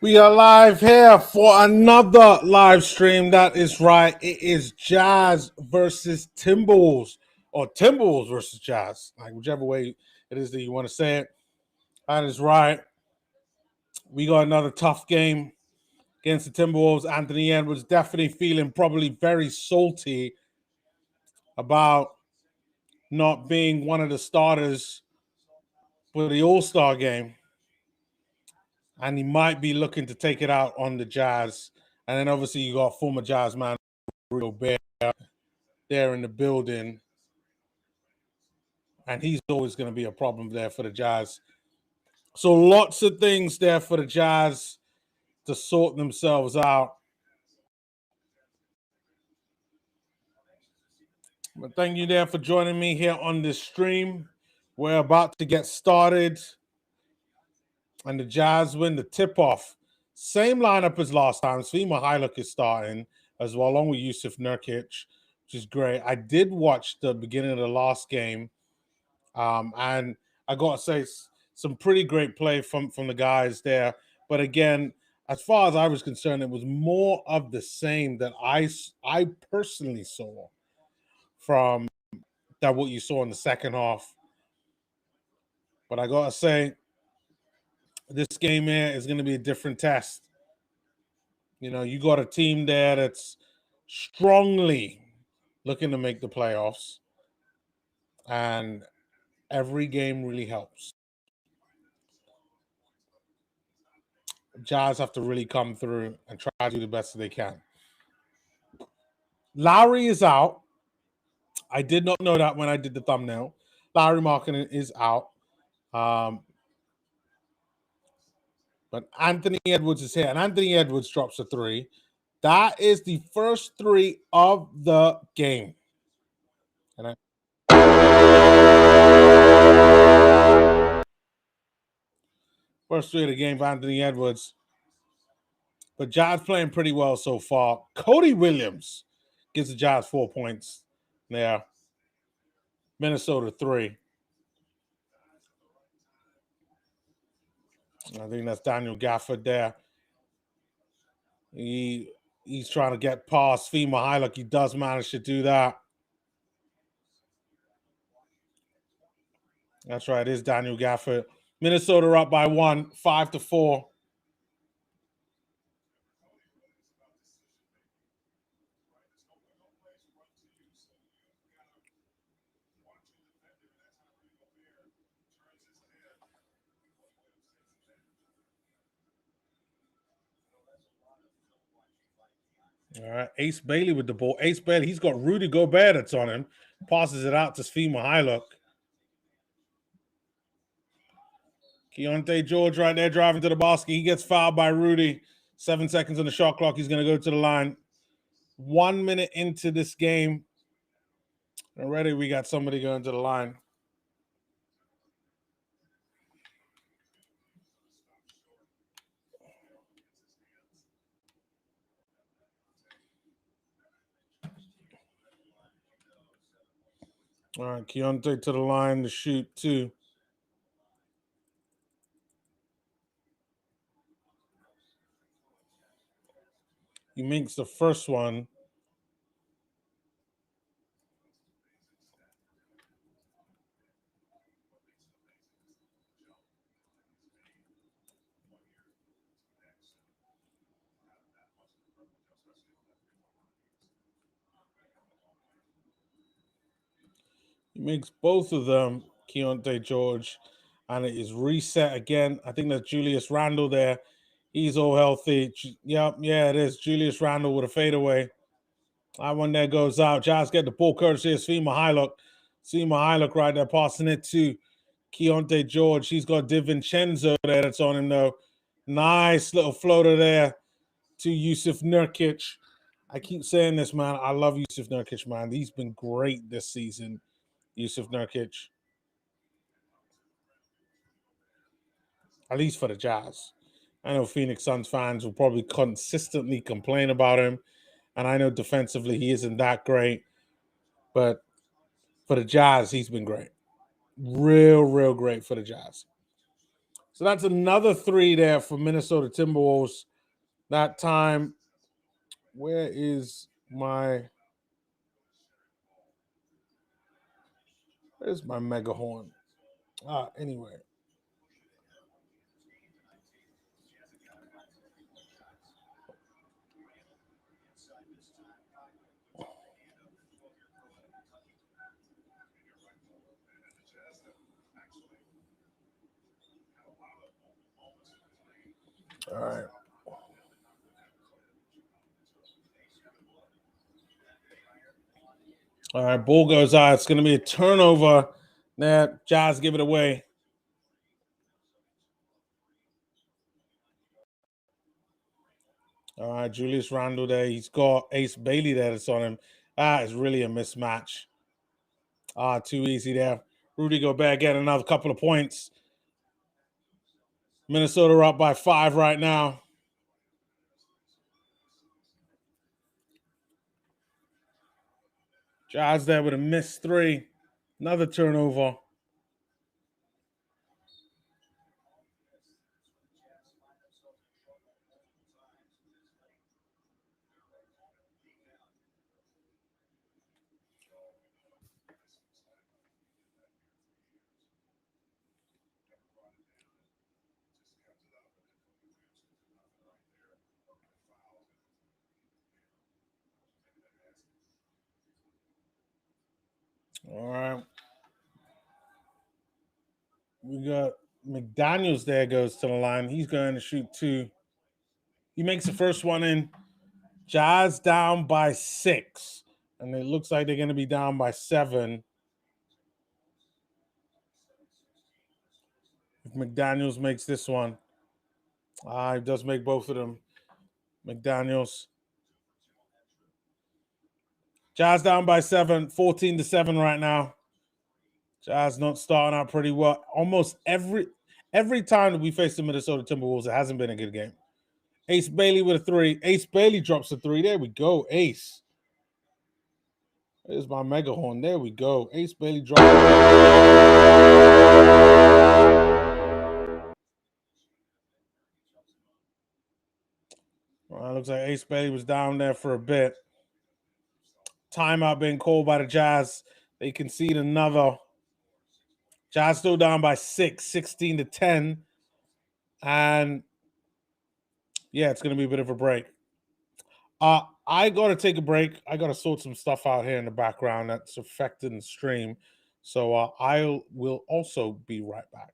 We are live here for another live stream. That is right. It is Jazz versus Timberwolves, or Timberwolves versus Jazz, like whichever way it is that you want to say it. That is right. We got another tough game against the Timberwolves. Anthony Edwards definitely feeling probably very salty about not being one of the starters for the All-Star game. And he might be looking to take it out on the Jazz. And then obviously you got former Jazz man Rudy Gobert there in the building. And he's always going to be a problem there for the Jazz. So lots of things there for the Jazz to sort themselves out. But thank you there for joining me here on this stream. We're about to get started. And the Jazz win the tip-off. Same lineup as last time. Svi Mykhailiuk is starting as well, along with Jusuf Nurkic, which is great. I did watch the beginning of the last game, and I got to say, some pretty great play from the guys there. But again, as far as I was concerned, it was more of the same that I personally saw from that what you saw in the second half. But I got to say, this game here is going to be a different test. You know, you got a team there that's strongly looking to make the playoffs, and every game really helps. Jazz have to really come through and try to do the best that they can. Lowry is out. I did not know that when I did the thumbnail. Lowry Markkinen is out. But Anthony Edwards is here, and Anthony Edwards drops a three. That is the first three of the game. And first three of the game for Anthony Edwards. But Jazz playing pretty well so far. Cody Williams gives the Jazz 4 points there. Minnesota 3. I think that's Daniel Gafford there. He's trying to get past Svi Mykhailiuk. He does manage to do that. That's right. It is Daniel Gafford. Minnesota up by 1, 5-4. All right, Ace Bailey with the ball. Ace Bailey, he's got Rudy Gobert that's on him. Passes it out to Svi Mykhailiuk. Keontae George right there driving to the basket. He gets fouled by Rudy. 7 seconds on the shot clock. He's going to go to the line. 1 minute into this game. Already we got somebody going to the line. All right, Keontae to the line to shoot 2. He makes the first one. He makes both of them, Keontae George, and it is reset again. I think that's Julius Randle there. He's all healthy. Yep, yeah, it is. Julius Randle with a fadeaway. That one there goes out. Jazz get the ball courtesy of Svi Mykhailiuk. Svi Mykhailiuk right there passing it to Keontae George. He's got DiVincenzo there that's on him, though. Nice little floater there to Jusuf Nurkic. I keep saying this, man. I love Jusuf Nurkic, man. He's been great this season, Jusuf Nurkic. At least for the Jazz. I know Phoenix Suns fans will probably consistently complain about him. And I know defensively he isn't that great. But for the Jazz, he's been great. Real great for the Jazz. So that's another 3 there for Minnesota Timberwolves. That time, where's my mega horn? Anyway. All right. All right, ball goes out. It's going to be a turnover. There, Jazz give it away. All right, Julius Randle there. He's got Ace Bailey there that's on him. That is really a mismatch. Too easy there. Rudy Gobert getting another couple of points. Minnesota are up by 5 right now. Jazz there with a missed 3. Another turnover. All right. We got McDaniels there goes to the line. He's going to shoot 2. He makes the first one in. Jazz down by 6. And it looks like they're going to be down by 7. If McDaniels makes this one. He does make both of them. McDaniels. Jazz down by 7, 14-7 right now. Jazz not starting out pretty well. Almost every time that we face the Minnesota Timberwolves, it hasn't been a good game. Ace Bailey with a 3. Ace Bailey drops a 3. There we go. Ace. There's my mega horn. There we go. Ace Bailey drops. Looks like Ace Bailey was down there for a bit. Timeout being called by the Jazz. They concede another. Jazz still down by 6, 16-10. And yeah, it's going to be a bit of a break. I got to take a break. I got to sort some stuff out here in the background that's affecting the stream. So I will also be right back.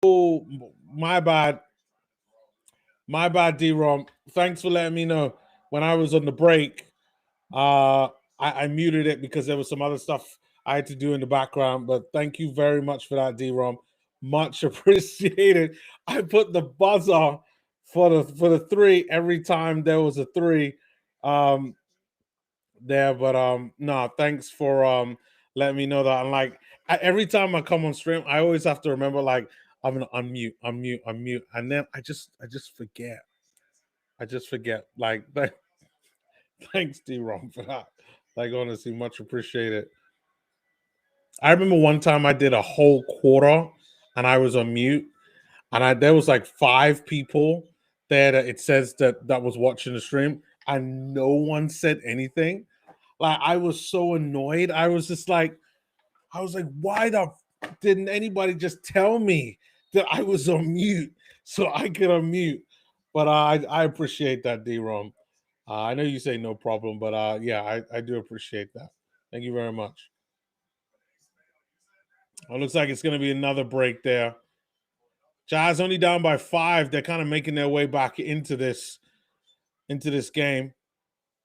Oh, my bad. My bad, D-Rom. Thanks for letting me know. When I was on the break, I muted it because there was some other stuff I had to do in the background. But thank you very much for that, D-Rom. Much appreciated. I put the buzzer for the three every time there was a three there. But no, thanks for letting me know that. And like every time I come on stream, I always have to remember like I'm gonna unmute, and then I just forget. I just forget. Like thanks, D-Rom, for that. Like honestly, much appreciated. I remember one time I did a whole quarter and I was on mute, and there was like 5 people there that it says that was watching the stream, and no one said anything. Like I was so annoyed. I was like, why the didn't anybody just tell me that I was on mute so I could unmute? But I appreciate that, D-Rom. I know you say no problem, but yeah, I do appreciate that. Thank you very much. It looks like it's going to be another break there. Jazz only down by 5. They're kind of making their way back into this game.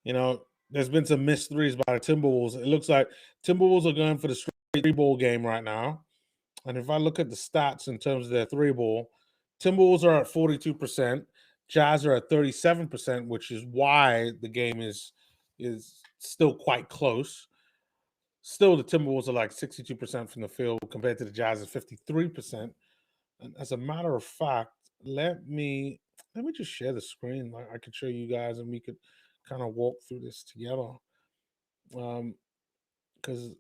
You know, there's been some missed threes by the Timberwolves. It looks like Timberwolves are going for the straight 3-ball game right now. And if I look at the stats in terms of their 3-ball, Timberwolves are at 42%, Jazz are at 37%, which is why the game is still quite close. Still, the Timberwolves are like 62% from the field compared to the Jazz at 53%. And as a matter of fact, let me just share the screen. Like I could show you guys, and we could kind of walk through this together. Because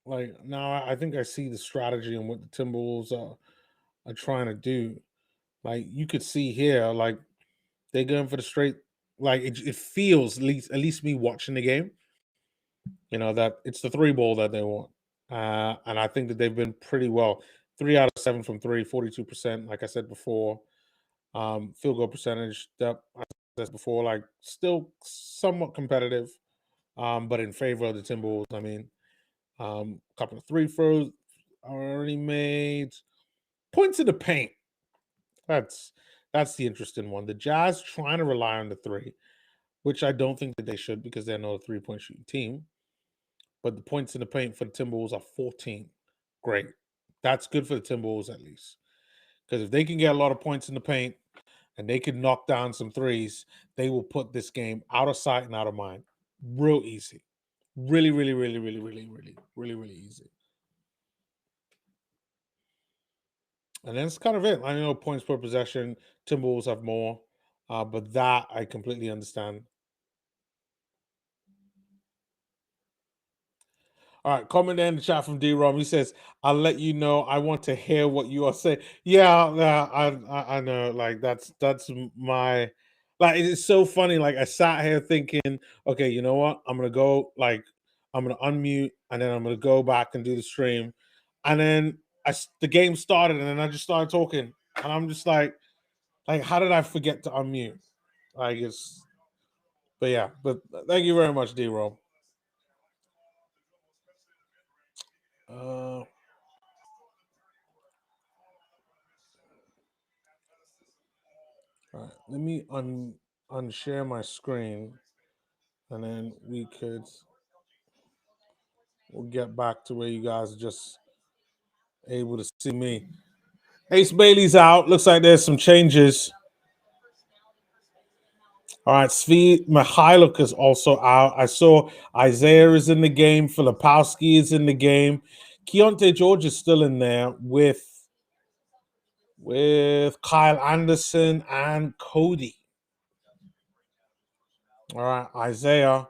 like now, I think I see the strategy and what the Timberwolves are trying to do. Like you could see here, like they're going for the straight. Like it feels at least me watching the game, you know, that it's the 3-ball that they want. And I think that they've been pretty well. 3 out of 7 from 3, 42%. Like I said before, field goal percentage that I said before, like still somewhat competitive, but in favor of the Timberwolves. I mean, a couple of 3 throws already made. Points in the paint. That's the interesting one. The Jazz trying to rely on the 3, which I don't think that they should because they're not a 3-point shooting team. But the points in the paint for the Timberwolves are 14. Great. That's good for the Timberwolves at least. Because if they can get a lot of points in the paint and they can knock down some threes, they will put this game out of sight and out of mind. Real easy. Really, really, really, really, really, really, really, really easy. And that's kind of it. I know points per possession, Timberwolves have more, but that I completely understand. All right, comment there in the chat from D-Rom. He says, "I'll let you know. I want to hear what you are saying." Yeah, I know. Like that's my like. It's so funny. Like I sat here thinking, okay, you know what? I'm gonna go. Like I'm gonna unmute, and then I'm gonna go back and do the stream, and then the game started, and then I just started talking, and I'm just like, how did I forget to unmute? Like it's, but yeah. But thank you very much, D-Rom. Uh, All right, let me unshare my screen, and then we'll get back to where you guys are just able to see me. Ace Bailey's out. Looks like there's some changes. All right, Svi Mihailuk is also out. I saw Isaiah is in the game. Filipowski is in the game. Keontae George is still in there with Kyle Anderson and Cody. All right, Isaiah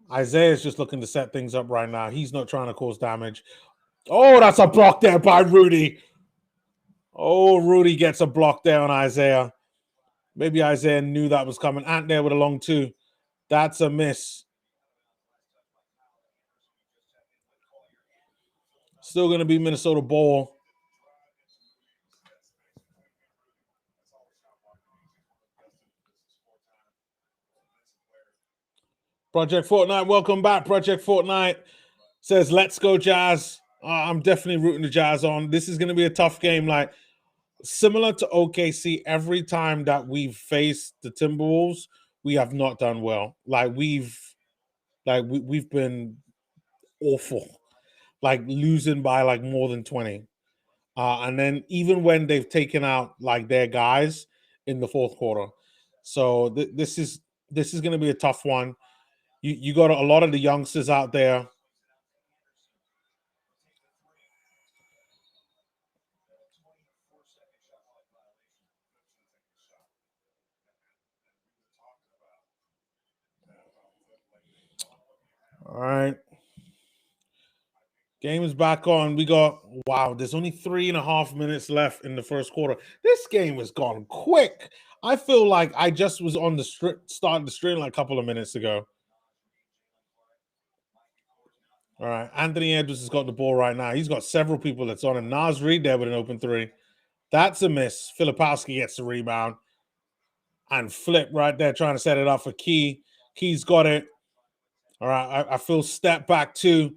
is just looking to set things up right now. He's not trying to cause damage. Oh, that's a block there by Rudy. Oh, Rudy gets a block there on Isaiah. Maybe Isaiah knew that was coming. Ant there with a long 2. That's a miss. Still going to be Minnesota ball. Project Fortnite, welcome back. Project Fortnite says, let's go Jazz. I'm definitely rooting the Jazz on. This is going to be a tough game. Like, similar to OKC, every time that we've faced the Timberwolves, we have not done well. We've been awful, like losing by like more than 20. And then even when they've taken out like their guys in the fourth quarter. So this is going to be a tough one. You got a lot of the youngsters out there. All right. Game is back on. Wow, there's only 3.5 minutes left in the first quarter. This game has gone quick. I feel like I just was on the starting the stream like a couple of minutes ago. All right. Anthony Edwards has got the ball right now. He's got several people that's on him. Nas Reed there with an open three. That's a miss. Filipowski gets the rebound. And Flip right there trying to set it up for Key. Key's got it. All right. I feel step back too.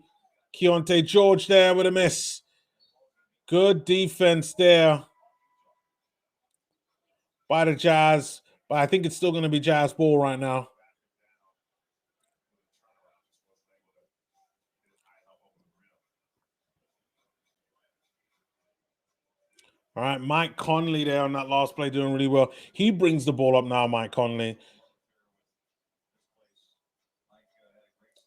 Keontae George there with a miss. Good defense there by the Jazz. But I think it's still going to be Jazz ball right now. All right, Mike Conley there on that last play doing really well. He brings the ball up now, Mike Conley.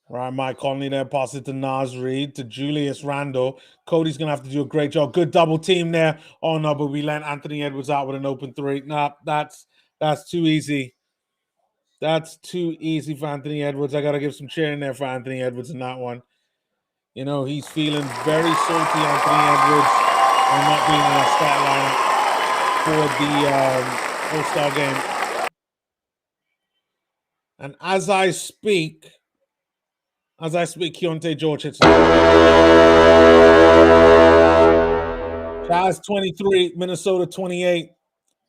All right, Mike Conley there, pass it to Nas Reed, to Julius Randle. Cody's going to have to do a great job. Good double team there. Oh, no, but we let Anthony Edwards out with an open three. Nah, that's too easy. That's too easy for Anthony Edwards. I got to give some cheering there for Anthony Edwards in that one. You know, he's feeling very salty, Anthony Edwards, on not being in our start lineup for the All-Star game. And as I speak, Keontae George hits. Jazz 23, Minnesota 28.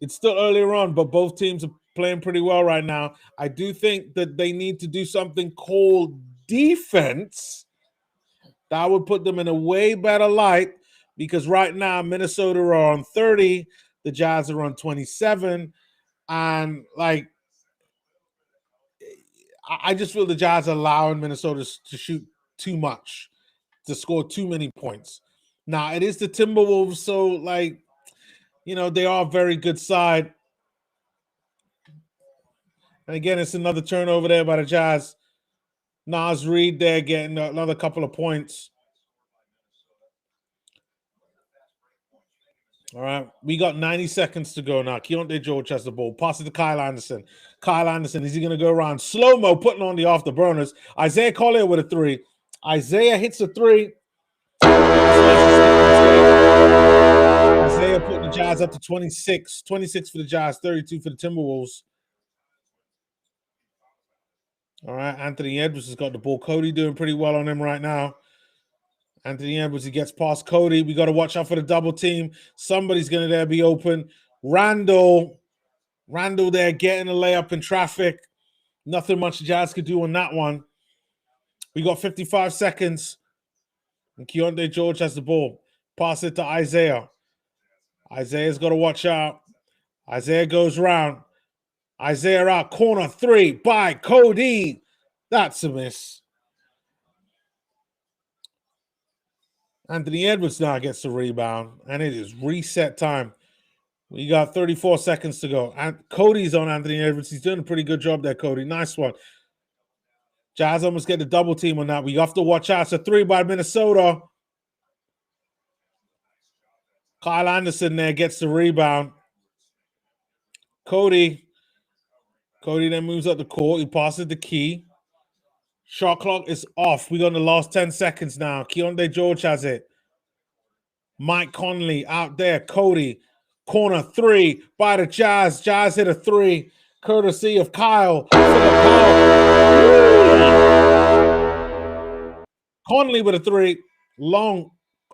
It's still earlier on, but both teams are playing pretty well right now. I do think that they need to do something called defense. That would put them in a way better light because right now Minnesota are on 30, the Jazz are on 27, and like I just feel the Jazz are allowing Minnesota to shoot too much, to score too many points. Now it is the Timberwolves, so like they are a very good side. And again, it's another turnover there by the Jazz. Nas Reed there getting another couple of points. All right, we got 90 seconds to go now. Keontae George has the ball. Pass it to Kyle Anderson. Kyle Anderson, is he going to go around? Slow-mo, putting on the afterburners. Isaiah Collier with a three. Isaiah hits a three. Isaiah putting the Jazz up to 26. 26 for the Jazz, 32 for the Timberwolves. All right, Anthony Edwards has got the ball. Cody doing pretty well on him right now. Anthony Edwards, he gets past Cody. We got to watch out for the double team. Somebody's going to there be open. Randall there getting a layup in traffic. Nothing much the Jazz could do on that one. We got 55 seconds. And Keontae George has the ball. Pass it to Isaiah. Isaiah's got to watch out. Isaiah goes round. Isaiah out. Corner three by Cody. That's a miss. Anthony Edwards now gets the rebound, and it is reset time. We got 34 seconds to go. And Cody's on Anthony Edwards. He's doing a pretty good job there, Cody. Nice one. Jazz almost get the double team on that. We have to watch out. It's a three by Minnesota. Kyle Anderson there gets the rebound. Cody then moves up the court. He passes the key. Shot clock is off. We got in the last 10 seconds now. Keontae George has it. Mike Conley out there. Cody. Corner three by the Jazz. Jazz hit a three. Courtesy of Kyle. Conley with a three. Long.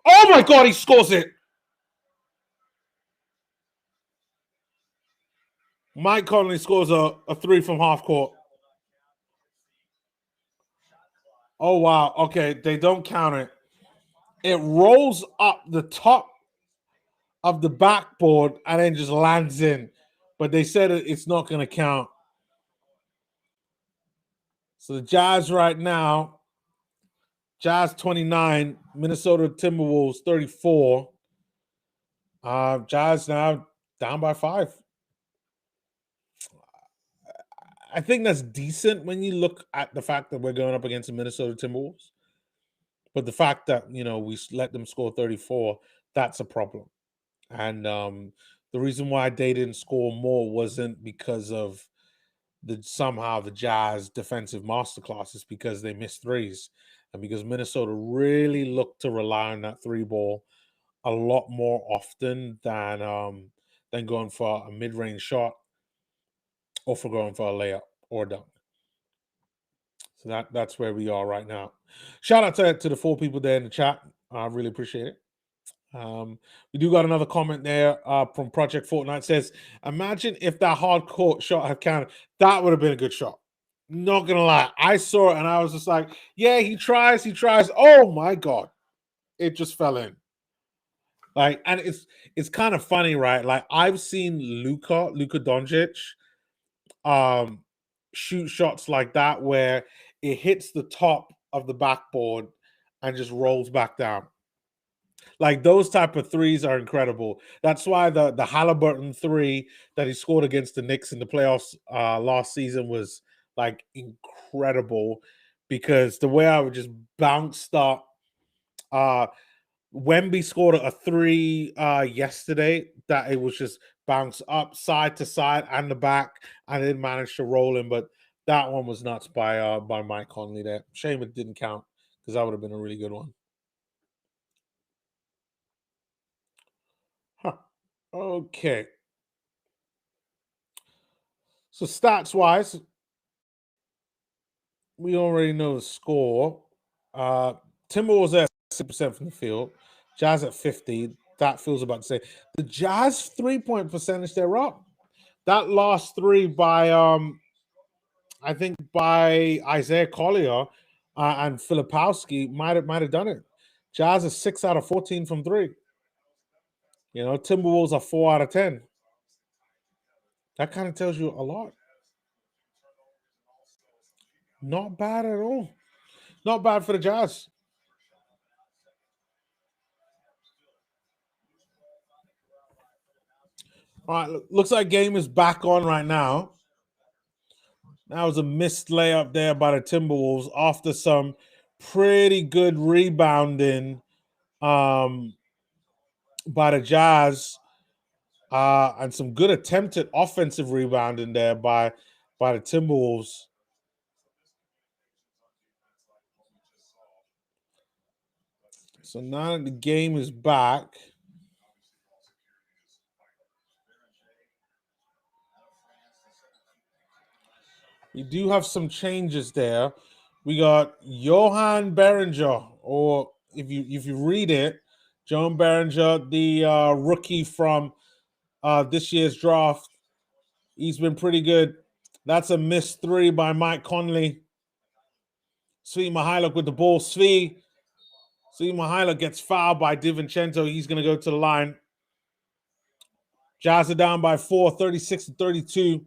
Oh my God, he scores it. Mike Conley scores a three from half court. Oh, wow. Okay, they don't count it. It rolls up the top of the backboard and then just lands in. But they said it's not going to count. So the Jazz right now, Jazz 29, Minnesota Timberwolves 34. Jazz now down by 5. I think that's decent when you look at the fact that we're going up against the Minnesota Timberwolves. But the fact that, we let them score 34, that's a problem. And the reason why they didn't score more wasn't because of somehow the Jazz defensive masterclass. It's because they missed threes. And because Minnesota really looked to rely on that three ball a lot more often than going for a mid-range shot or for going for a layup or dunk. So that's where we are right now. Shout out to the 4 people there in the chat. I really appreciate it. We do got another comment there from Project Fortnite. Says, imagine if that hard court shot had counted. That would have been a good shot. Not gonna lie. I saw it and I was just like, yeah, he tries. Oh my God. It just fell in. Like, and it's kind of funny, right? Like, I've seen Luka Doncic shoot shots like that where it hits the top of the backboard and just rolls back down. Like, those type of threes are incredible. That's why the Halliburton 3 that he scored against the Knicks in the playoffs last season was like incredible, because the way I would just bounce up. Wemby scored a 3 yesterday that it was just bounce up side to side and the back, and then managed to roll in. But that one was nuts by Mike Conley there. Shame it didn't count, because that would have been a really good one. Huh. Okay. So stats wise, we already know the score. Timberwolves at 6% from the field, Jazz at 50. That feels about the same. The Jazz 3-point percentage, they're up. That last 3 by I think by Isaiah Collier and Filipowski might have done it. Jazz is 6 out of 14 from 3. Timberwolves are 4 out of 10. That kind of tells you a lot. Not bad at all. Not bad for the Jazz. All right, looks like game is back on right now. That was a missed layup there by the Timberwolves after some pretty good rebounding by the Jazz, and some good attempted offensive rebounding there by the Timberwolves. So now that the game is back, we do have some changes there. We got Johan Berenger, or if you read it, Joan Berenger, the rookie from this year's draft. He's been pretty good. That's a missed 3 by Mike Conley. Svi Mykhailiuk with the ball. Svi Mykhailiuk gets fouled by DiVincenzo. He's going to go to the line. Jazz are down by 4, 36-32,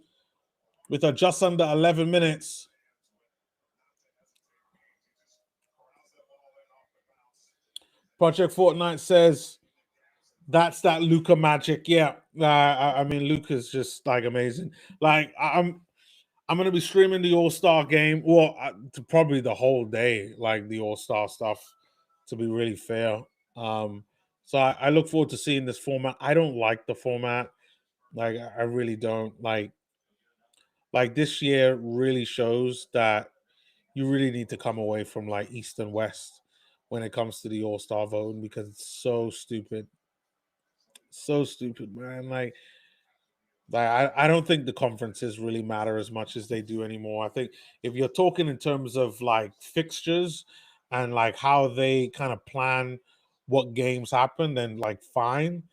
with just under 11 minutes. Project Fortnite says, that's that Luka magic. Yeah, I mean, Luka's just like amazing. Like, I'm going to be streaming the All-Star game, well, probably the whole day, like the All-Star stuff, to be really fair. So I look forward to seeing this format. I don't like the format. Like, I really don't. Like this year really shows that you really need to come away from like East and West when it comes to the All-Star voting, because it's so stupid. So stupid, man. Like I don't think the conferences really matter as much as they do anymore. I think if you're talking in terms of like fixtures and like how they kind of plan what games happen, then like fine.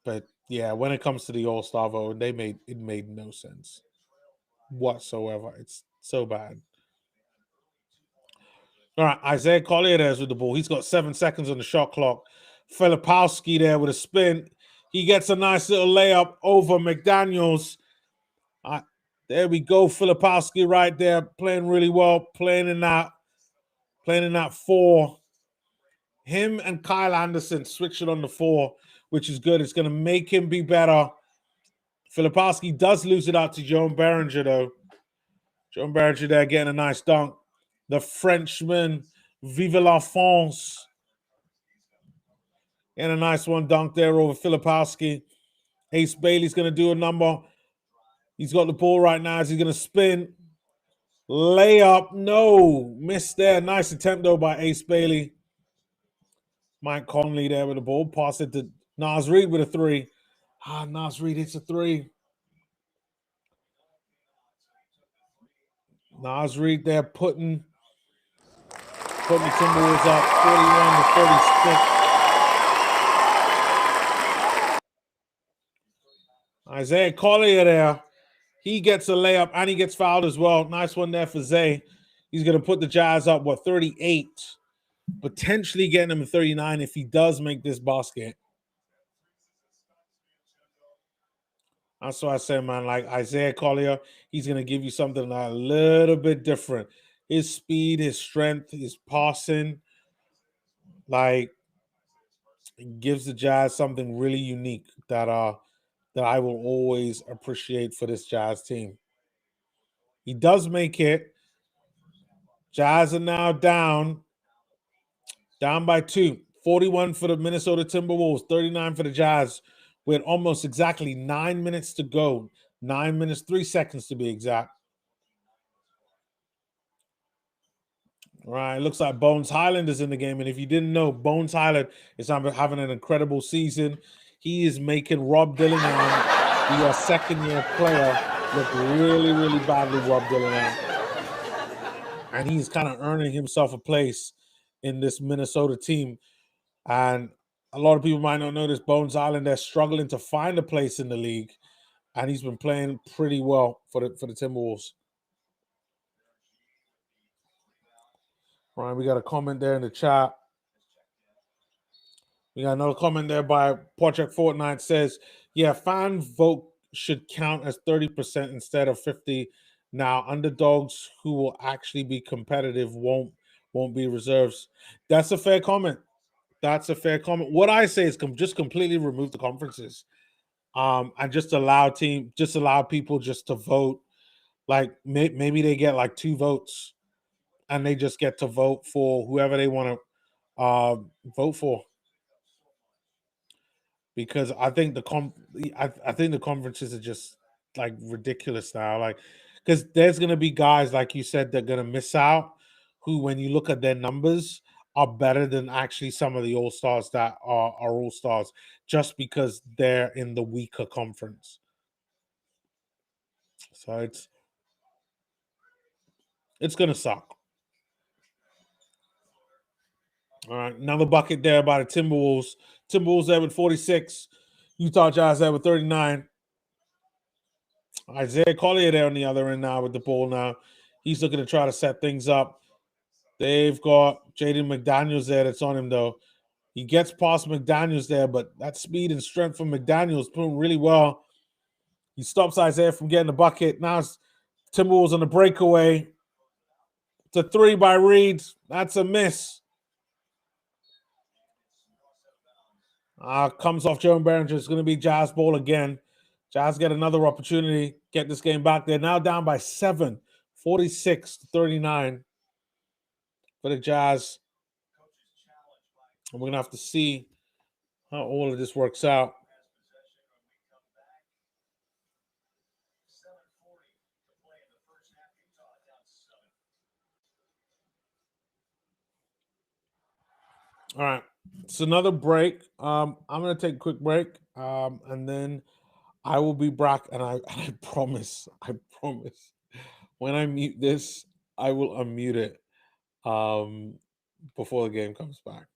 But yeah, when it comes to the All-Star vote, it made no sense whatsoever. It's so bad. All right, Isaiah Collier there's with the ball. He's got 7 seconds on the shot clock. Filipowski there with a spin. He gets a nice little layup over McDaniels. There we go. Filipowski right there, playing really well, playing in that 4. Him and Kyle Anderson switching on the 4, which is good. It's going to make him be better. Filipowski does lose it out to Joan Berenger, though. Joan Berenger there getting a nice dunk. The Frenchman, Vive la France. And a nice one dunk there over Filipowski. Ace Bailey's going to do a number. He's got the ball right now. Is he going to spin? Layup. No. Missed there. Nice attempt, though, by Ace Bailey. Mike Conley there with the ball. Pass it to Naz Reid with a 3. Naz Reid hits a 3. Naz Reid there putting the Timberwolves up 41-36. Isaiah Collier there. He gets a layup and he gets fouled as well. Nice one there for Zay. He's going to put the Jazz up, 38? Potentially getting him a 39 if he does make this basket. That's why I say, man, like Isaiah Collier, he's going to give you something a little bit different. His speed, his strength, his passing, like, gives the Jazz something really unique that I will always appreciate for this Jazz team. He does make it. Jazz are now down by 2. 41 for the Minnesota Timberwolves, 39 for the Jazz, with almost exactly 9 minutes to go. 9 minutes, 3 seconds to be exact. All right, looks like Bones Highland is in the game. And if you didn't know, Bones Highland is having an incredible season. He is making Rob Dillingham, the second-year player, look really, really badly, Rob Dillingham. And he's kind of earning himself a place in this Minnesota team. And a lot of people might not know this. Bones Highland, they're struggling to find a place in the league. And he's been playing pretty well for the Timberwolves. All right, we got a comment there in the chat. We got another comment there by Project Fortnite says, yeah, fan vote should count as 30% instead of 50. Now, underdogs who will actually be competitive won't be reserves. That's a fair comment. That's a fair comment. What I say is just completely remove the conferences. And just allow people just to vote. Like maybe they get like 2 votes and they just get to vote for whoever they want to vote for. Because I think I think the conferences are just like ridiculous now. Like, because there's gonna be guys like you said that are gonna miss out, who, when you look at their numbers, are better than actually some of the all stars that are all stars, just because they're in the weaker conference. So it's gonna suck. All right, another bucket there by the Timberwolves. Timberwolves there with 46. Utah Jazz there with 39. Isaiah Collier there on the other end now with the ball now. He's looking to try to set things up. They've got Jaden McDaniels there that's on him, though. He gets past McDaniels there, but that speed and strength from McDaniels doing really well. He stops Isaiah from getting the bucket. Now it's Timberwolves on the breakaway. It's a 3 by Reed. That's a miss. Comes off Joan Berenger. It's going to be Jazz ball again. Jazz get another opportunity, get this game back. They're now down by 7, 46-39 for the Jazz. And we're going to have to see how all of this works out. All right. It's another break. I'm going to take a quick break. And then I will be back. And I promise, when I mute this, I will unmute it before the game comes back.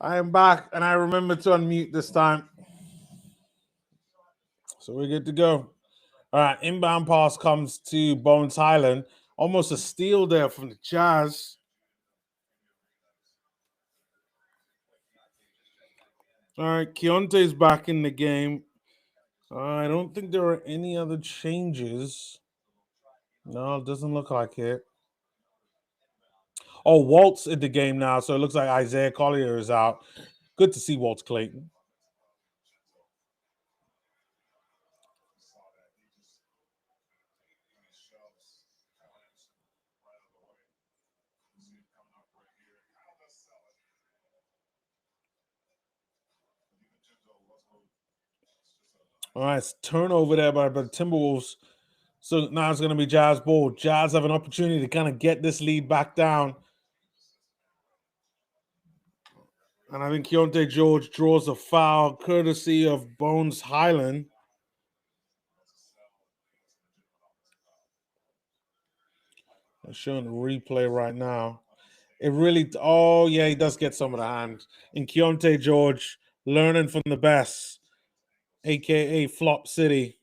I am back, and I remember to unmute this time. So we're good to go. All right, inbound pass comes to Bones Highland. Almost a steal there from the Jazz. All right, Keontae's back in the game. I don't think there are any other changes. No, it doesn't look like it. Oh, Walt's in the game now, so it looks like Isaiah Collier is out. Good to see Walt Clayton. All right, it's turnover there by the Timberwolves. So now it's going to be Jazz ball. Jazz have an opportunity to kind of get this lead back down. And I think Keontae George draws a foul courtesy of Bones Highland. I'm showing the replay right now. It really, oh yeah, he does get some of the hand. And Keontae George learning from the best, aka Flop City.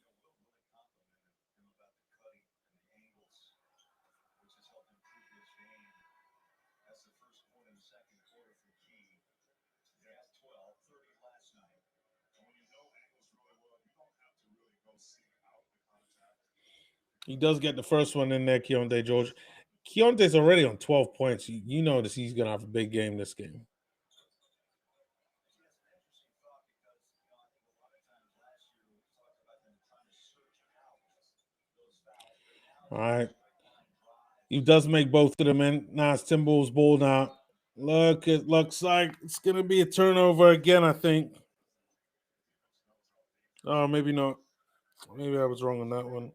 He does get the first one in there, Keontae George. Keontae's already on 12 points. You know this, he's going to have a big game this game. All right. He does make both of them in. Now it's Timberwolves ball now. Look, it looks like it's going to be a turnover again, I think. Oh, maybe not. Maybe I was wrong on that one.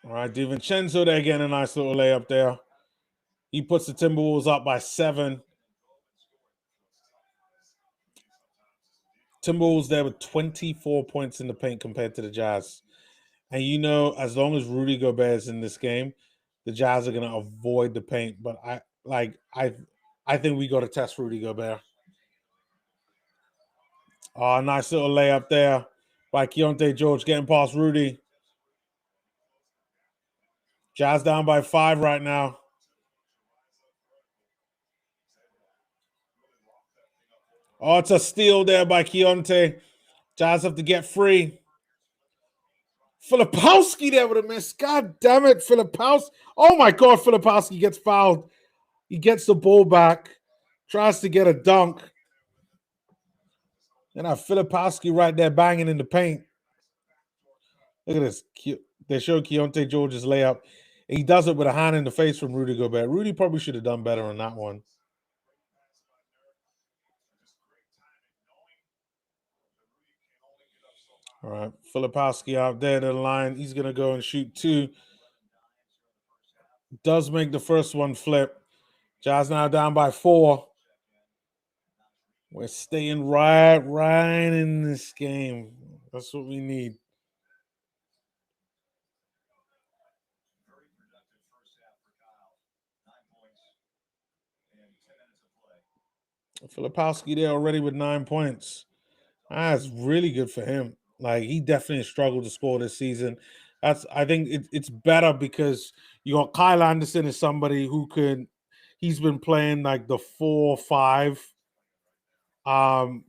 All right, DiVincenzo there again, a nice little layup there. He puts the Timberwolves up by 7. Timberwolves there with 24 points in the paint compared to the Jazz. And you know, as long as Rudy Gobert is in this game, the Jazz are going to avoid the paint. But I think we got to test Rudy Gobert. Oh, nice little layup there by Keontae George getting past Rudy. Jazz down by 5 right now. Oh, it's a steal there by Keontae. Jazz have to get free. Filipowski there with a miss. God damn it, Filipowski. Oh my God, Filipowski gets fouled. He gets the ball back, tries to get a dunk. And I Filipowski right there banging in the paint. Look at this. They show Keontae George's layup. He does it with a hand in the face from Rudy Gobert. Rudy probably should have done better on that one. All right, Filipowski out there to the line. He's going to go and shoot 2. Does make the first one flip. Jazz now down by 4. We're staying right in this game. That's what we need. Filipowski there already with 9 points. That's really good for him. Like he definitely struggled to score this season. I think it's better because you got Kyle Anderson is somebody who could. He's been playing like the 4-5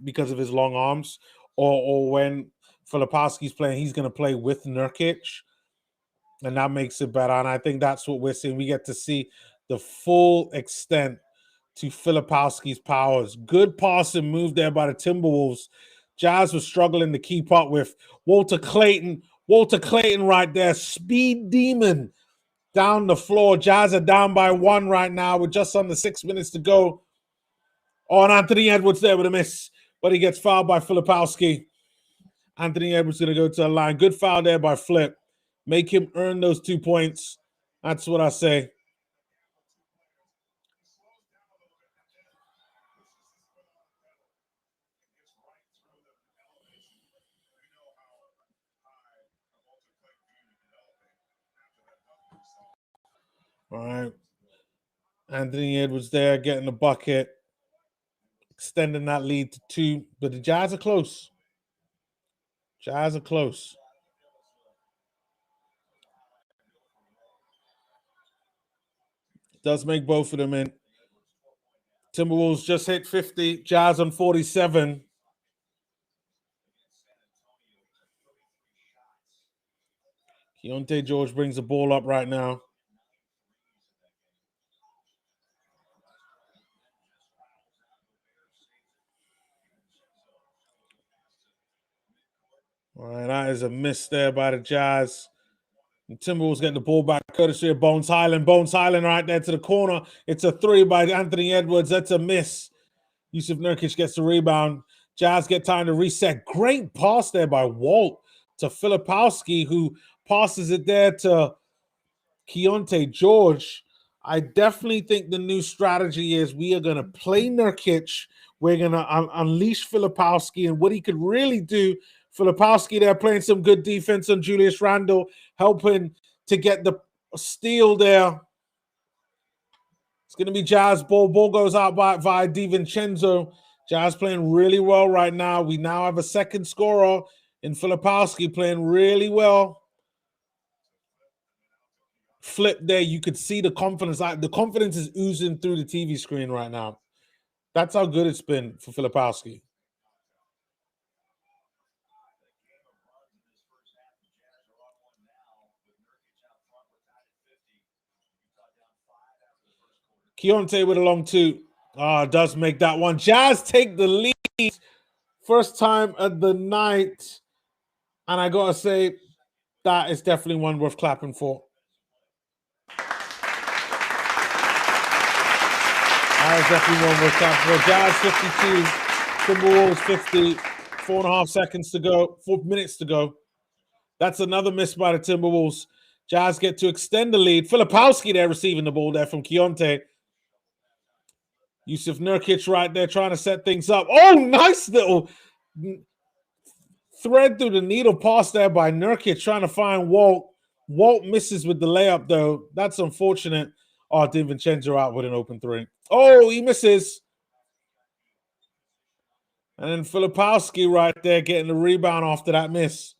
because of his long arms, or when Filipowski's playing, he's going to play with Nurkic, and that makes it better. And I think that's what we're seeing. We get to see the full extent to Filipowski's powers. Good passing move there by the Timberwolves. Jazz was struggling to keep up with Walter Clayton. Walter Clayton right there, speed demon down the floor. Jazz are down by 1 right now with just under 6 minutes to go. Oh, and Anthony Edwards there with a miss, but he gets fouled by Filipowski. Anthony Edwards going to go to the line. Good foul there by Flip. Make him earn those 2 points. That's what I say. All right. Anthony Edwards there getting the bucket, extending that lead to 2. But the Jazz are close. Jazz are close. Does make both of them in. Timberwolves just hit 50. Jazz on 47. Keontae George brings the ball up right now. All right, that is a miss there by the Jazz. And Timberwolves getting the ball back, courtesy of Bones Highland. Bones Highland right there to the corner. It's a 3 by Anthony Edwards. That's a miss. Yusuf Nurkic gets the rebound. Jazz get time to reset. Great pass there by Walt to Filipowski, who passes it there to Keontae George. I definitely think the new strategy is we are going to play Nurkic. We're going to unleash Filipowski and what he could really do. Filipowski there playing some good defense on Julius Randle, helping to get the steal there. It's going to be Jazz ball. Ball goes out via DiVincenzo. Jazz playing really well right now. We now have a second scorer in Filipowski playing really well. Flip there, you could see the confidence. The confidence is oozing through the TV screen right now. That's how good it's been for Filipowski. Keontae with a long 2. Does make that one. Jazz take the lead. First time of the night. And I got to say, that is definitely one worth clapping for. That is definitely one worth clapping for. Jazz 52, Timberwolves 50, 4.5 seconds to go, 4 minutes to go. That's another miss by the Timberwolves. Jazz get to extend the lead. Filipowski there receiving the ball there from Keontae. Yusuf Nurkic right there trying to set things up. Oh, nice little thread through the needle pass there by Nurkic trying to find Walt. Walt misses with the layup, though. That's unfortunate. Oh, DiVincenzo out with an open 3. Oh, he misses. And then Filipowski right there getting the rebound after that miss.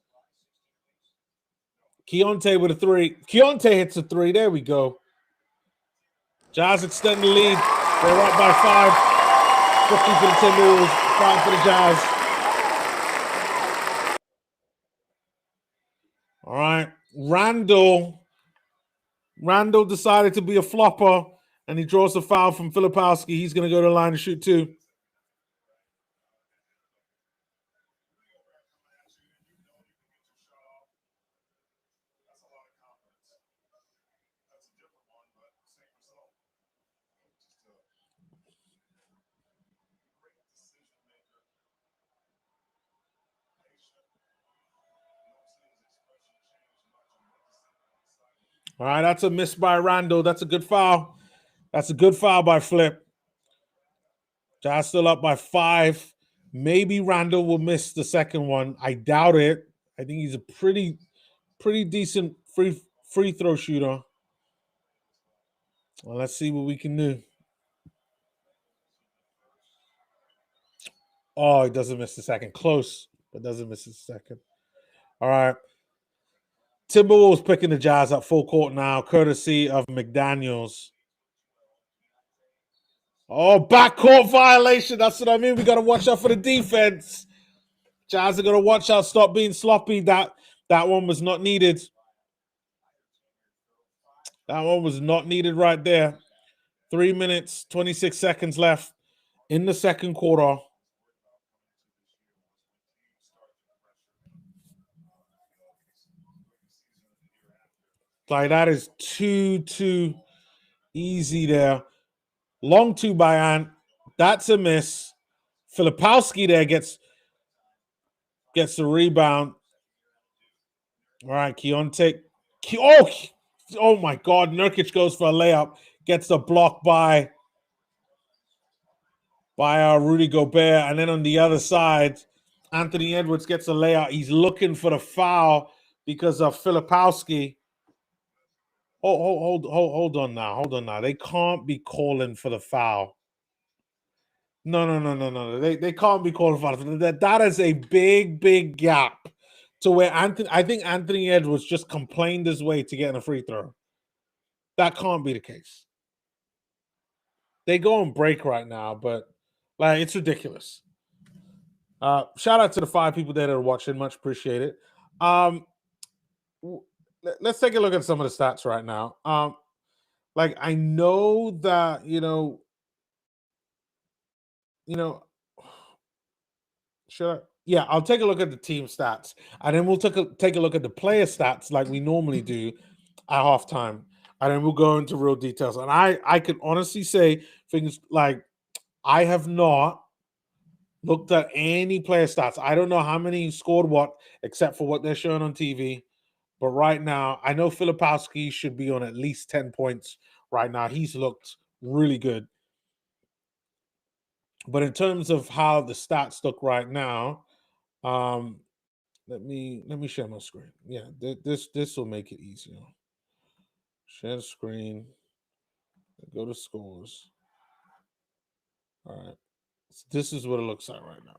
Keontae with a 3. Keontae hits a 3. There we go. Jazz extend the lead. They're up by 5. 50 for the Timberwolves, 5 for the Jazz. All right. Randle decided to be a flopper, and he draws a foul from Filipowski. He's going to go to the line to shoot 2. All right, that's a miss by Randle. That's a good foul. That's a good foul by Flip. Jazz still up by 5. Maybe Randle will miss the second one. I doubt it. I think he's a pretty decent free throw shooter. Well, let's see what we can do. Oh, he doesn't miss the second. Close, but doesn't miss the second. All right. Timberwolves picking the Jazz up full court now, courtesy of McDaniels. Oh, backcourt violation. That's what I mean. We got to watch out for the defense. Jazz are going to watch out. Stop being sloppy. That one was not needed. That one was not needed right there. 3 minutes, 26 seconds left in the second quarter. Like, that is too easy there. Long 2 by Ant. That's a miss. Filipowski there gets the rebound. All right, Keontae. Oh my God. Nurkic goes for a layup. Gets the block by Rudy Gobert. And then on the other side, Anthony Edwards gets a layup. He's looking for the foul because of Filipowski. Hold on now. Hold on now. They can't be calling for the foul. No. They can't be calling for the foul. That is a big gap to where I think Anthony Edwards just complained his way to getting a free throw. That can't be the case. They go on break right now, but like it's ridiculous. Shout out to the 5 people that are watching. Much appreciated. Let's take a look at some of the stats right now. Like I know that you know, should I? Yeah, I'll take a look at the team stats, and then we'll take a look at the player stats like we normally do at halftime, and then we'll go into real details. And I can honestly say things like I have not looked at any player stats. I don't know how many scored what, except for what they're showing on TV. But right now, I know Filipowski should be on at least 10 points right now. He's looked really good. But in terms of how the stats look right now, let me share my screen. Yeah, this will make it easier. Share the screen. Go to scores. All right. So this is what it looks like right now.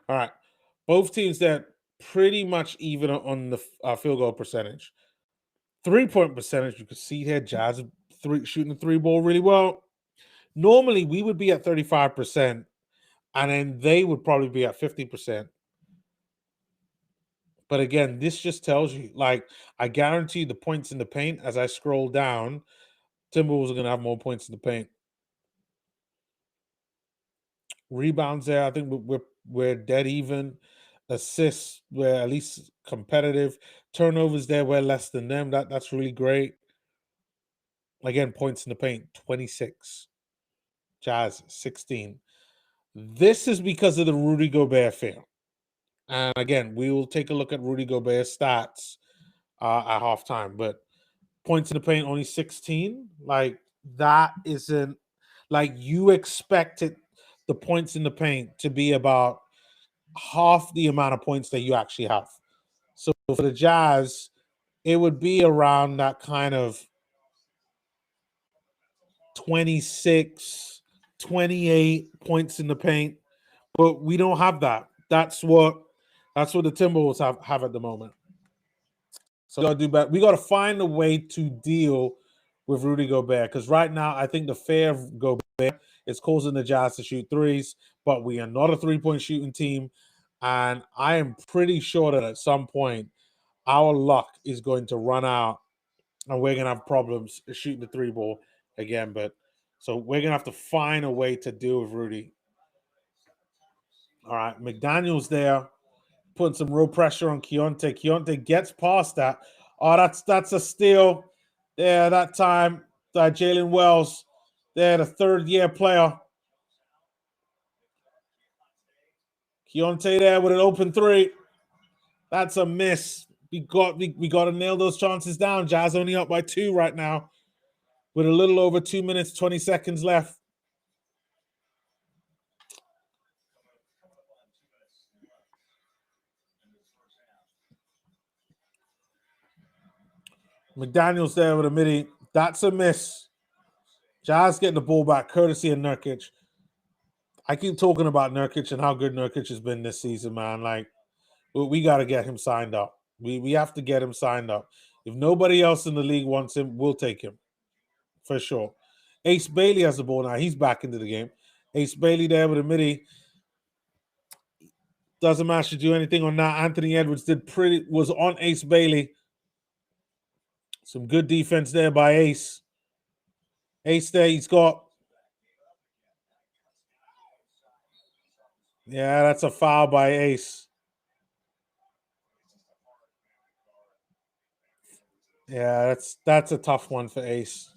All right. Both teams that pretty much even on the field goal percentage. 3-point percentage, you can see here, Jazz shooting the 3 ball really well. Normally, we would be at 35%, and then they would probably be at 50%. But again, this just tells you, like, I guarantee the points in the paint, as I scroll down, Timberwolves are going to have more points in the paint. Rebounds there, I think we're dead even. Assists, we're at least competitive. Turnovers there, we're less than them. That's really great. Again, points in the paint, 26. Jazz, 16. This is because of the Rudy Gobert affair. And again, we will take a look at Rudy Gobert's stats at halftime. But points in the paint, only 16. Like, that isn't like you expected the points in the paint to be about half the amount of points that you actually have. So for the Jazz, it would be around that kind of 26, 28 points in the paint. But we don't have that. That's what the Timberwolves have at the moment. So we gotta do better. We gotta find a way to deal with Rudy Gobert, because right now I think the fear of Gobert is causing the Jazz to shoot threes, but we are not a 3-point shooting team. And I am pretty sure that at some point our luck is going to run out and we're gonna have problems shooting the 3 ball again. But so we're gonna have to find a way to deal with Rudy. All right, McDaniel's there, putting some real pressure on Keontae. Keontae gets past that. Oh, that's a steal. Yeah, that time, Jalen Wells, there, the 3rd-year player. Keontae there with an open 3. That's a miss. We got to nail those chances down. Jazz only up by 2 right now, with a little over 2 minutes, 20 seconds left. McDaniel's there with a midi. That's a miss. Jazz getting the ball back, courtesy of Nurkic. I keep talking about Nurkic and how good Nurkic has been this season, man. Like, we got to get him signed up. We have to get him signed up. If nobody else in the league wants him, we'll take him for sure. Ace Bailey has the ball now. He's back into the game. Ace Bailey there with a midi. Doesn't matter to do anything on that. Anthony Edwards was on Ace Bailey. Some good defense there by Ace. Ace there, he's got. Yeah, that's a foul by Ace. Yeah, that's a tough one for Ace.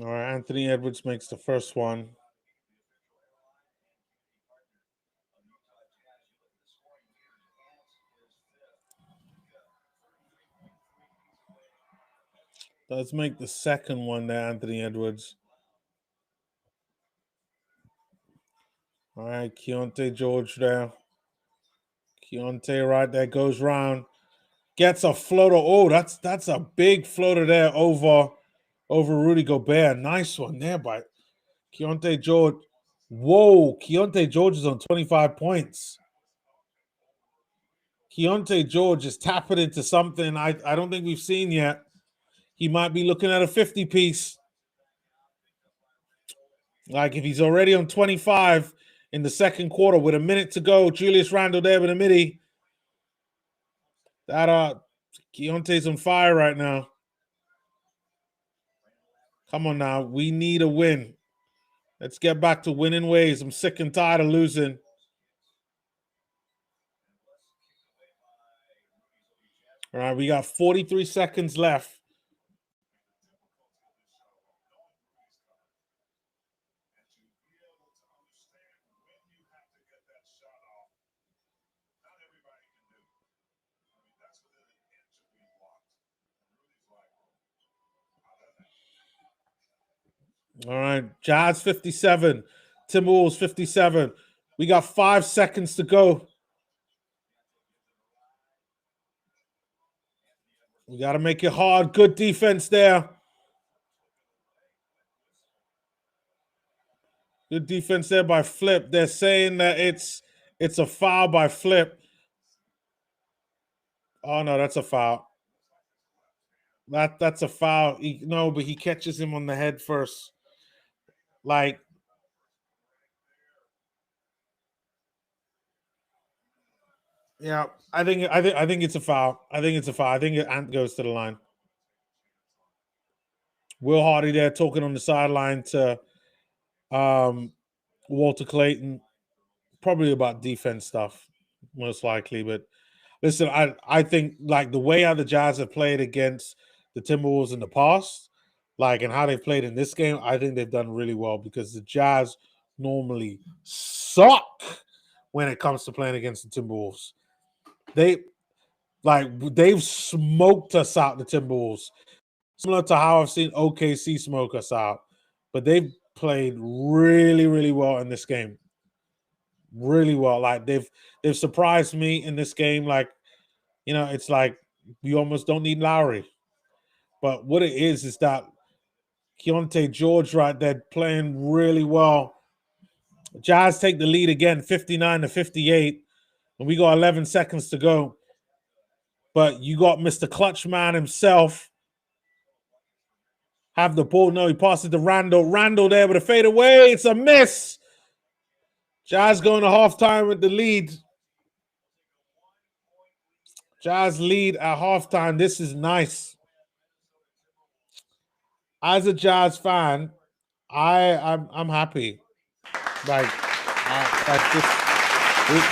All right, Anthony Edwards makes the first one. Let's make the second one there, Anthony Edwards. All right, Keontae George there. Keontae right there goes round. Gets a floater. Oh, that's a big floater there over Rudy Gobert. Nice one there by Keontae George. Whoa, Keontae George is on 25 points. Keontae George is tapping into something I don't think we've seen yet. He might be looking at a 50 piece. Like if he's already on 25 in the second quarter with a minute to go, Julius Randle there with a midi. That Keontae's on fire right now. Come on now, we need a win. Let's get back to winning ways. I'm sick and tired of losing. All right, we got 43 seconds left. All right, Jazz 57, Timberwolves 57. We got 5 seconds to go. We got to make it hard. Good defense there. Good defense there by Flip. They're saying that it's a foul by Flip. Oh no, that's a foul. That's a foul. No, but he catches him on the head first. Like, yeah, I think it's a foul. I think it's a foul. I think Ant goes to the line. Will Hardy there talking on the sideline to Walter Clayton, probably about defense stuff, most likely. But listen, I think like the way how the Jazz have played against the Timberwolves in the past, like and how they've played in this game, I think they've done really well because the Jazz normally suck when it comes to playing against the Timberwolves. They've smoked us out, the Timberwolves. Similar to how I've seen OKC smoke us out. But they've played really, really well in this game. Really well. Like they've surprised me in this game. Like, you know, it's like we almost don't need Lowry. But what it is that Keontae George right there playing really well. Jazz take the lead again, 59-58. And we got 11 seconds to go. But you got Mr. Clutch Man himself. Have the ball. No, he passes to Randall. Randall there with a fadeaway. It's a miss. Jazz going to halftime with the lead. Jazz lead at halftime. This is nice. As a Jazz fan, I'm happy. Like this is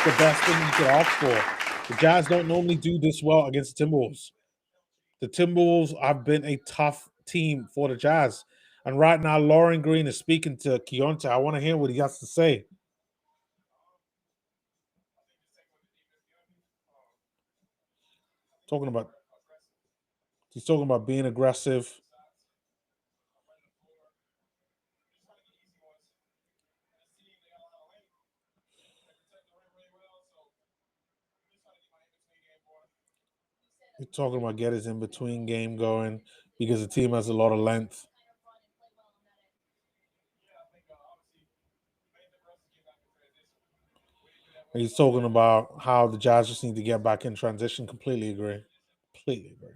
the best thing you could ask for. The Jazz don't normally do this well against the Timberwolves. The Timberwolves have been a tough team for the Jazz. And right now, Lauren Green is speaking to Keontae. I want to hear what he has to say. He's talking about being aggressive. He's talking about get his in between game going because the team has a lot of length. And he's talking about how the Jazz just need to get back in transition. Completely agree. Completely agree.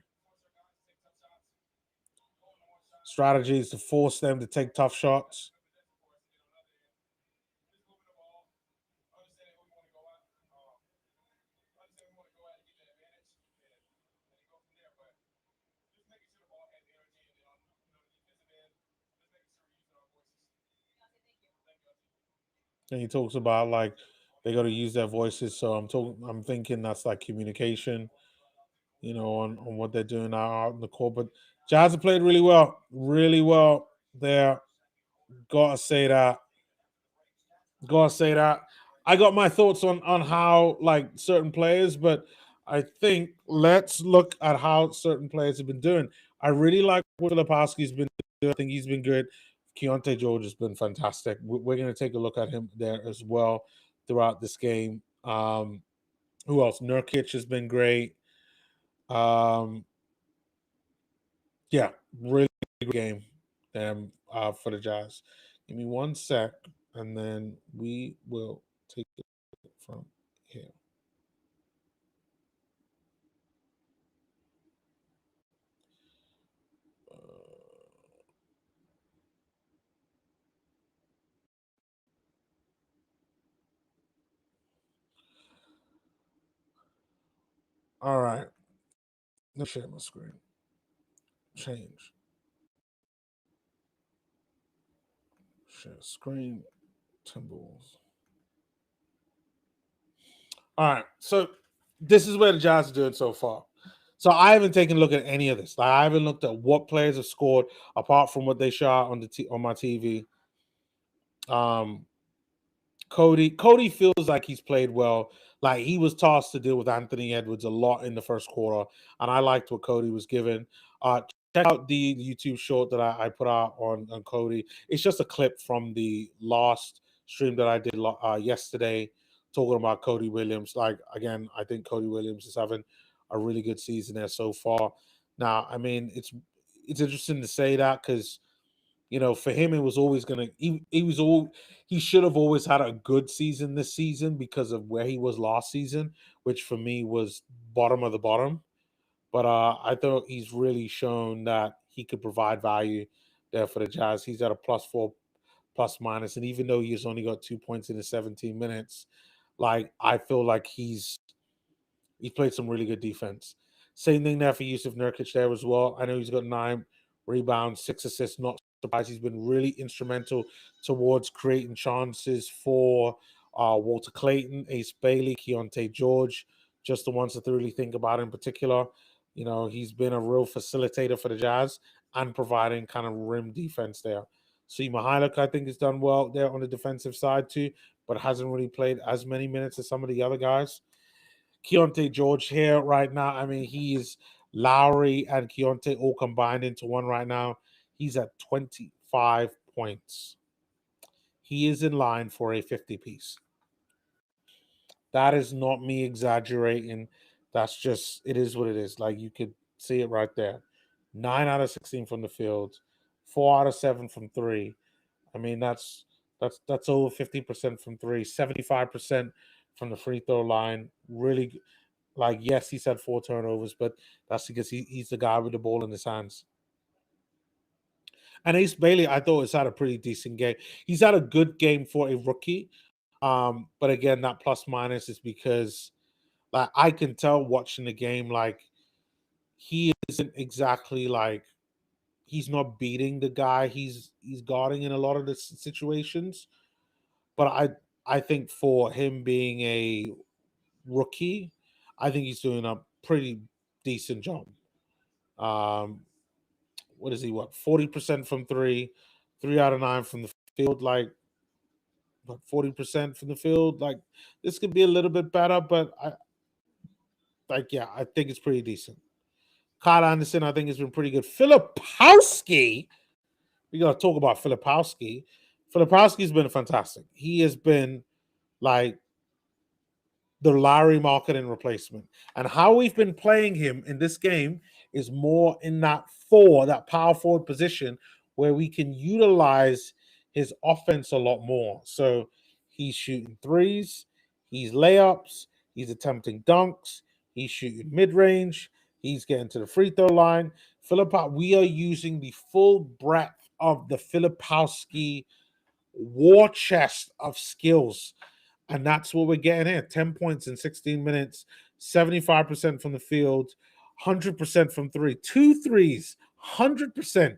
Strategy is to force them to take tough shots. And he talks about like they got to use their voices. So I'm thinking that's like communication, you know, on what they're doing out in the court. But Jazz have played really well there. Gotta say that. Gotta say that. I got my thoughts on how like certain players, but I think let's look at how certain players have been doing. I really like what Filipowski's been doing. I think he's been good. Keontae George has been fantastic. We're going to take a look at him there as well throughout this game. Who else? Nurkic has been great. Um, yeah, really good game for the Jazz. Give me one sec, and then we will take it from here. All right. Let's share my screen. Change. Share screen. Timberwolves. All right. So this is where the Jazz are doing so far. So I haven't taken a look at any of this. Like, I haven't looked at what players have scored apart from what they shot on on my TV. Cody feels like he's played well. Like, he was tossed to deal with Anthony Edwards a lot in the first quarter, and I liked what Cody was given. Check out the YouTube short that I put out on Cody. It's just a clip from the last stream that I did yesterday, talking about Cody Williams. Like, again, I think Cody Williams is having a really good season there so far. Now, I mean, it's interesting to say that because for him, it was always gonna. He should have always had a good season this season because of where he was last season, which for me was bottom of the bottom. But I thought he's really shown that he could provide value there for the Jazz. He's at a +4 plus minus, and even though he's only got 2 points in the 17 minutes, like, I feel like he played some really good defense. Same thing there for Yusuf Nurkic there as well. I know he's got 9 rebounds, 6 assists. Not surprised. He's been really instrumental towards creating chances for Walter Clayton, Ace Bailey, Keontae George, just the ones to really think about in particular. He's been a real facilitator for the Jazz and providing kind of rim defense there. See, Mihailuk, I think, has done well there on the defensive side too, but hasn't really played as many minutes as some of the other guys. Keontae George here right now. I mean, he is Lowry and Keontae all combined into one right now. He's at 25 points. He is in line for a 50 piece. That is not me exaggerating. That's just, it is what it is. Like, you could see it right there. 9 out of 16 from the field, 4 out of 7 from three. I mean, that's over 50% from three, 75% from the free throw line. Really, like, yes, he's had 4 turnovers, but that's because he's the guy with the ball in his hands. And Ace Bailey, I thought, has had a pretty decent game. He's had a good game for a rookie. But again, that plus minus is because, like, I can tell watching the game, like, he isn't exactly like, he's not beating the guy he's guarding in a lot of the situations. But I think for him being a rookie, I think he's doing a pretty decent job. Um, what is he? What, 40% from three, 3 out of 9 from the field, like, what, 40% from the field. Like, this could be a little bit better, but I think it's pretty decent. Kyle Anderson, I think, has been pretty good. Filipowski, we gotta talk about Filipowski. Filipowski's been fantastic. He has been like the Lowry marketing replacement. And how we've been playing him in this game is more in that power forward position where we can utilize his offense a lot more. So he's shooting threes, he's layups, he's attempting dunks, he's shooting mid-range, he's getting to the free throw line. We are using the full breadth of the Filipowski war chest of skills, and that's what we're getting here. 10 points in 16 minutes, 75% from the field, 100% from three. 2 threes, 100%.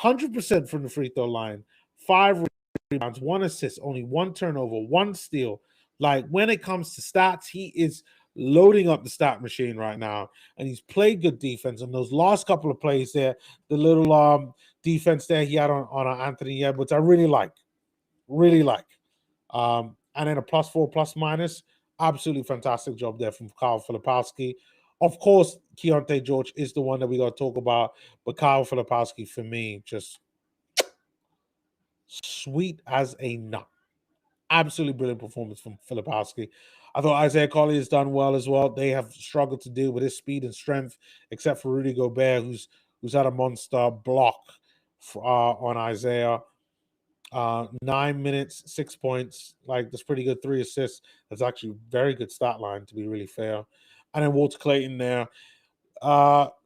100% from the free throw line. 5 rebounds, 1 assist, only 1 turnover, 1 steal. Like, when it comes to stats, he is loading up the stat machine right now. And he's played good defense. And those last couple of plays there, the little defense there he had on Anthony Edwards, I really like. Really like. And then a +4 plus minus. Absolutely fantastic job there from Kyle Filipowski. Of course, Keontae George is the one that we got to talk about, but Kyle Filipowski for me just sweet as a nut. Absolutely brilliant performance from Filipowski. I thought Isaiah Collier has done well as well. They have struggled to deal with his speed and strength, except for Rudy Gobert, who's had a monster block on Isaiah. 9 minutes, 6 points. Like, that's pretty good. 3 assists. That's actually very good stat line, to be really fair. And then Walter Clayton there.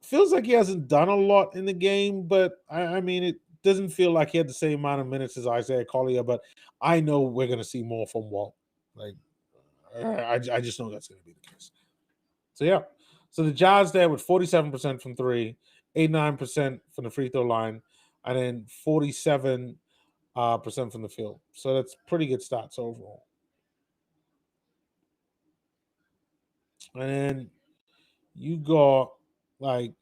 Feels like he hasn't done a lot in the game, but I mean, it doesn't feel like he had the same amount of minutes as Isaiah Collier, but I know we're going to see more from Walt. Like, I just know that's going to be the case. So, yeah. So the Jazz there with 47% from three, 89% from the free throw line, and then 47 percent from the field. So that's pretty good stats overall. And then you got like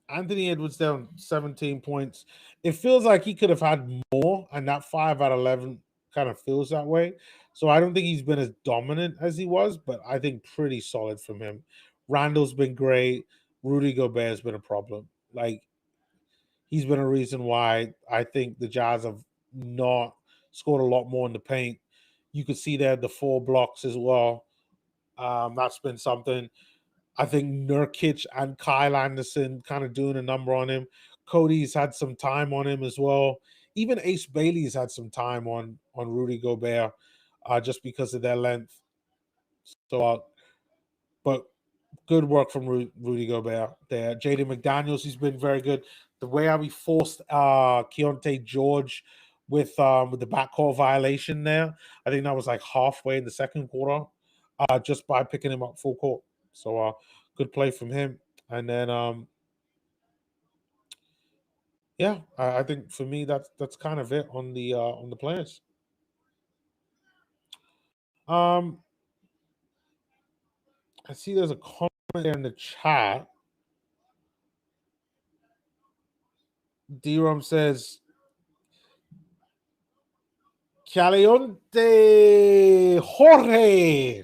Anthony Edwards down 17 points. It feels like he could have had more, and that 5 out of 11 kind of feels that way. So I don't think he's been as dominant as he was, but I think pretty solid from him. Randall's been great. Rudy Gobert's been a problem. Like, he's been a reason why I think the Jazz have not scored a lot more in the paint. You could see there the 4 blocks as well. That's been something. I think Nurkic and Kyle Anderson kind of doing a number on him. Cody's had some time on him as well. Even Ace Bailey's had some time on Rudy Gobert, just because of their length. So, but good work from Rudy Gobert there. Jaden McDaniels, he's been very good. The way how he forced Keontae George with the backcourt violation there, I think that was like halfway in the second quarter, just by picking him up full court. So good play from him. And then yeah, I think for me that's kind of it on the players. Um, I see there's a comment there in the chat. D-Rom says Caliente Jorge.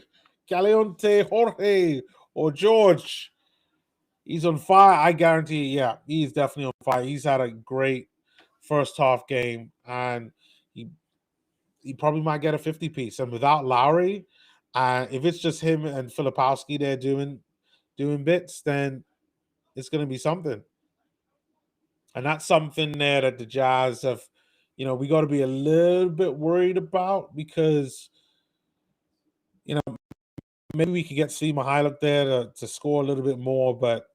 Caliente Jorge or George. He's on fire. I guarantee you, yeah, he's definitely on fire. He's had a great first half game, and he he probably might get a 50 piece. And without Lowry, if it's just him and Filipowski there doing bits, then it's gonna be something. And that's something there that the Jazz have, we got to be a little bit worried about because, maybe we could get Steve Mihailuk there to score a little bit more, but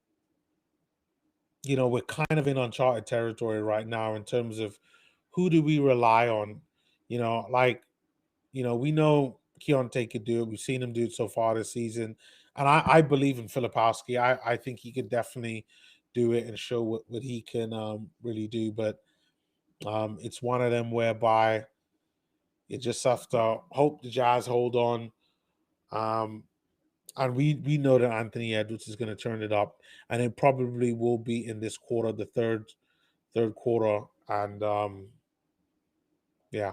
we're kind of in uncharted territory right now in terms of who do we rely on. Like, we know Keontae could do it. We've seen him do it so far this season. And I believe in Filipowski. I think he could definitely do it and show what he can really do. But it's one of them whereby you just have to hope the Jazz hold on. And we know that Anthony Edwards is going to turn it up, and it probably will be in this quarter, the third quarter, and yeah,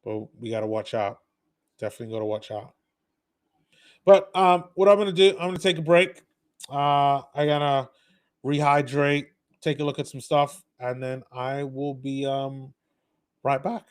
but we got to watch out. Definitely got to watch out. But what I'm going to do, I'm going to take a break. I gotta rehydrate, take a look at some stuff, and then I will be right back.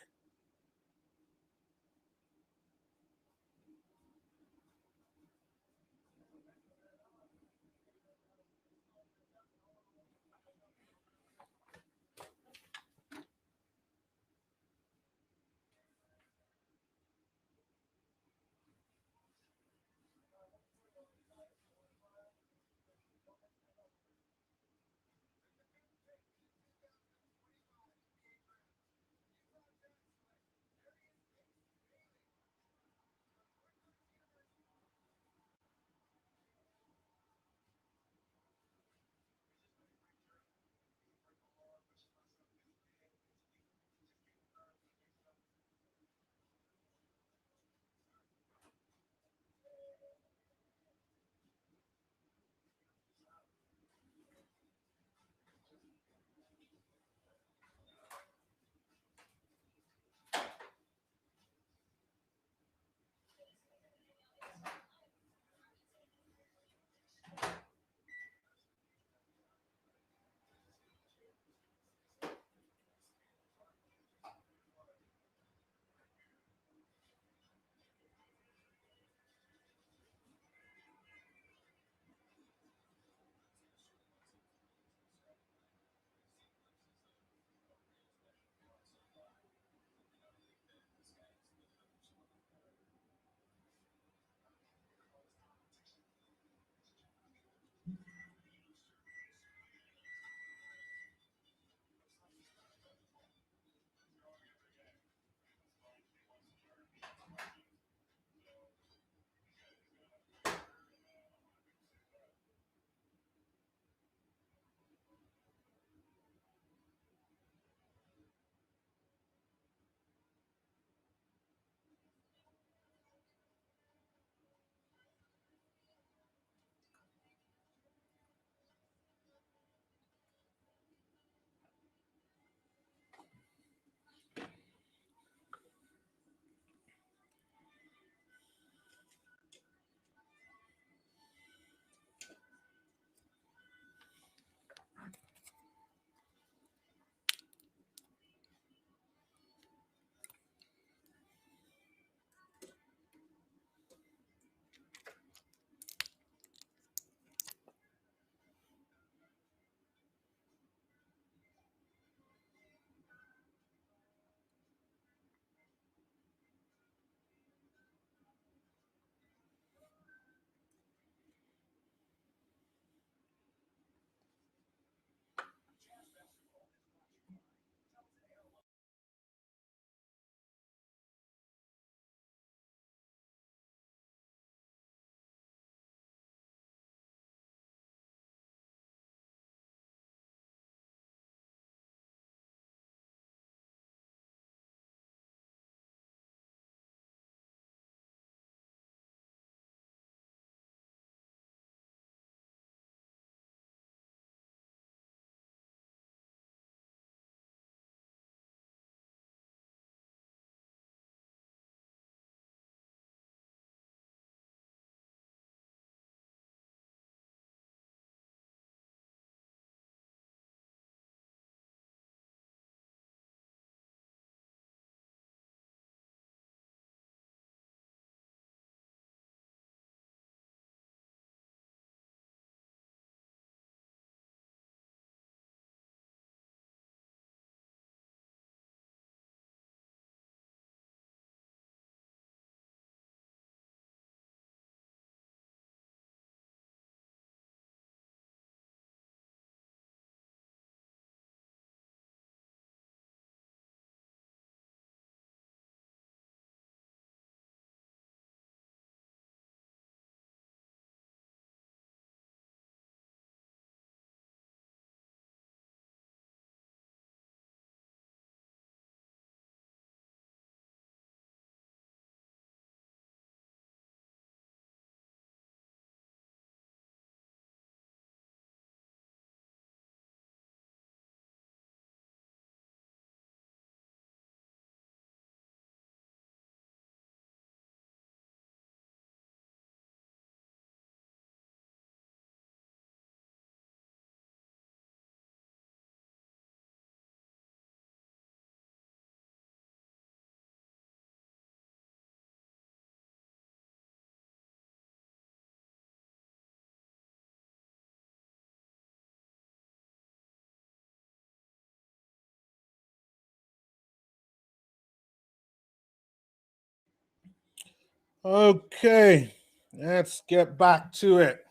Okay, let's get back to it.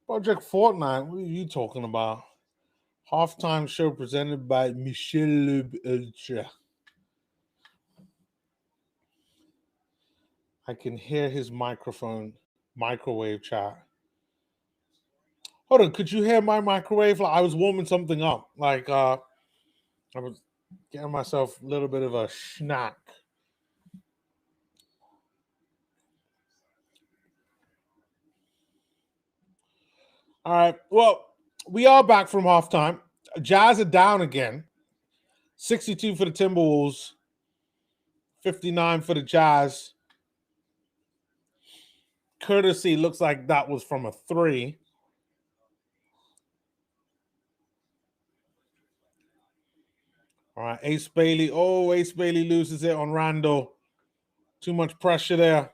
Project Fortnite, what are you talking about? Halftime show presented by Michel Ultra. I can hear his microwave chat. Hold on, could you hear my microwave? Like I was warming something up. I was getting myself a little bit of a snack. All right. Well, we are back from halftime. Jazz are down again. 62 for the Timberwolves, 59 for the Jazz. Courtesy looks like that was from a three. All right, Ace Bailey. Oh, Ace Bailey loses it on Randall. Too much pressure there.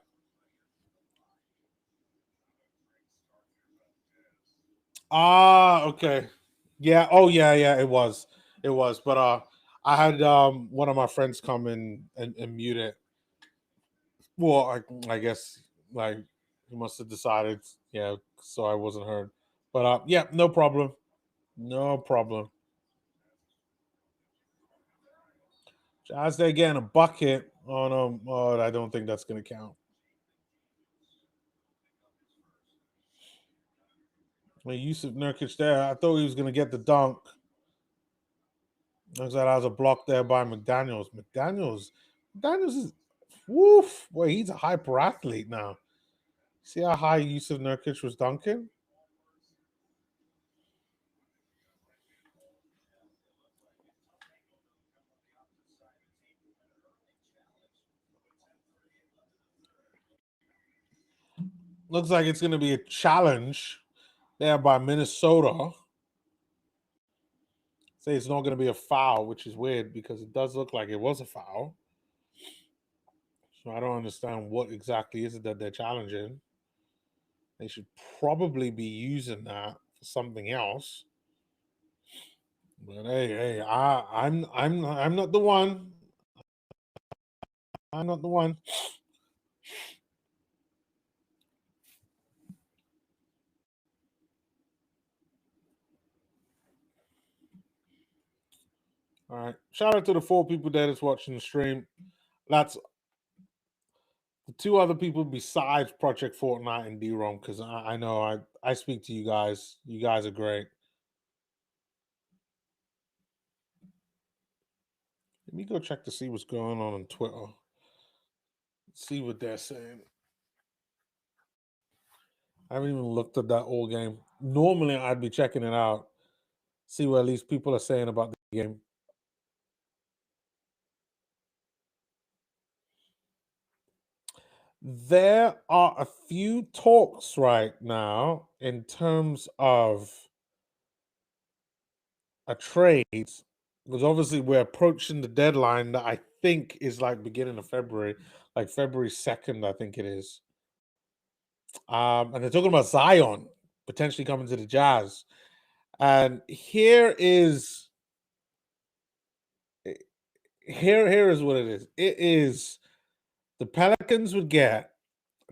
Ah, okay. Yeah. Oh, yeah. It was. It was. But I had one of my friends come in and mute it. Well, I guess like he must have decided, yeah, so I wasn't heard. But yeah, no problem. No problem. Jazz they getting a bucket on Oh, I don't think that's gonna count. I mean, Yusuf Nurkic there. I thought he was gonna get the dunk. Looks like that was a block there by McDaniels. McDaniels is woof. Boy, he's a hyper athlete now. See how high Yusuf Nurkic was dunking? Looks like it's gonna be a challenge there by Minnesota. Say it's not gonna be a foul, which is weird because it does look like it was a foul. So I don't understand what exactly is it that they're challenging. They should probably be using that for something else. But hey, I'm not the one. I'm not the one. All right. Shout out to the 4 people that's watching the stream. That's the 2 other people besides Project Fortnite and D-Rom, because I know I speak to you guys. You guys are great. Let me go check to see what's going on Twitter. See what they're saying. I haven't even looked at that whole game. Normally, I'd be checking it out, see what at least people are saying about the game. There are a few talks right now in terms of a trade, because obviously we're approaching the deadline that I think is like beginning of February, like February 2nd, I think it is. And they're talking about Zion potentially coming to the Jazz. And here is what it is. It is the Pelicans would get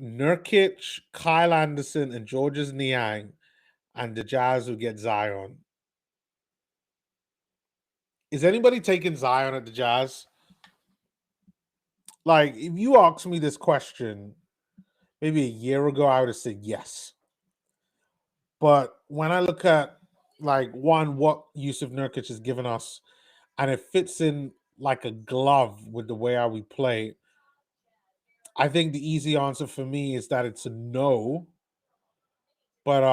Nurkic, Kyle Anderson, and Georges Niang, and the Jazz would get Zion. Is anybody taking Zion at the Jazz? Like, if you asked me this question maybe a year ago, I would have said yes. But when I look at like what Yusuf Nurkic has given us, and it fits in like a glove with the way how we play, I think the easy answer for me is that it's a no. But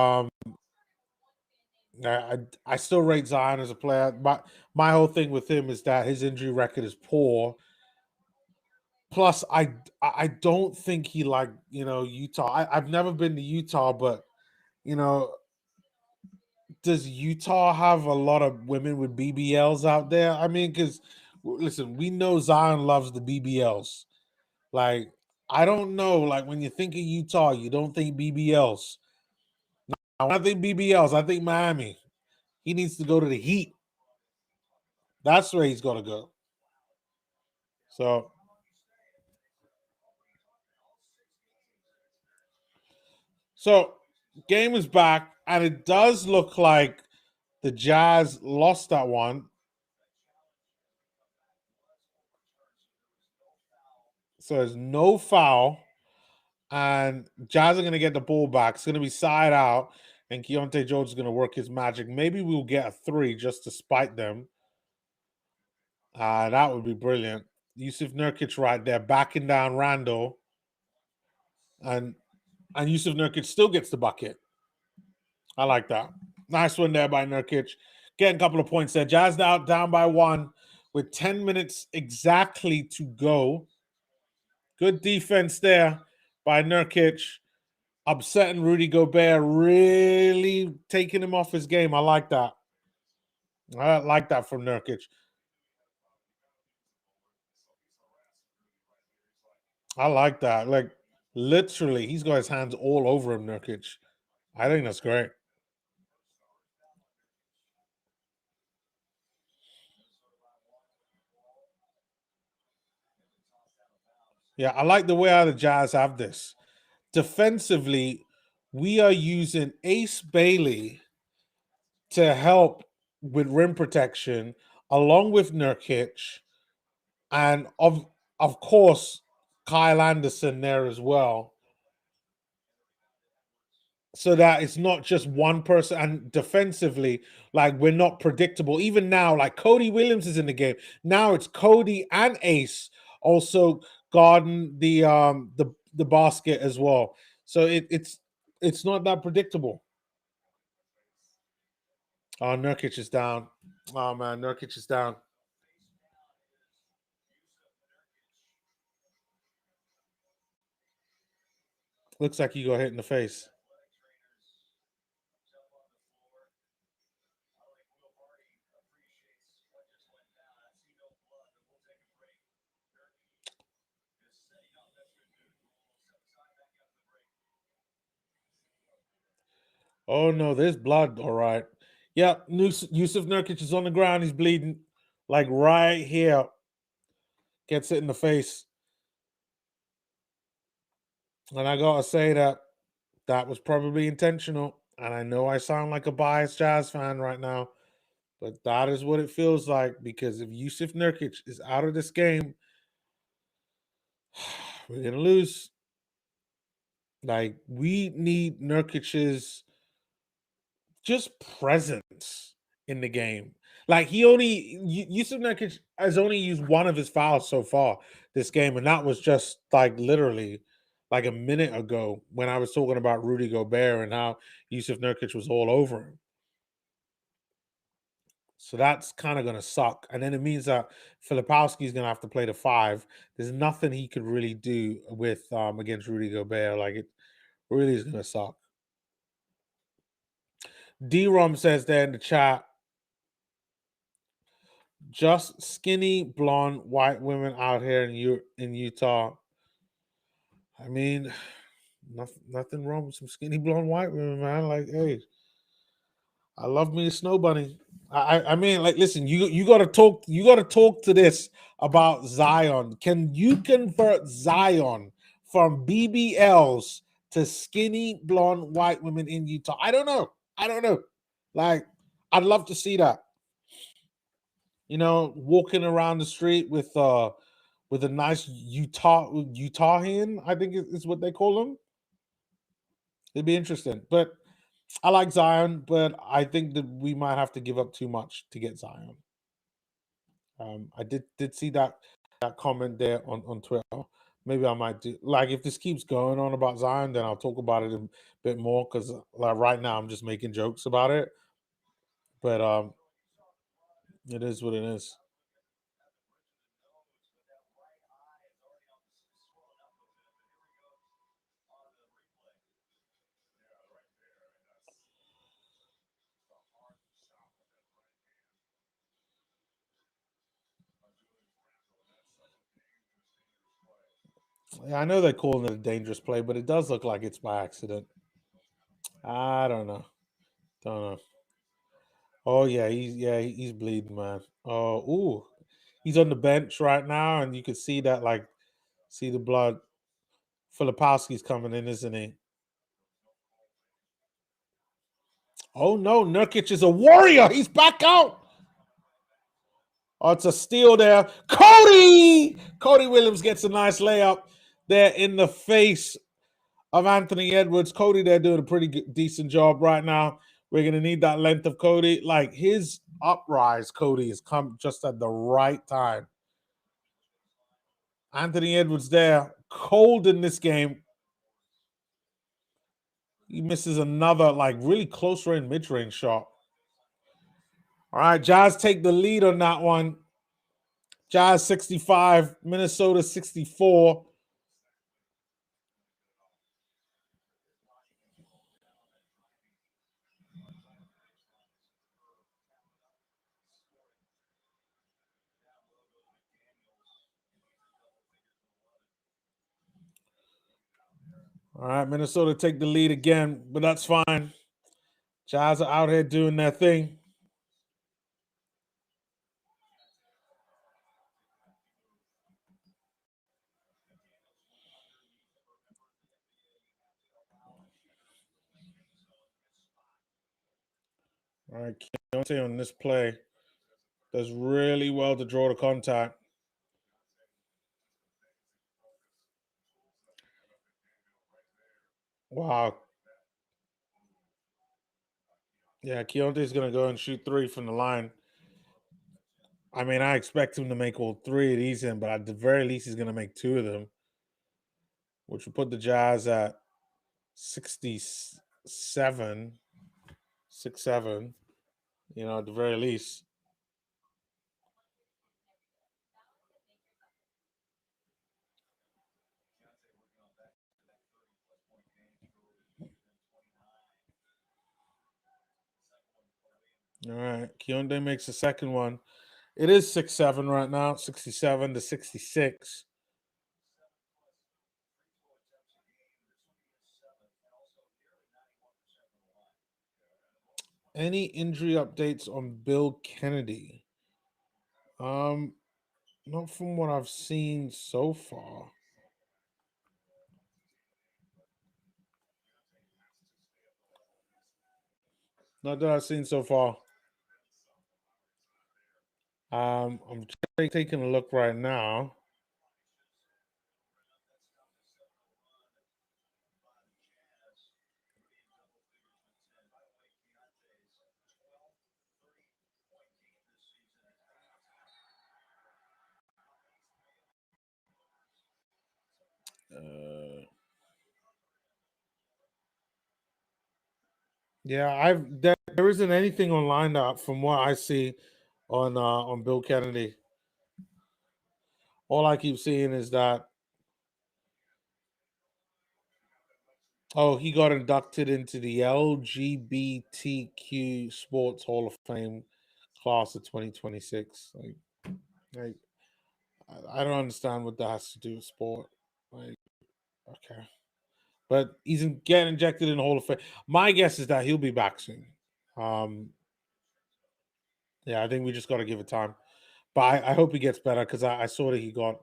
I still rate Zion as a player. But my whole thing with him is that his injury record is poor. Plus, I don't think he like Utah. I've never been to Utah, but you know, does Utah have a lot of women with BBLs out there? I mean, because listen, we know Zion loves the BBLs. Like, I don't know. Like when you think of Utah, you don't think BBLs. Now, when I think BBLs, I think Miami. He needs to go to the Heat. That's where he's gonna go. So So game is back, and it does look like the Jazz lost that one. So there's no foul, and Jazz are going to get the ball back. It's going to be side out, and Keontae Jones is going to work his magic. Maybe we'll get a three just to spite them. That would be brilliant. Yusuf Nurkic right there, backing down Randall, and Yusuf Nurkic still gets the bucket. I like that. Nice one there by Nurkic. Getting a couple of points there. Jazz now down by one with 10 minutes exactly to go. Good defense there by Nurkic. Upsetting Rudy Gobert, really taking him off his game. I like that. I like that from Nurkic. I like that. Like, literally, he's got his hands all over him, Nurkic. I think that's great. Yeah, I like the way how the Jazz have this. Defensively, we are using Ace Bailey to help with rim protection, along with Nurkic, and of course Kyle Anderson there as well. So that it's not just one person, and defensively, like we're not predictable. Even now, like Cody Williams is in the game. Now it's Cody and Ace also guarding the basket as well. So it's not that predictable. Oh, Nurkic is down. Oh man, Nurkic is down. Looks like he got hit in the face. Oh no, there's blood. All right. Yeah, Yusuf Nurkic is on the ground. He's bleeding, like right here. Gets it in the face, and I gotta say that was probably intentional. And I know I sound like a biased Jazz fan right now, but that is what it feels like because if Yusuf Nurkic is out of this game, we're gonna lose. Like we need Nurkic's just presence in the game. Like Yusuf Nurkic has only used one of his fouls so far this game, and that was just like literally like a minute ago when I was talking about Rudy Gobert and how Yusuf Nurkic was all over him. So that's kind of going to suck. And then it means that Filipowski's going to have to play the five. There's nothing he could really do with against Rudy Gobert. Like it really is going to suck. D-Rom says there in the chat, just skinny blonde white women out here in Utah. I mean, nothing wrong with some skinny blonde white women, man. Like, hey, I love me a snow bunny. I mean, like, listen, you gotta talk to this about Zion. Can you convert Zion from BBLs to skinny blonde white women in Utah? I don't know. I don't know. Like, I'd love to see that. You know, walking around the street with a nice Utahian, I think is what they call them. It'd be interesting. But I like Zion, but I think that we might have to give up too much to get Zion. I did see that comment there on Twitter. Maybe I might do like if this keeps going on about Zion, then I'll talk about it a bit more because like right now I'm just making jokes about it. But it is what it is. Yeah, I know they're calling it a dangerous play, but it does look like it's by accident. I don't know. Don't know. Oh yeah, he's bleeding, man. Oh, ooh, he's on the bench right now, and you can see that see the blood. Filipowski's coming in, isn't he? Oh no, Nurkic is a warrior. He's back out. Oh, it's a steal there. Cody Williams gets a nice layup there in the face of Anthony Edwards. Cody, they're doing a pretty decent job right now. We're going to need that length of Cody. Like his uprise, Cody, has come just at the right time. Anthony Edwards there, cold in this game. He misses another, like, really close range, mid-range shot. All right, Jazz take the lead on that one. Jazz 65, Minnesota 64. All right, Minnesota take the lead again, but that's fine. Jazz are out here doing their thing. All right, Keontae on this play does really well to draw the contact. Wow. Yeah, Keontae's going to go and shoot 3 from the line. I mean, I expect him to make all 3 of these in, but at the very least, he's going to make 2 of them, which will put the Jazz at 67, 6-7, at the very least. All right, Keontae makes the second one. It is 6-7 right now, 67 to 66. Any injury updates on Bill Kennedy? Not from what I've seen so far. Not that I've seen so far. I'm taking a look right now. Yeah, there isn't anything online from what I see on Bill Kennedy. All I keep seeing is that he got inducted into the LGBTQ Sports Hall of Fame class of 2026. Like I don't understand what that has to do with sport. Like, okay. But he's getting injected in the Hall of Fame. My guess is that he'll be back soon. Yeah, I think we just got to give it time. But I hope he gets better because I saw that he got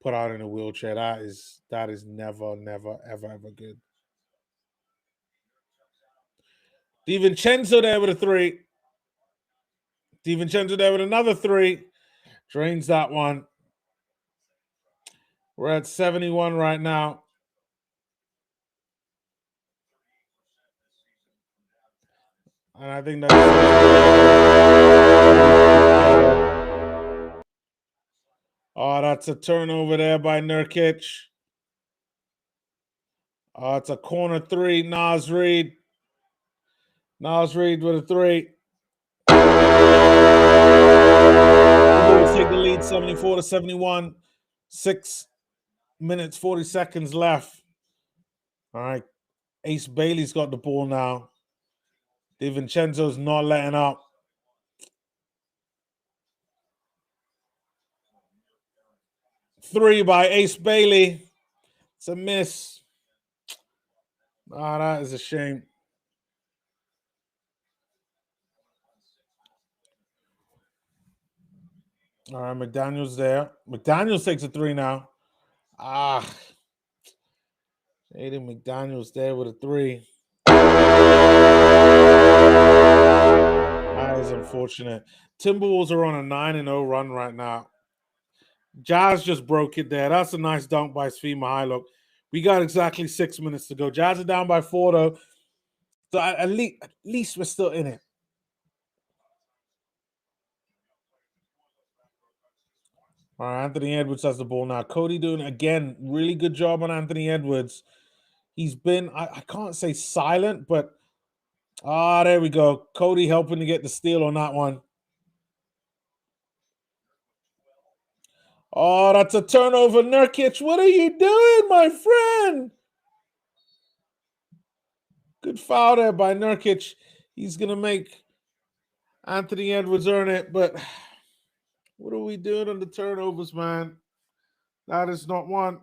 put out in a wheelchair. That is never, never, ever, ever good. DiVincenzo there with a 3. DiVincenzo there with another 3. Drains that one. We're at 71 right now. And I think that's a turnover there by Nurkic. It's a corner 3. Naz Reid. Naz Reid with a 3. Bulls take the lead 74 to 71. 6 minutes, 40 seconds left. All right. Ace Bailey's got the ball now. DiVincenzo's not letting up. Three by Ace Bailey. It's a miss. That is a shame. All right, McDaniels there. McDaniels takes a 3 now. Aiden McDaniels there with a 3. That is unfortunate. Timberwolves are on a 9-0 run right now. Jazz just broke it there. That's a nice dunk by Svi Mihailuk. We got exactly 6 minutes to go. Jazz are down by 4, though. So at least we're still in it. All right, Anthony Edwards has the ball now. Cody doing, again, really good job on Anthony Edwards. He's been, I can't say silent, but, there we go. Cody helping to get the steal on that one. Oh, that's a turnover. Nurkic, what are you doing, my friend? Good foul there by Nurkic. He's going to make Anthony Edwards earn it, but what are we doing on the turnovers, man? That is not one.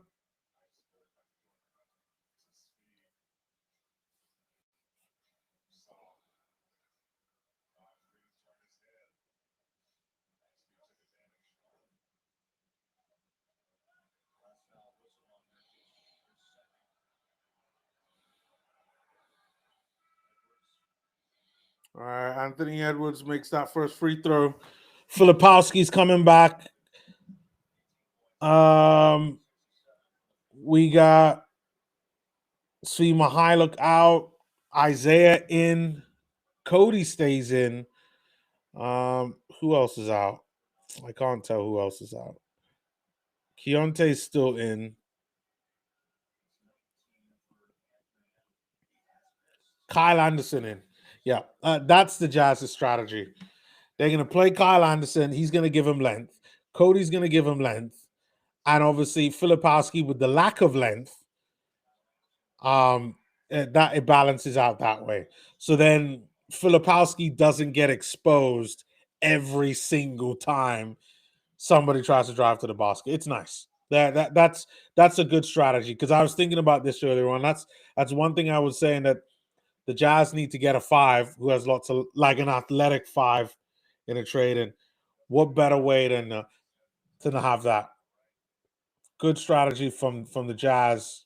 All right, Anthony Edwards makes that first free throw. Filipowski's coming back. We got Svi Mihailuk out, Isaiah in, Cody stays in. Who else is out? I can't tell who else is out. Keontae's still in. Kyle Anderson in. Yeah, that's the Jazz's strategy. They're going to play Kyle Anderson. He's going to give him length. Cody's going to give him length. And obviously, Filipowski with the lack of length, that it balances out that way. So then Filipowski doesn't get exposed every single time somebody tries to drive to the basket. It's nice. That's a good strategy, because I was thinking about this earlier on. That's one thing I was saying, that the Jazz need to get a 5 who has lots of, like, an athletic 5 in a trade. And what better way than to have that? Good strategy from the Jazz.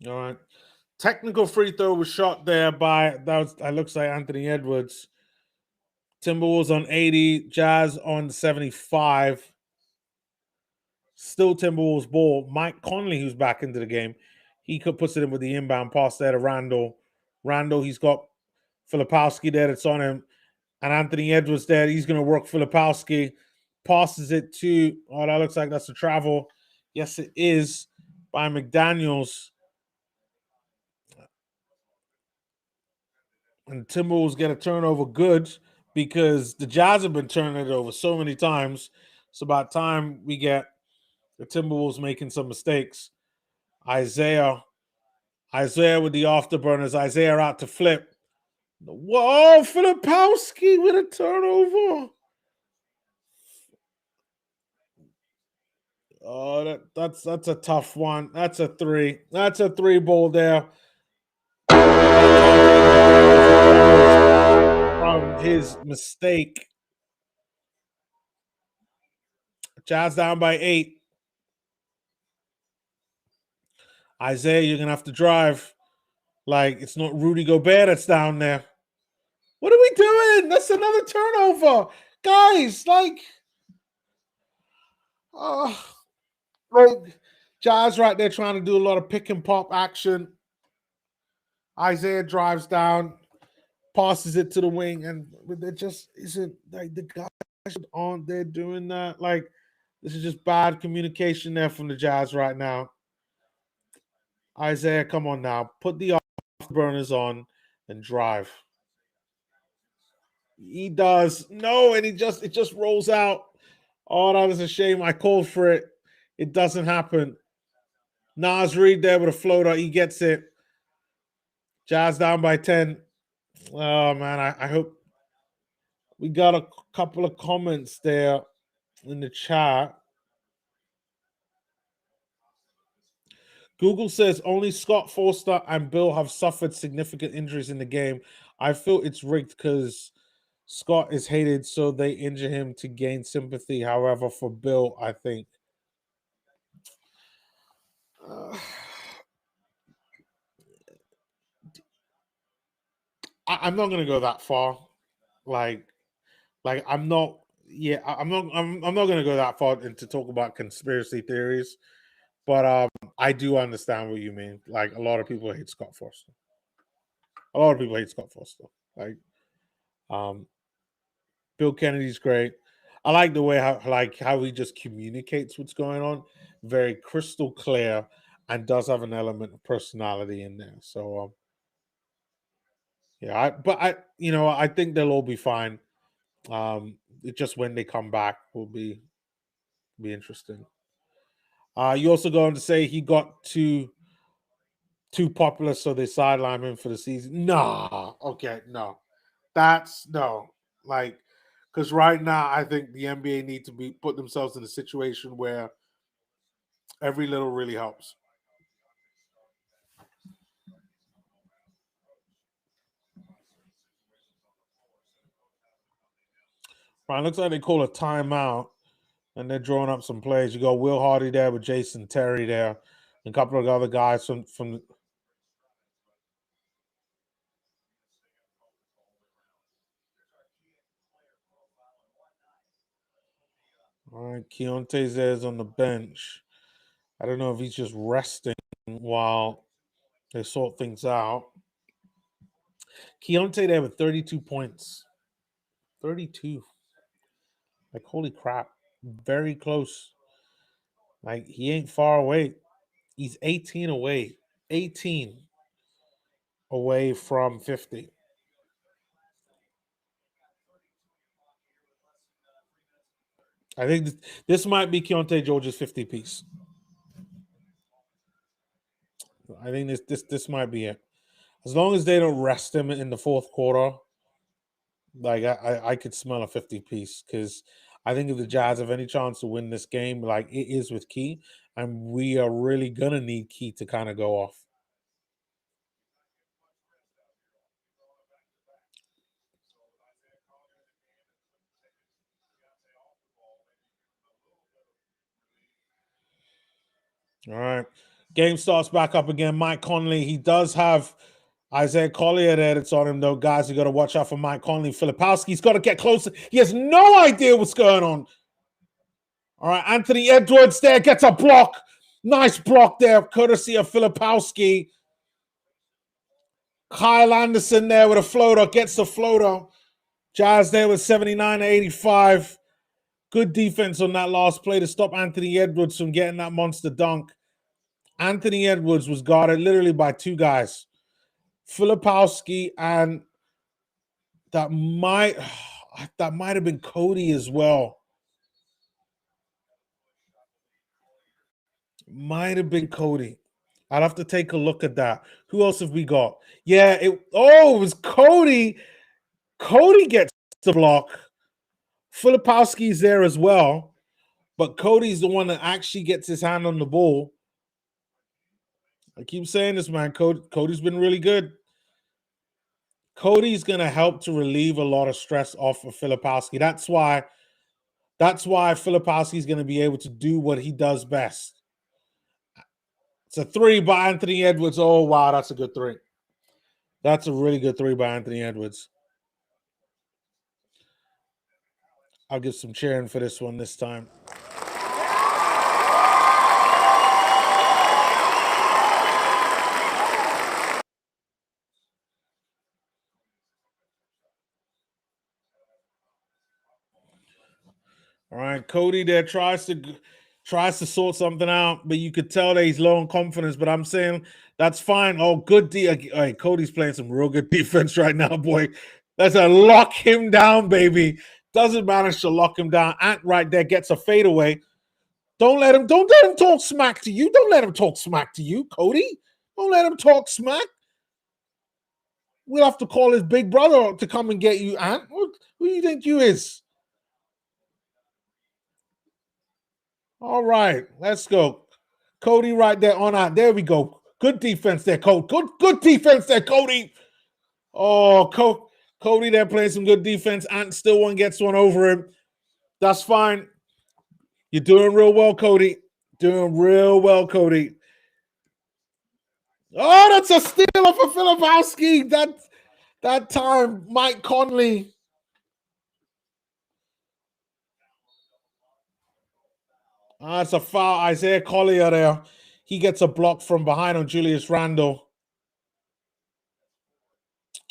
All right. Technical free throw was shot there by, that looks like Anthony Edwards. Timberwolves on 80, Jazz on 75. Still Timberwolves ball. Mike Conley, who's back into the game, he puts it in with the inbound pass there to Randall. Randall, he's got Filipowski there that's on him. And Anthony Edwards there, he's going to work Filipowski. Passes it to, that looks like that's a travel. Yes, it is, by McDaniels. And Timberwolves get a turnover good, because the Jazz have been turning it over so many times. It's about time we get the Timberwolves making some mistakes. Isaiah with the afterburners. Isaiah out to flip. Whoa, Filipowski with a turnover. Oh, that's a tough one. That's a 3. That's a 3 ball there. From his mistake. Jazz down by 8. Isaiah, you're gonna have to drive. Like, it's not Rudy Gobert that's down there. What are we doing? That's another turnover, guys. Like, Jazz right there trying to do a lot of pick and pop action. Isaiah drives down, passes it to the wing, and there just isn't, like, the guys aren't there doing that. Like, this is just bad communication there from the Jazz right now. Isaiah, come on now. Put the afterburners on and drive. He does. No, and it just rolls out. Oh, that is a shame. I called for it. It doesn't happen. Nas Reed there with a floater. He gets it. Jazz down by 10. Oh, man. I hope we got a couple of comments there in the chat. Google says only Scott Forster and Bill have suffered significant injuries in the game. I feel it's rigged because Scott is hated, so they injure him to gain sympathy. However, for Bill, I think I'm not gonna go that far. Like I'm not. Yeah, I'm not. I'm not gonna go that far into talk about conspiracy theories. But I do understand what you mean. Like a lot of people hate Scott Foster. A lot of people hate Scott Foster. Like um, Bill Kennedy's great. I like the way how he just communicates what's going on, very crystal clear, and does have an element of personality in there. So yeah, I think they'll all be fine. It's just when they come back will be interesting. You also go on to say he got too popular, so they sideline him for the season. Nah, okay, no, that's no, like, because right now I think the NBA need to be put themselves in a situation where every little really helps. Right, looks like they call a timeout and they're drawing up some plays. You got Will Hardy there with Jason Terry there, and a couple of other guys from. All right, Keontae's there's on the bench. I don't know if he's just resting while they sort things out. Keontae there with 32 points. 32. Like, holy crap. Very close. Like, he ain't far away. He's 18 away. 18 away from 50. I think this might be Keontae George's 50 piece. I think this might be it. As long as they don't rest him in the fourth quarter, like I could smell a 50 piece, because I think if the Jazz have any chance to win this game, like it is with Key, and we are really gonna need Key to kind of go off. All right. Game starts back up again. Mike Conley, he does have Isaiah Collier there that's on him, though. Guys, you got to watch out for Mike Conley. Filipowski's got to get closer. He has no idea what's going on. All right. Anthony Edwards there gets a block. Nice block there, courtesy of Filipowski. Kyle Anderson there with a floater, gets the floater. Jazz there with 79-85. Good defense on that last play to stop Anthony Edwards from getting that monster dunk. Anthony Edwards was guarded literally by two guys, Filipowski, and that might have been Cody as well. Might have been Cody. I'd have to take a look at that. Who else have we got? Yeah, it was Cody. Cody gets the block. Filipowski's there as well, but Cody's the one that actually gets his hand on the ball. I keep saying this, man. Cody's been really good. Cody's going to help to relieve a lot of stress off of Filipowski. That's why Filipowski's going to be able to do what he does best. It's a three by Anthony Edwards. Oh, wow, that's a good three. That's a really good three by Anthony Edwards. I'll give some cheering for this one this time. All right, Cody there tries to sort something out, but you could tell that he's low on confidence. But I'm saying that's fine. Oh, good right, Cody's playing some real good defense right now, boy. That's a lock him down, baby. Doesn't manage to lock him down. Ant right there gets a fadeaway. Don't let him talk smack to you. Don't let him talk smack to you, Cody. Don't let him talk smack. We'll have to call his big brother to come and get you, Ant. Who do you think you is? All right, let's go. Cody right there on out. There we go. Good defense there, Cody. Good defense there, Cody. Oh, Cody there playing some good defense. Ant still one gets one over him. That's fine. You're doing real well, Cody. Doing real well, Cody. Oh, that's a steal for Filipowski. That time, Mike Conley. It's a foul. Isaiah Collier there. He gets a block from behind on Julius Randle.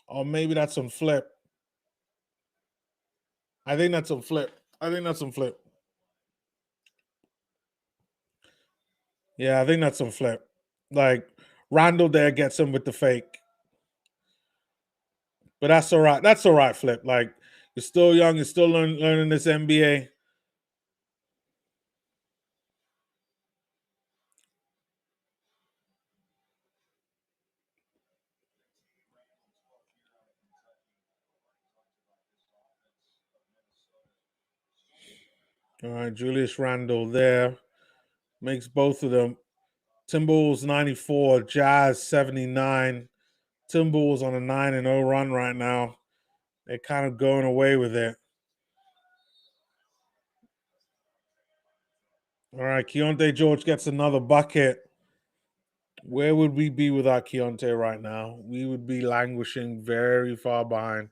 Or maybe that's some flip. I think that's some flip. Yeah, I think that's some flip. Like Randall there gets him with the fake. But that's all right. That's all right, Flip. Like you're still young, you're still learning this NBA. All right, Julius Randle there makes both of them. Timberwolves 94, Jazz 79. Timberwolves on a 9-0 run right now. They're kind of going away with it. All right, Keontae George gets another bucket. Where would we be without Keontae right now? We would be languishing very far behind.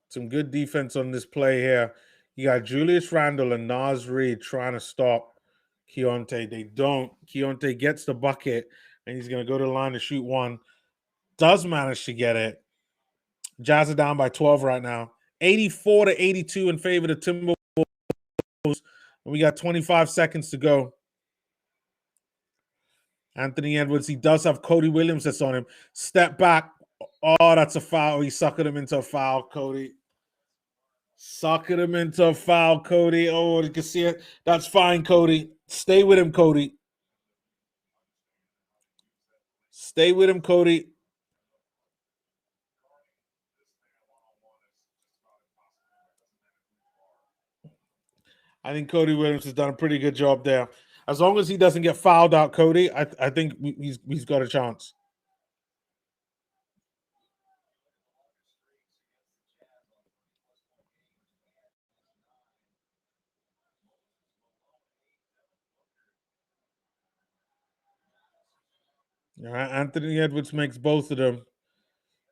Some good defense on this play here. You got Julius Randle and Naz Reid trying to stop Keontae. They don't. Keontae gets the bucket, and he's going to go to the line to shoot one. Does manage to get it. Jazz are down by 12 right now. 84-82 in favor of the Timberwolves. And we got 25 seconds to go. Anthony Edwards, he does have Cody Williams that's on him. Step back. Oh, that's a foul. He suckered him into a foul, Cody. Suckered him into a foul, Cody. Oh, you can see it. That's fine, Cody. Stay with him, Cody. Stay with him, Cody. I think Cody Williams has done a pretty good job there. As long as he doesn't get fouled out, Cody, I think he's got a chance. All right, Anthony Edwards makes both of them.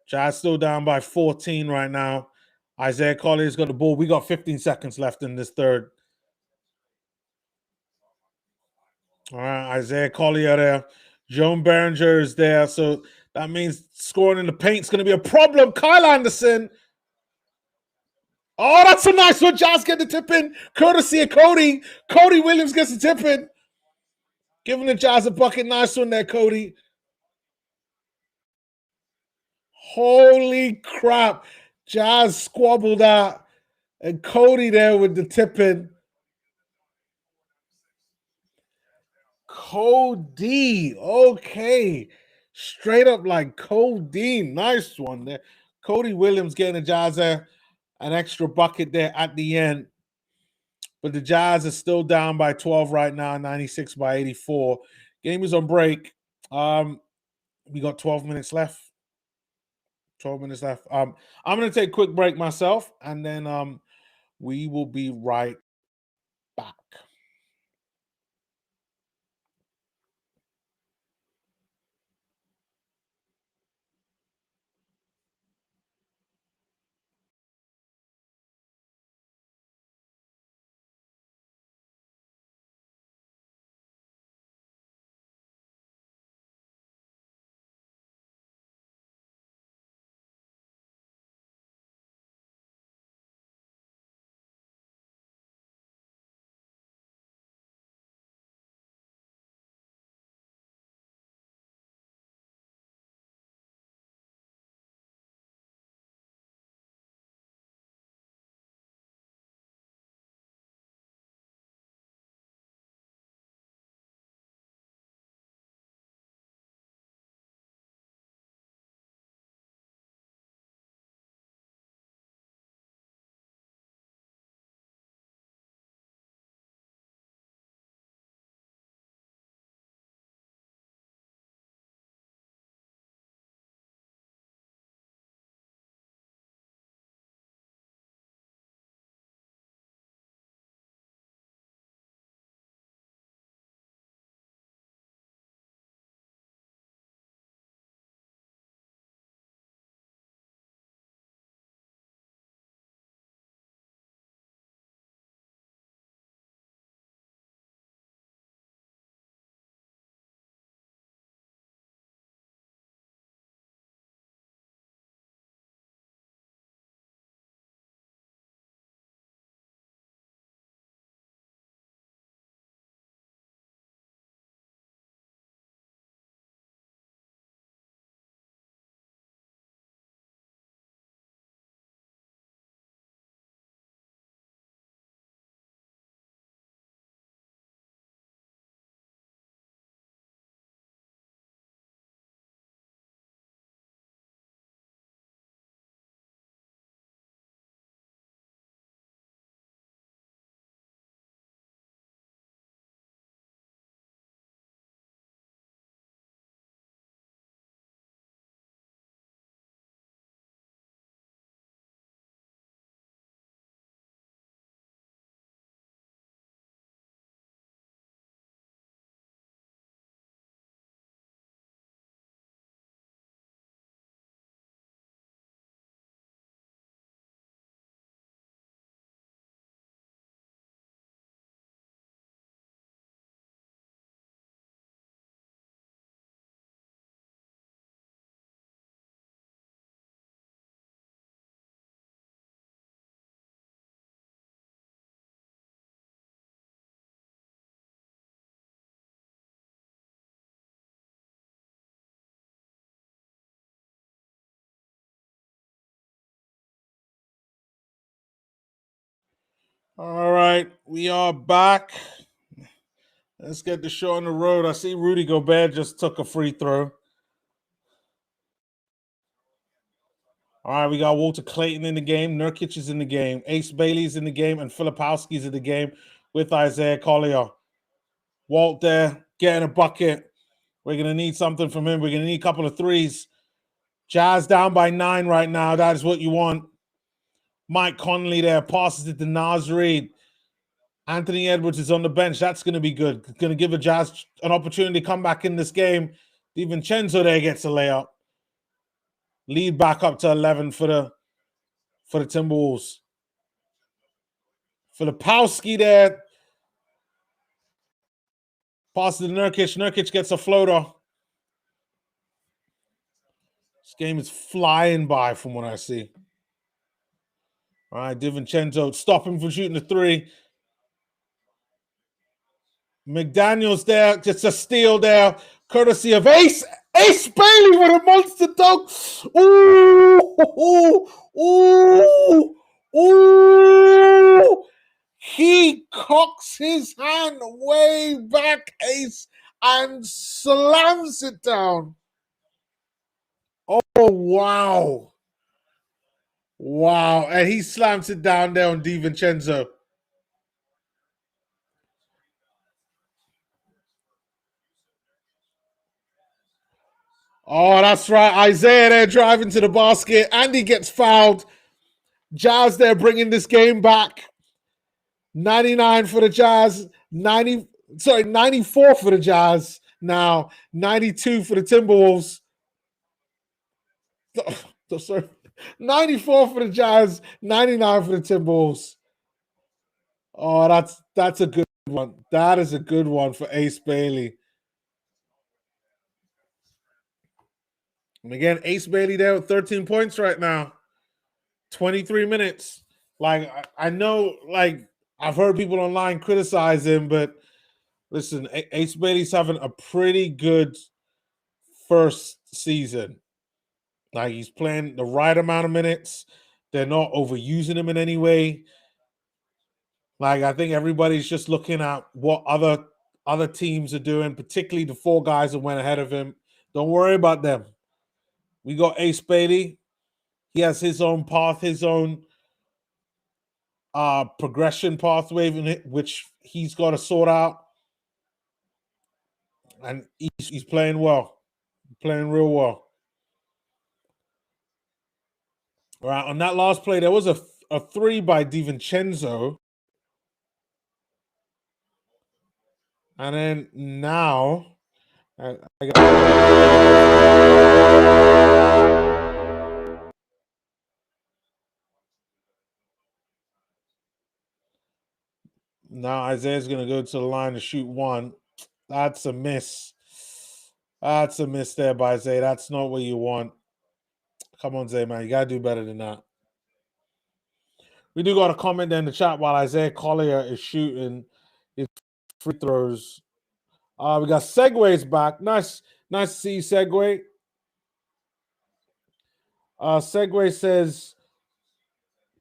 Jazz still down by 14 right now. Isaiah Collier's got the ball. We got 15 seconds left in this third. All right, Isaiah Collier there. Joan Berenger is there. So that means scoring in the paint is going to be a problem. Kyle Anderson. Oh, that's a nice one. Jazz get the tip in. Courtesy of Cody. Cody Williams gets the tip in. Giving the Jazz a bucket. Nice one there, Cody. Holy crap. Jazz squabbled out. And Cody there with the tip in. Cody. Okay. Straight up like Cody. Nice one there. Cody Williams getting the Jazz there. An extra bucket there at the end. But the Jazz are still down by 12 right now, 96-84. Game is on break. We got 12 minutes left. 12 minutes left. I'm going to take a quick break myself, and then we will be right back. All right, we are back. Let's get the show on the road. I see Rudy Gobert just took a free throw. All right, we got Walter Clayton in the game. Nurkic is in the game. Ace Bailey's in the game. And Filipowski's in the game with Isaiah Collier. Walt there getting a bucket. We're going to need something from him. We're going to need a couple of threes. Jazz down by 9 right now. That is what you want. Mike Conley there passes it to Naz Reid. Anthony Edwards is on the bench. That's going to be good. Going to give a Jazz an opportunity to come back in this game. DiVincenzo there gets a layup. Lead back up to 11 for the Timberwolves. Filipowski there. Passes to Nurkic. Nurkic gets a floater. This game is flying by from what I see. All right, DiVincenzo, stop him from shooting the three. McDaniels there, just a steal there, courtesy of Ace Bailey with a monster dunk. Ooh, ooh, ooh. He cocks his hand way back, Ace, and slams it down. Oh, wow. Wow. And he slams it down there on DiVincenzo. Oh, that's right. Isaiah there driving to the basket. Andy gets fouled. Jazz there bringing this game back. 99 for the Jazz. 94 for the Jazz. Now 92 for the Timberwolves. Sorry. 94 for the Jazz. 99 for the Timberwolves. Oh, that's a good one. That is a good one for Ace Bailey. And again, Ace Bailey there with 13 points right now. 23 minutes. Like, I know, like, I've heard people online criticize him, but listen, Ace Bailey's having a pretty good first season. Like, he's playing the right amount of minutes. They're not overusing him in any way. Like, I think everybody's just looking at what other teams are doing, particularly the 4 guys that went ahead of him. Don't worry about them. We got Ace Bailey. He has his own path, his own progression pathway, which he's got to sort out. And he's playing well. Playing real well. All right, on that last play, there was a 3 by DiVincenzo. And then now, now Isaiah's going to go to the line to shoot 1. That's a miss. That's a miss there by Zay. That's not what you want. Come on, Zay, man. You got to do better than that. We do got a comment there in the chat while Isaiah Collier is shooting his free throws. We got Segway's back. Nice to see you, Segway. Segway says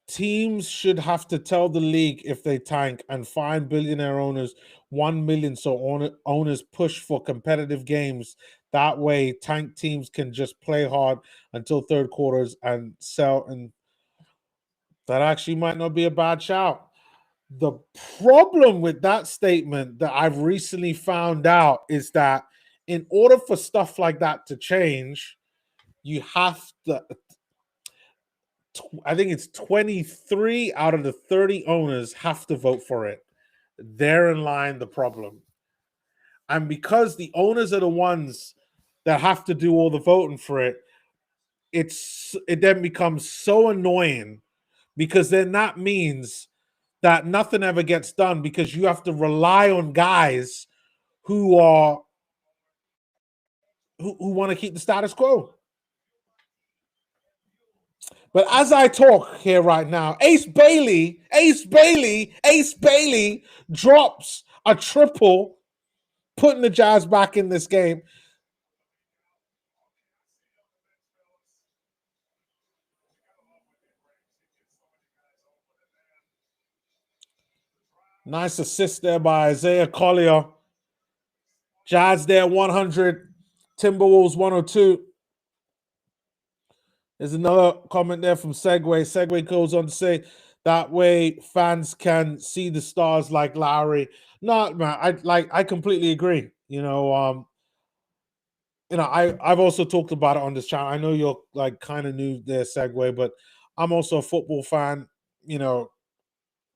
teams should have to tell the league if they tank and fine billionaire owners 1 million so owners push for competitive games. That way, tank teams can just play hard until third quarters and sell. And that actually might not be a bad shout. The problem with that statement that I've recently found out is that in order for stuff like that to change, you have to, I think it's 23 out of the 30 owners have to vote for it. Therein line the problem. And because the owners are the ones that have to do all the voting for it, it then becomes so annoying because then that means that nothing ever gets done because you have to rely on guys who want to keep the status quo. But as I talk here right now, Ace Bailey drops a triple, putting the Jazz back in this game. Nice assist there by Isaiah Collier. Jazz there 100. Timberwolves 102. There's another comment there from Segway. Segway goes on to say that way fans can see the stars like Lowry. No, man, I completely agree. I've also talked about it on this channel. I know you're like kind of new there, Segway, but I'm also a football fan. You know,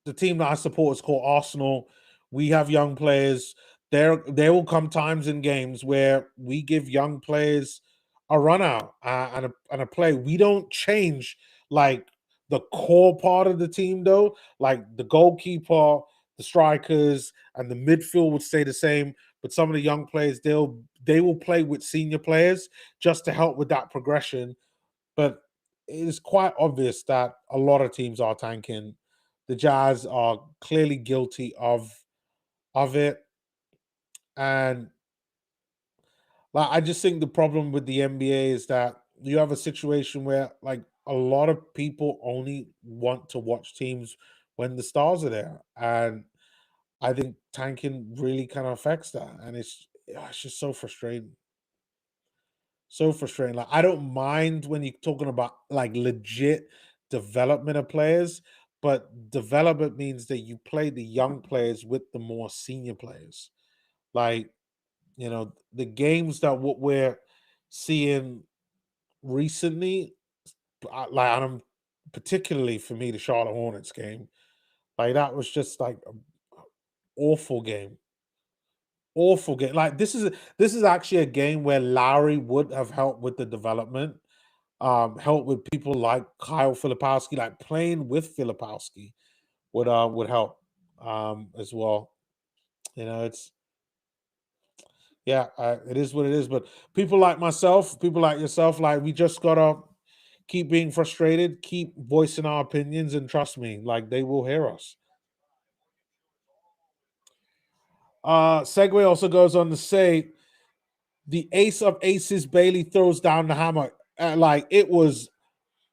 the team that I support is called Arsenal. We have young players. There will come times in games where we give young players a run out and a play. We don't change like the core part of the team though. Like the goalkeeper, the strikers, and the midfield would stay the same. But some of the young players, they will play with senior players just to help with that progression. But it is quite obvious that a lot of teams are tanking. The Jazz are clearly guilty of it. And like I just think the problem with the NBA is that you have a situation where like a lot of people only want to watch teams when the stars are there. And I think tanking really kind of affects that. And it's just so frustrating. So frustrating. Like I don't mind when you're talking about like legit development of players, but development means that you play the young players with the more senior players. Like, the games that what we're seeing recently, like, and I'm particularly for me, the Charlotte Hornets game, like that was just like an awful game. Awful game. Like this is actually a game where Lowry would have helped with the development, help with people like Kyle Filipowski, like playing with Filipowski would help as well. It's it is what it is. But people like myself, people like yourself, like we just gotta keep being frustrated, keep voicing our opinions, and trust me, like they will hear us. Segway also goes on to say the ace of aces, Bailey throws down the hammer. Like it was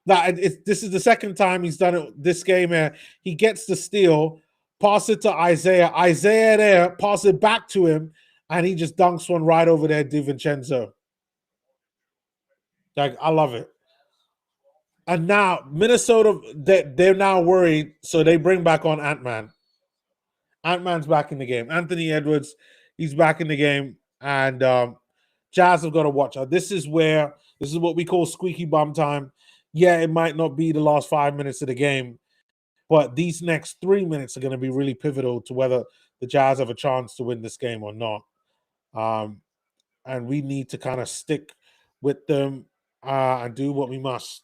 that this is the second time he's done it this game. He gets the steal, pass it to Isaiah. Isaiah there, pass it back to him, and he just dunks one right over there, DiVincenzo. Like I love it. And now Minnesota, they're now worried, so they bring back on Ant-Man. Ant-Man's back in the game. Anthony Edwards, he's back in the game, and Jazz have got to watch out. This is what we call squeaky bum time. Yeah, it might not be the last 5 minutes of the game, but these next 3 minutes are going to be really pivotal to whether the Jazz have a chance to win this game or not. And we need to kind of stick with them and do what we must.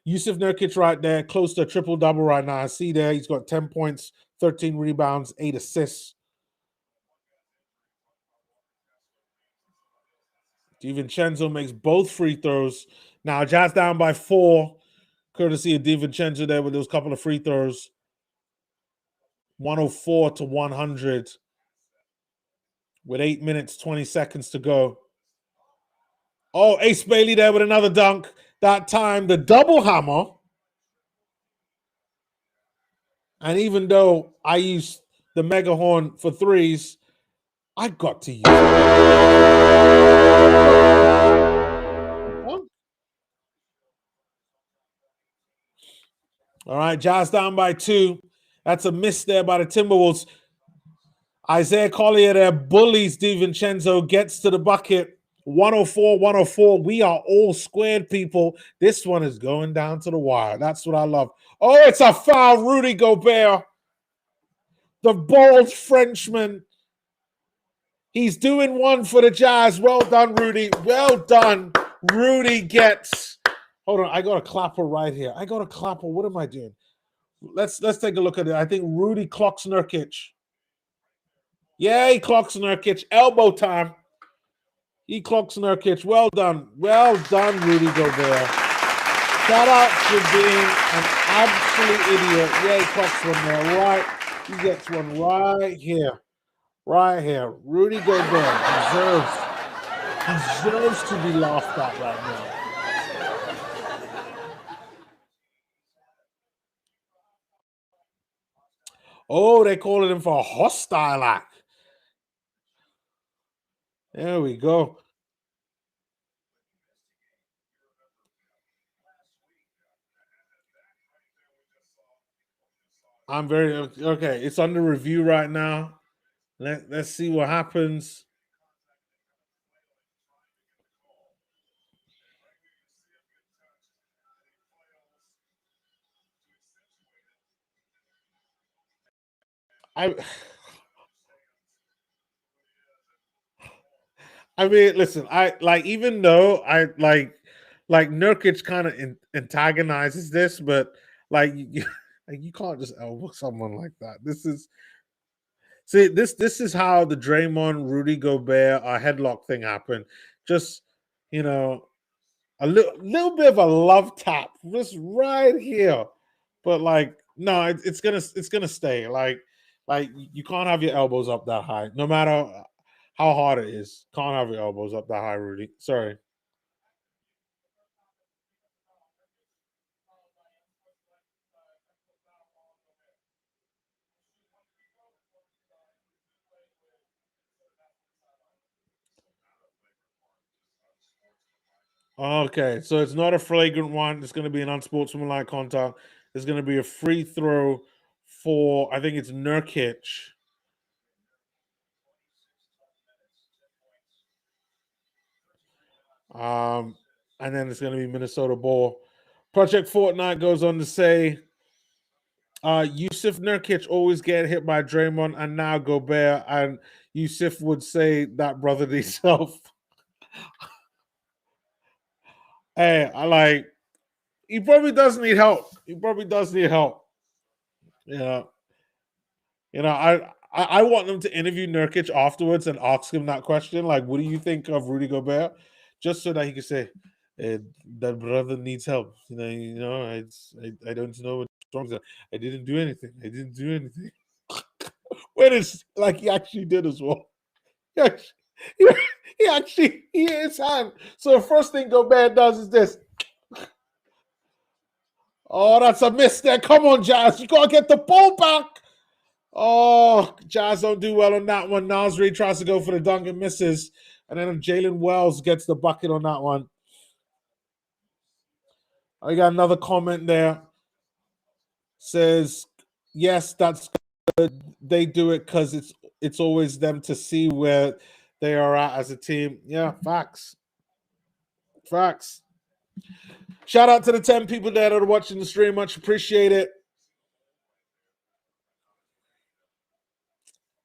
Yusuf Nurkic right there, close to a triple-double right now. I see there he's got 10 points, 13 rebounds, 8 assists. DiVincenzo makes both free throws. Now Jazz down by 4, courtesy of DiVincenzo there with those couple of free throws. 104 to 100 with 8 minutes, 20 seconds to go. Oh, Ace Bailey there with another dunk. That time, the double hammer. And even though I used the mega horn for threes, I got to use it. All right, Jazz down by 2. That's a miss there by the Timberwolves. Isaiah Collier there bullies DiVincenzo, gets to the bucket. 104, 104. We are all squared, people. This one is going down to the wire. That's what I love. Oh, it's a foul. Rudy Gobert, the bald Frenchman. He's doing one for the Jazz. Well done, Rudy. Well done. Rudy gets. Hold on. I got a clapper right here. I got a clapper. What am I doing? Let's take a look at it. I think Rudy clocks Nurkic. Yeah, he clocks Nurkic. Elbow time. He clocks Nurkic. Well done. Well done, Rudy Gobert. Shout out for being an absolute idiot. Yeah, he clocks one there. Right. He gets one right here. Right here. Rudy Gobert deserves to be laughed at right now. Oh, they calling him for a hostile act. There we go. I'm very okay. It's under review right now. Let's see what happens. I I mean, listen, I like even though I like Nurkic kind of antagonizes this, but like like you can't just elbow someone like that. This is how the Draymond Rudy Gobert headlock thing happened. Just you know, a little bit of a love tap, just right here. But like, no, it's gonna stay. Like you can't have your elbows up that high, no matter how hard it is. Can't have your elbows up that high, Rudy. Sorry. Okay, so it's not a flagrant one. It's going to be an unsportsmanlike contact. It's going to be a free throw for I think it's Nurkic. Um, and then it's going to be Minnesota ball. Project Fortnite goes on to say, Yusuf Nurkic always get hit by Draymond and now Gobert, and Yusuf would say that brotherly self. Hey, I like. He probably does need help. He probably does need help. Yeah. I want them to interview Nurkic afterwards and ask him that question, like, "What do you think of Rudy Gobert?" Just so that he could say, "That brother needs help." I don't know what's wrong. With that. I didn't do anything. I didn't do anything. When it's like he actually did as well. He actually, he, he actually he hit his hand. So the first thing Gobert does is this. Oh, that's a miss there. Come on, Jazz. You gotta get the ball back. Oh, Jazz don't do well on that one. Nasri tries to go for the dunk and misses. And then Jalen Wells gets the bucket on that one. I got another comment there. Says, yes, that's good. They do it because it's always them to see where they are at as a team. Yeah, facts. Facts. Shout out to the 10 people that are watching the stream. Much appreciate it.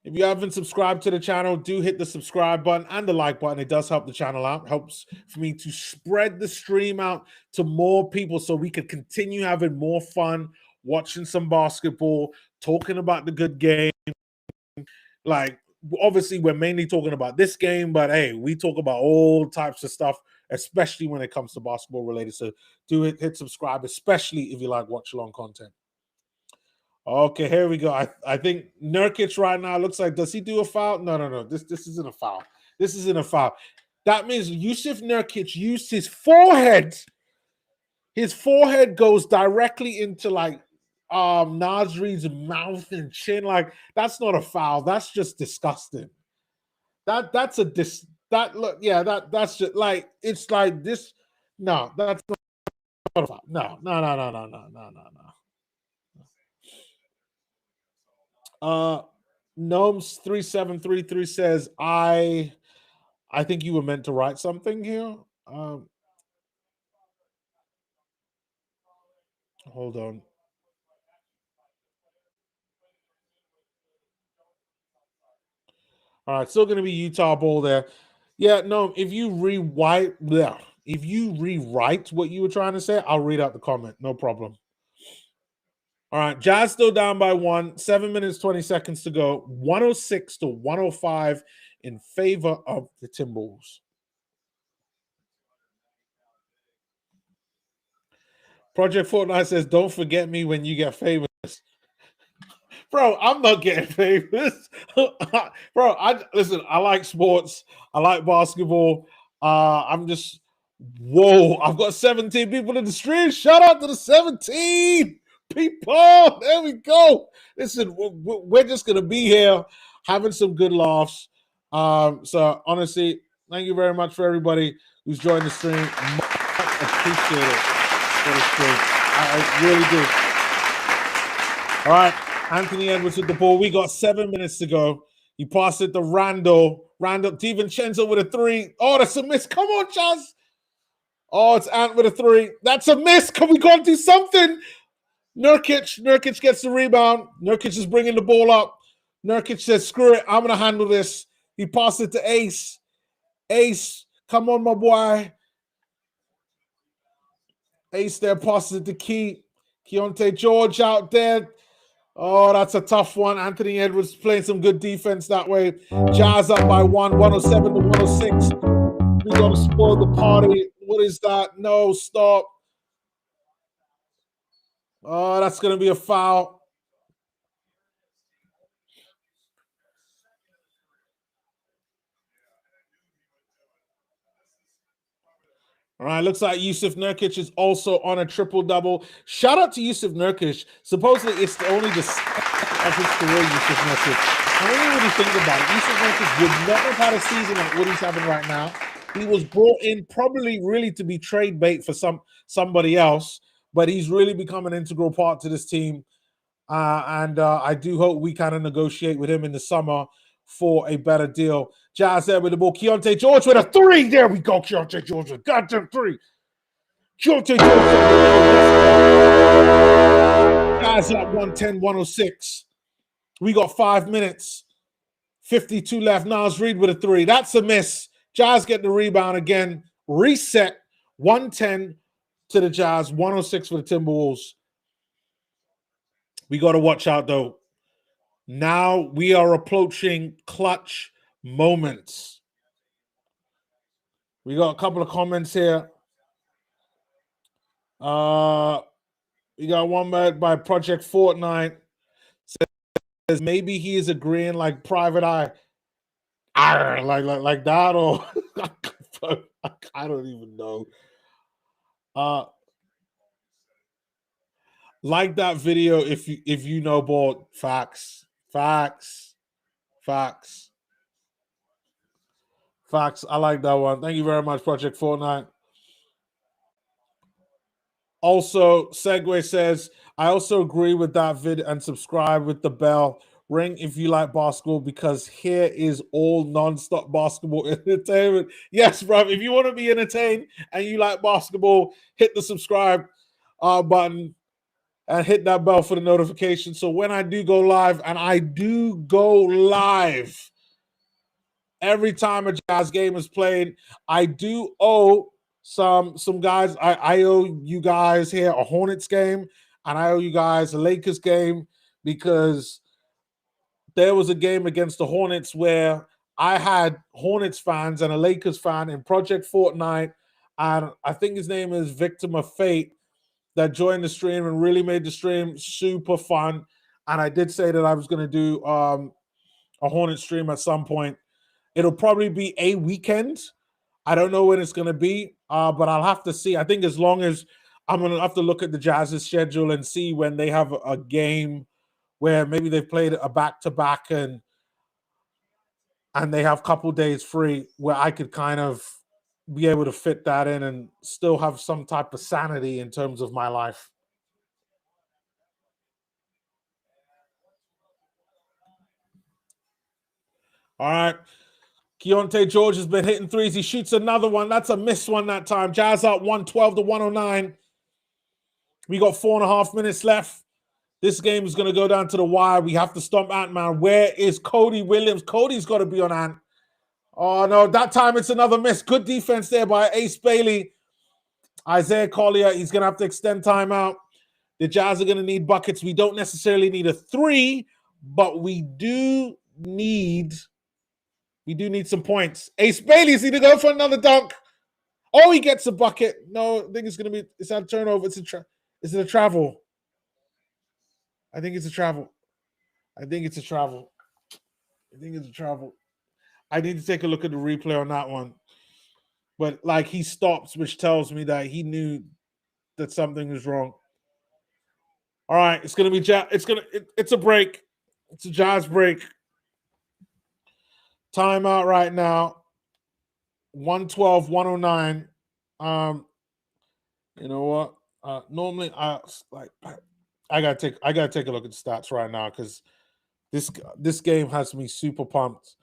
If you haven't subscribed to the channel, do hit the subscribe button and the like button. It does help the channel out. Helps for me to spread the stream out to more people so we can continue having more fun, watching some basketball, talking about the good game. Like, obviously, we're mainly talking about this game, but hey, we talk about all types of stuff, especially when it comes to basketball related. So do hit subscribe, especially if you like watch along content. Okay, here we go. I think Nurkic right now looks like, does he do a foul? No. This isn't a foul. This isn't a foul. That means Yusuf Nurkic used his forehead. His forehead goes directly into like Nasri's mouth and chin. Like, that's not a foul. That's just disgusting. That's a that look, yeah, that's just like it's like this. No, that's not a foul. No. Gnomes 3733 says, I think you were meant to write something here. Um, Hold on. All right, still gonna be Utah ball there. Yeah, no, if you rewrite what you were trying to say, I'll read out the comment. No problem. All right, Jazz still down by one. 7 minutes, 20 seconds to go. 106 to 105 in favor of the Timberwolves. Project Fortnite says, don't forget me when you get famous. Bro, I'm not getting famous. Bro, I listen, I like sports, I like basketball. I'm just whoa, I've got 17 people in the stream. Shout out to the 17. people. There we go. Listen, we're just going to be here having some good laughs. So honestly, thank you very much for everybody who's joined the stream. Much appreciate it for the stream. I really do. All right, Anthony Edwards with the ball. We got 7 minutes to go. He passed it to Randall. DiVincenzo with a three. Oh, that's a miss. Come on, Chaz. Oh, it's Ant with a three. That's a miss. Can we go and do something? Nurkic gets the rebound. Nurkic is bringing the ball up. Nurkic says, screw it. I'm going to handle this. He passed it to Ace. Ace, come on, my boy. Ace there passes it to Keontae George out there. Oh, that's a tough one. Anthony Edwards playing some good defense that way. Jazz up by 107 to 106. We're going to spoil the party. What is that? No, stop. Oh, that's going to be a foul. All right, looks like Yusuf Nurkic is also on a triple-double. Shout out to Yusuf Nurkic. Supposedly, it's only the second of his career, Yusuf Nurkic. And when you really think about it, Yusuf Nurkic would not have had a season like what he's having right now. He was brought in probably really to be trade bait for somebody else, but he's really become an integral part to this team. And I do hope we kind of negotiate with him in the summer for a better deal. Jazz there with the ball. Keontae George with a three. There we go. Keontae George with a goddamn three. Keontae George. Jazz up 110-106. We got 5 minutes. 52 left. Nas Reed with a three. That's a miss. Jazz get the rebound again. Reset. 110 to the Jazz. 106 for the Timberwolves. We got to watch out, though. Now we are approaching clutch moments. We got a couple of comments here. We got one by Project Fortnite. Says maybe he is agreeing like Private Eye. Like that, or I don't even know. Like that video if you know ball. Facts. I like that one. Thank you very much, Project Fortnite. Also, Segway says, I also agree with that vid and subscribe with the bell. Ring if you like basketball, because here is all non-stop basketball entertainment. Yes, bro. If you want to be entertained and you like basketball, hit the subscribe button and hit that bell for the notification. So when I do go live, and I do go live every time a Jazz game is played, I do owe some guys. I owe you guys here a Hornets game, and I owe you guys a Lakers game, because there was a game against the Hornets where I had Hornets fans and a Lakers fan in Project Fortnite, and I think his name is Victim of Fate, that joined the stream and really made the stream super fun. And I did say that I was going to do a Hornet stream at some point. It'll probably be a weekend. I don't know when it's going to be, but I'll have to see. I think as long as I'm going to have to look at the Jazz's schedule and see when they have a game where maybe they've played a back-to-back and they have a couple days free, where I could kind of be able to fit that in and still have some type of sanity in terms of my life. All right. Keontae George has been hitting threes. He shoots another one. That's a missed one that time. Jazz up 112 to 109. We got 4.5 minutes left. This game is going to go down to the wire. We have to stomp Ant-Man. Where is Cody Williams? Cody's got to be on Ant. Oh, no. That time it's another miss. Good defense there by Ace Bailey. Isaiah Collier, he's going to have to extend timeout. The Jazz are going to need buckets. We don't necessarily need a three, but we do need some points. Ace Bailey's either go for another dunk. Oh, he gets a bucket. No, I think it's going to be, it's not a turnover. Is it a travel? I think it's a travel. I need to take a look at the replay on that one. But like, he stops, which tells me that he knew that something was wrong. All right, it's gonna be it's a break. It's a Jazz break. Timeout right now. 112, 109. You know what? Normally I gotta take a look at the stats right now because this game has me super pumped.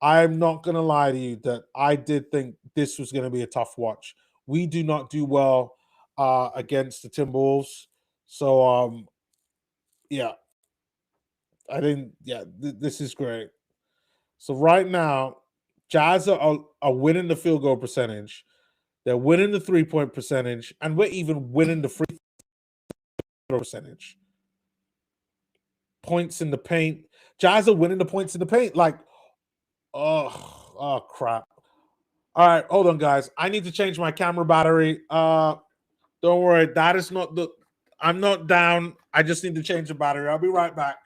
I'm not gonna lie to you that I did think this was gonna be a tough watch. We do not do well against the Timberwolves. So yeah, I didn't this is great. So right now, Jazz are winning the field goal percentage. They're winning the 3-point percentage, and we're even winning the free throw percentage. Points in the paint. Jazz are winning the points in the paint. Like, oh crap. All right, hold on, guys. I need to change my camera battery. Don't worry, that is not the. I'm not down. I just need to change the battery. I'll be right back.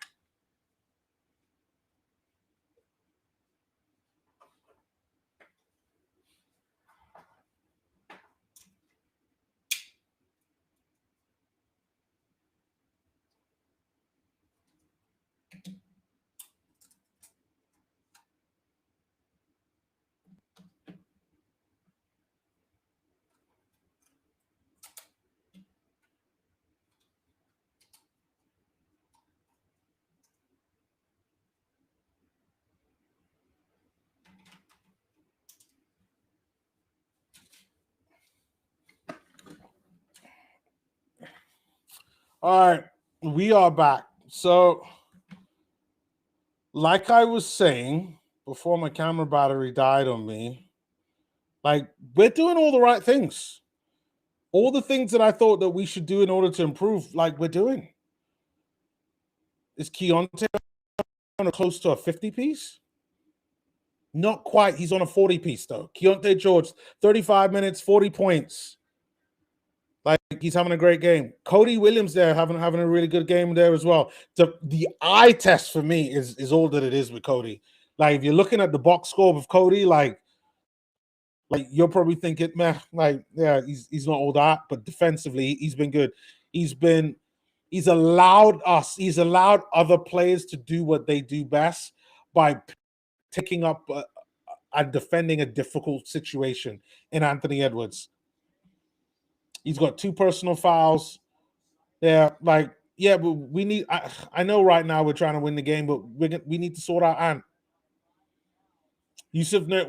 All right, we are back. So, like I was saying before my camera battery died on me, like we're doing all the right things. All the things that I thought that we should do in order to improve, like we're doing. Is Keontae on close to a 50 piece? Not quite. He's on a 40 piece though. Keontae George, 35 minutes, 40 points. Like he's having a great game. Cody Williams there having a really good game there as well. The eye test for me is all that it is with Cody. Like if you're looking at the box score of Cody, like you're probably thinking, man, like yeah, he's not all that, but defensively he's been good. He's allowed other players to do what they do best by taking up and defending a difficult situation in Anthony Edwards. He's got 2 personal fouls. Yeah, like yeah, but we need. I know right now we're trying to win the game, but we need to sort out Ant.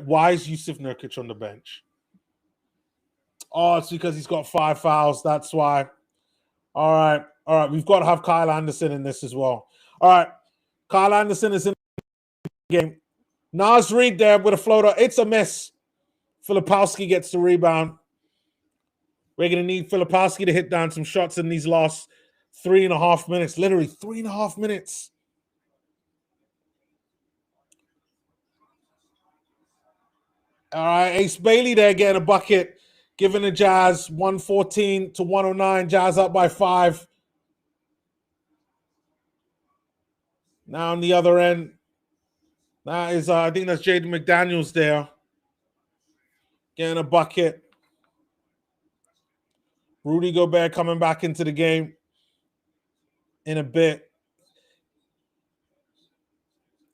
Why is Yusuf Nurkic on the bench? Oh, it's because he's got 5 fouls. That's why. All right. We've got to have Kyle Anderson in this as well. All right, Kyle Anderson is in the game. Naz Reid there with a floater. It's a miss. Filipowski gets the rebound. We're going to need Filipowski to hit down some shots in these last 3.5 minutes. Literally 3.5 minutes. All right, Ace Bailey there getting a bucket, giving the Jazz 114 to 109. Jazz up by 5. Now on the other end, that is I think that's Jaden McDaniels there getting a bucket. Rudy Gobert coming back into the game in a bit.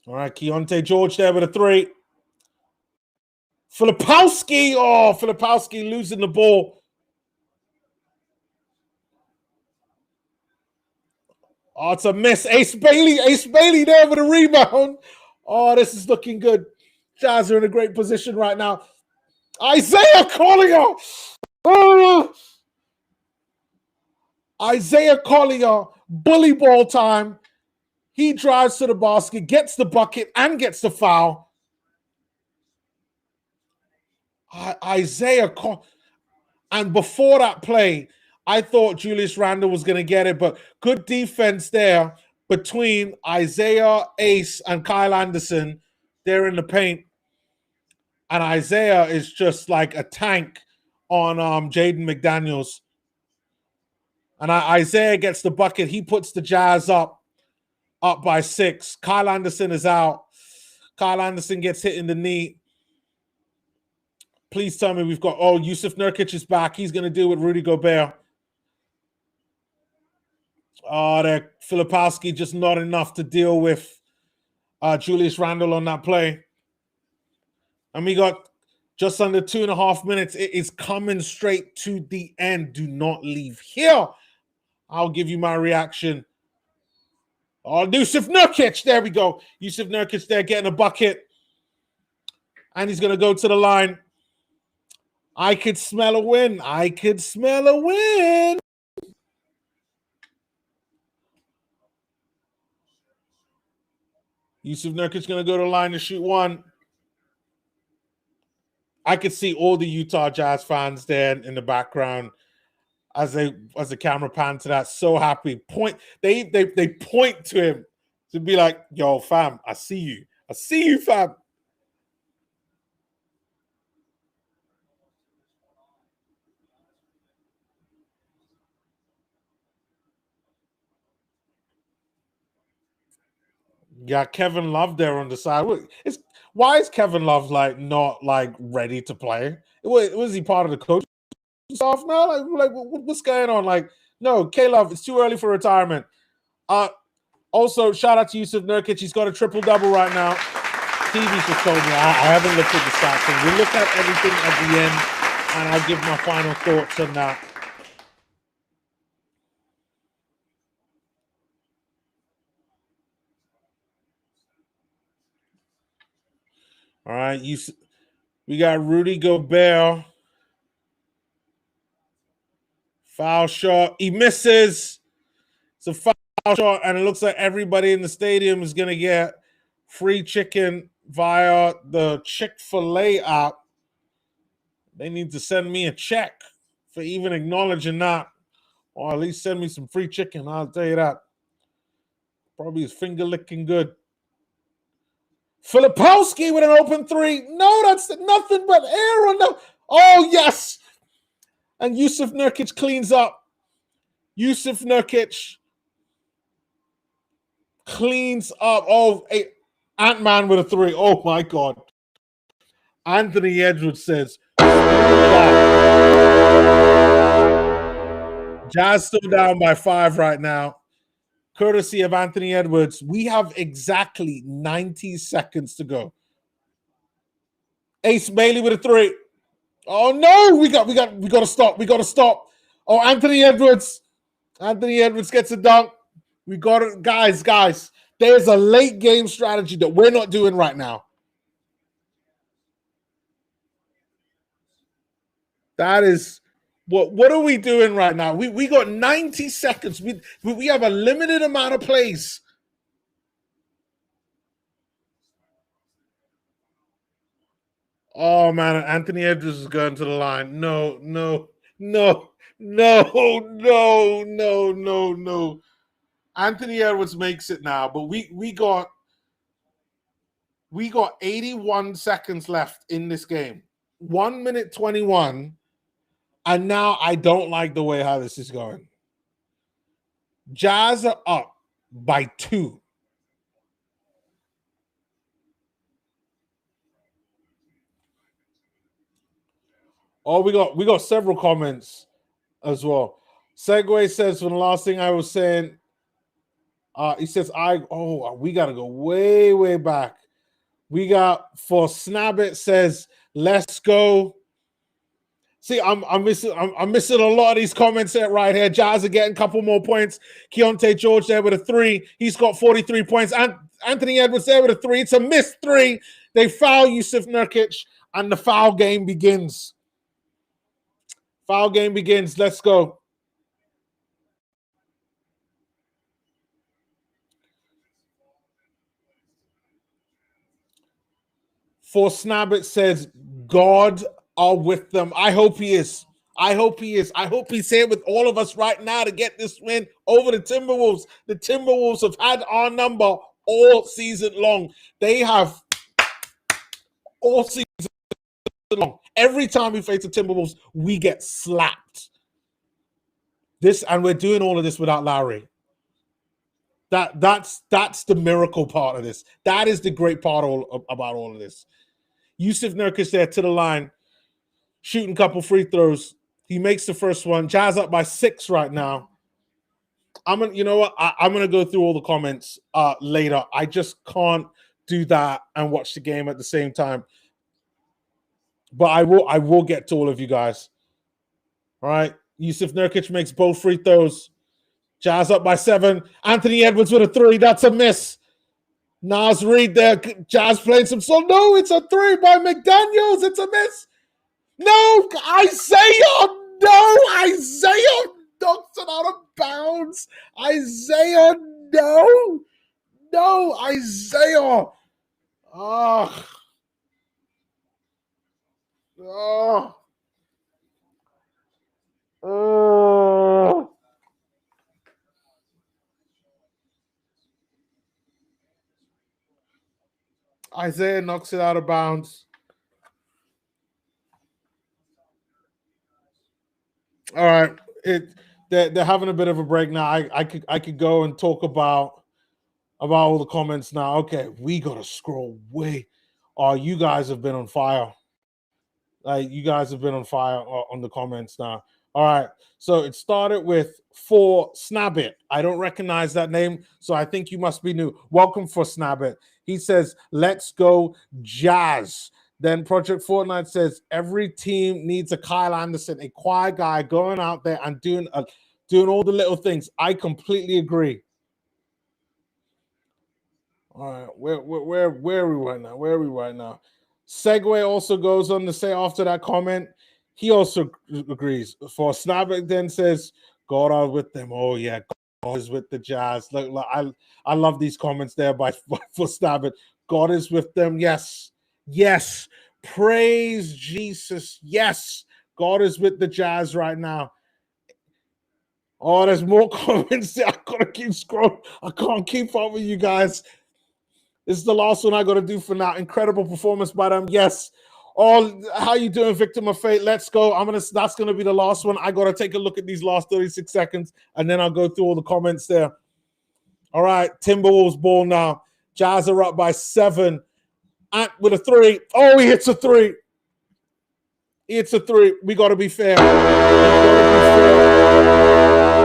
All right, Keontae George there with a 3. Filipowski losing the ball. Oh, it's a miss. Ace Bailey there with a rebound. Oh, this is looking good. Jazz are in a great position right now. Isaiah Collier. Oh, Isaiah Collier, bully ball time. He drives to the basket, gets the bucket, and gets the foul. Isaiah Collier. And before that play, I thought Julius Randle was going to get it, but good defense there between Isaiah, Ace, and Kyle Anderson. They're in the paint. And Isaiah is just like a tank on Jaden McDaniels. And Isaiah gets the bucket. He puts the Jazz up by 6. Kyle Anderson is out. Kyle Anderson gets hit in the knee. Please tell me we've got, Yusuf Nurkic is back. He's going to deal with Rudy Gobert. Oh, that Filipowski just not enough to deal with Julius Randle on that play. And we got just under 2.5 minutes. It is coming straight to the end. Do not leave here. I'll give you my reaction. Oh, Yusuf Nurkic. There we go. Yusuf Nurkic there getting a bucket. And he's going to go to the line. I could smell a win. I could smell a win. Yusuf Nurkic going to go to the line to shoot one. I could see all the Utah Jazz fans there in the background as the camera panned to that. So happy. They point to him to be like, yo, fam, I see you. I see you, fam. Got Kevin Love there on the side. Why is Kevin Love not ready to play? Was he part of the coaching staff now? What's going on? No, K Love, it's too early for retirement. Also, shout out to Yusuf Nurkic. He's got a triple-double right now. Stevie's just told me I haven't looked at the stats. And we'll look at everything at the end, and I'll give my final thoughts on that. All right, we got Rudy Gobert. Foul shot. He misses. It's a foul shot, and it looks like everybody in the stadium is going to get free chicken via the Chick-fil-A app. They need to send me a check for even acknowledging that, or at least send me some free chicken. I'll tell you that. Probably is finger licking good. Filipowski with an open three. No, that's nothing but air on the. Oh, yes. And Yusuf Nurkic cleans up. Yusuf Nurkic cleans up. Oh, Ant-Man with a three. Oh, my God. Anthony Edwards says, Jazz still down by 5 right now. Courtesy of Anthony Edwards. We have exactly 90 seconds to go. Ace Bailey with a three. Oh no, we got to stop. We got to stop. Oh, Anthony Edwards. Anthony Edwards gets a dunk. We got it, guys. There's a late game strategy that we're not doing right now. That is what are we doing right now? We got 90 seconds. We have a limited amount of plays. Oh man, Anthony Edwards is going to the line. No. Anthony Edwards makes it now, but we got 81 seconds left in this game. 1 minute 21. And now I don't like the way how this is going. Jazz are up by 2. Oh, we got several comments as well. Segway says, from the last thing I was saying, he says, we got to go way, way back. We got, for Snabbit says, let's go. See, I'm missing a lot of these comments right here. Jazz are getting a couple more points. Keontae George there with a 3. He's got 43 points. And Anthony Edwards there with a 3. It's a missed 3. They foul Yusuf Nurkic, and the foul game begins. Foul game begins. Let's go. For Snabbit says, God are with them. I hope he is. I hope he's here with all of us right now to get this win over the Timberwolves. The Timberwolves have had our number all season long. They have all season long. Every time we face the Timberwolves, we get slapped. And we're doing all of this without Lowry. That's the miracle part of this. That is the great part about all of this. Yusuf Nurkic there to the line, shooting a couple free throws. He makes the first one. Jazz up by 6 right now. You know what? I'm gonna go through all the comments later. I just can't do that and watch the game at the same time. But I will get to all of you guys. All right. Yusuf Nurkic makes both free throws. Jazz up by 7. Anthony Edwards with a 3. That's a miss. Nas Reed there. Jazz playing some song. No, it's a 3 by McDaniels. It's a miss. No, Isaiah. No, Isaiah knocks it out of bounds. Isaiah, no. No, Isaiah. Oh. Oh. Oh. Isaiah knocks it out of bounds. All right, they're having a bit of a break now. I could go and talk about all the comments now. Okay, we gotta scroll way. Oh, you guys have been on fire. Like you guys have been on fire on the comments now. All right, so it started with For Snabbit. I don't recognize that name, so I think you must be new. Welcome For Snabbit. He says, "Let's go Jazz." Then Project Fortnite says, "Every team needs a Kyle Anderson, a quiet guy going out there and doing all the little things." I completely agree. All right, where are we right now? Where are we right now? Segway also goes on to say after that comment, he also agrees. For Snabbit then says, "God are with them." Oh yeah, God is with the Jazz. Look, I love these comments there by for Snabbit. God is with them. Yes, yes. Praise Jesus. Yes, God is with the Jazz right now. Oh, there's more comments there. I gotta keep scrolling. I can't keep up with you guys. This is the last one I got to do for now. Incredible performance by them. Yes. All how you doing, Victim of Fate? Let's go. That's gonna be the last one. I gotta take a look at these last 36 seconds, and then I'll go through all the comments there. All right, Timberwolves ball now. Jazz are up by 7. Ant with a 3. Oh, he hits a 3. He hits a 3. We gotta be fair.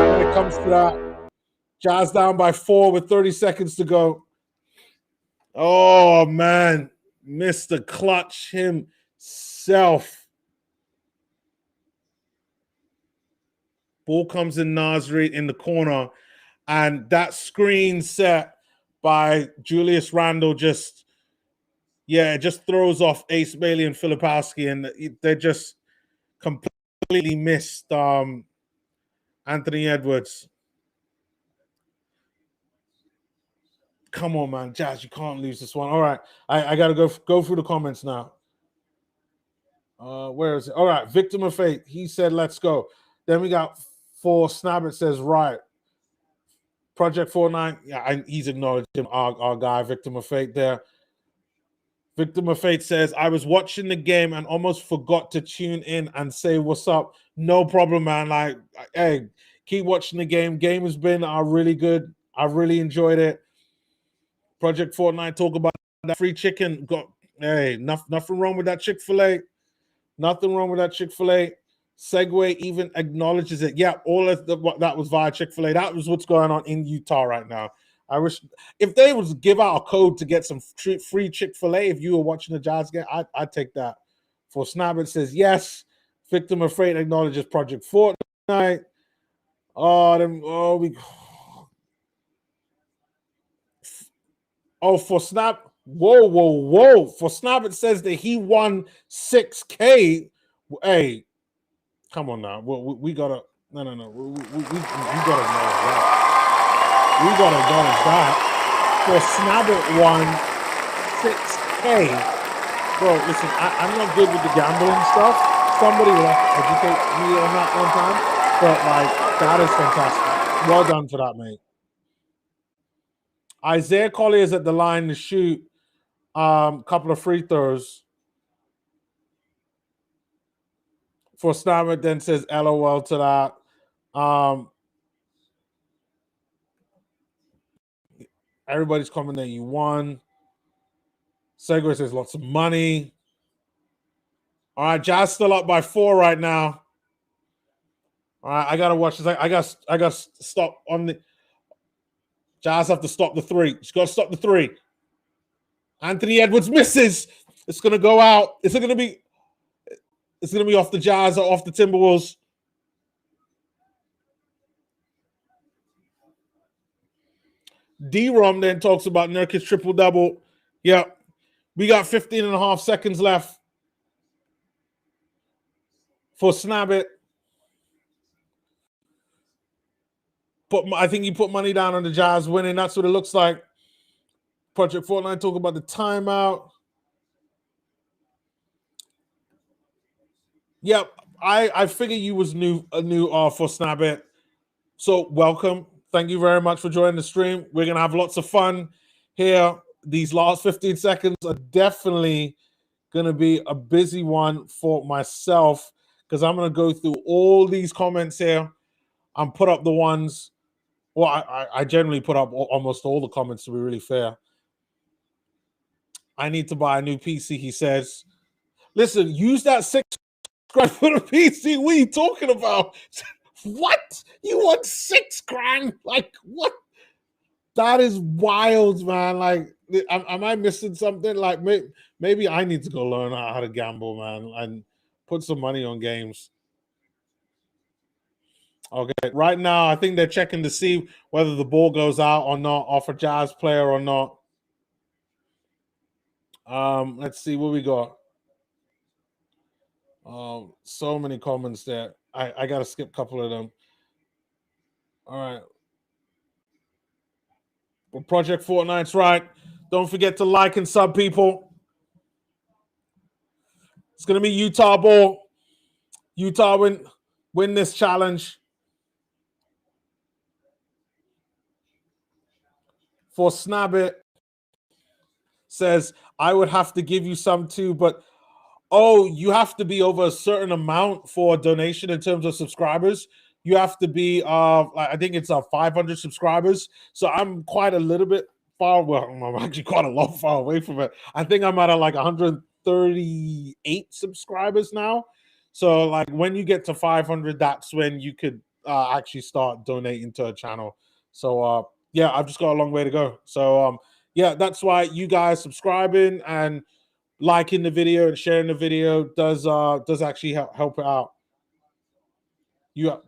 When it comes to that. Jazz down by 4 with 30 seconds to go. Oh man, Mr. Clutch himself. Ball comes in Nasri in the corner, and that screen set by Julius Randle just throws off Ace Bailey and Filipowski, and they just completely missed Anthony Edwards. Come on, man, Jazz, you can't lose this one. All right, I gotta go through the comments now. Where is it? All right, Victim of Fate. He said, "Let's go." Then we got For Snabbit says, "Right." Project 49. Yeah, he's acknowledged him. Our guy, Victim of Fate. There. Victim of Fate says, "I was watching the game and almost forgot to tune in and say what's up." No problem, man. Like, hey, keep watching the game. Game has been really good. I really enjoyed it. Project Fortnite talk about that free chicken. Hey, nothing wrong with that Chick-fil-A. Nothing wrong with that Chick-fil-A. Segway even acknowledges it. Yeah, all of that was via Chick-fil-A. That was what's going on in Utah right now. I wish if they would give out a code to get some free Chick-fil-A if you were watching the Jazz game, I'd take that. For Snabbit says yes. Victim of Fate acknowledges Project Fortnite. For Snap. Whoa. For Snabbit says that he won 6K. Hey, come on now. We gotta no. We gotta acknowledge that. We gotta acknowledge that. For Snabbit won 6K. Bro, listen, I'm not good with the gambling stuff. Somebody will have to educate me on that one time. But like, that is fantastic. Well done for that, mate. Isaiah Collier is at the line to shoot a couple of free throws. For Snabbit then says LOL to that. Everybody's coming there. You won. Segway says lots of money. All right, Jazz still up by 4 right now. All right, I gotta watch this. I got to stop on the Jazz have to stop the three. She's got to stop the three. Anthony Edwards misses. It's gonna go out. It's gonna be off the Jazz or off the Timberwolves. D-Rom then talks about Nurkic triple-double. Yep. We got 15 and a half seconds left for Snap It. I think he put money down on the Jazz winning. That's what it looks like. Project Fortnite talk about the timeout. Yep. I figured you was new for Snap It. So welcome. Thank you very much for joining the stream. We're gonna have lots of fun here. These last 15 seconds are definitely gonna be a busy one for myself because I'm gonna go through all these comments here and put up the ones. Well, I generally put up almost all the comments, to be really fair. I need to buy a new PC, he says. Listen, use that $6 for the PC. What are you talking about? What? You want $6,000? Like, what? That is wild, man. Like, am I missing something? Like, maybe I need to go learn how to gamble, man, and put some money on games. Okay, right now, I think they're checking to see whether the ball goes out or not, off a Jazz player or not. Let's see what we got. So many comments there. I got to skip a couple of them. All right. Well, Project Fortnite's right. Don't forget to like and sub, people. It's going to be Utah ball. Utah win this challenge. For Snap It says, I would have to give you some too, but you have to be over a certain amount for a donation in terms of subscribers. You have to be, I think it's 500 subscribers. So I'm quite a little bit far. Well, I'm actually quite a lot far away from it. I think I'm at like 138 subscribers now. So like when you get to 500, that's when you could actually start donating to a channel. So yeah, I've just got a long way to go. So yeah, that's why you guys subscribing and liking the video and sharing the video does actually help it out.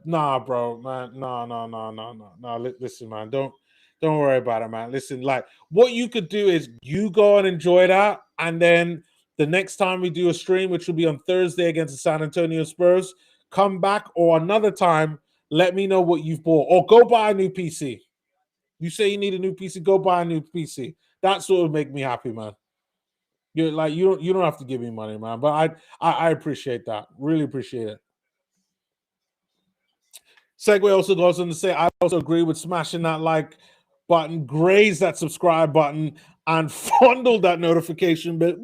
Nah, bro, man, no. Listen, man, don't worry about it, man. Listen, like what you could do is you go and enjoy that, and then the next time we do a stream, which will be on Thursday against the San Antonio Spurs, come back or another time, let me know what you've bought, or go buy a new PC. You say you need a new PC, go buy a new PC. That's what would make me happy, man. You're like you don't have to give me money, man. But I appreciate that. Really appreciate it. Segway also goes on to say, I also agree with smashing that like button, graze that subscribe button, and fondle that notification bell.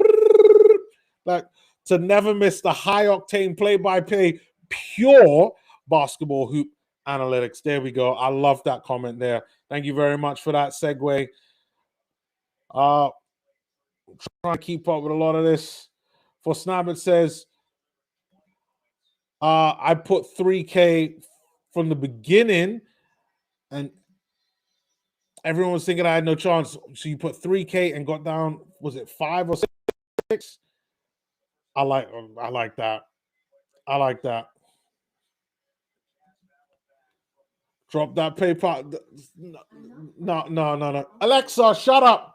Like to never miss the high octane play-by-play pure basketball hoop analytics. There we go. I love that comment there. Thank you very much for that segue. Trying to keep up with a lot of this. For Snap, it says, I put 3K from the beginning, and everyone was thinking I had no chance. So you put 3K and got down, was it 5 or 6? I like that. I like that. Drop that PayPal. No. Alexa, shut up.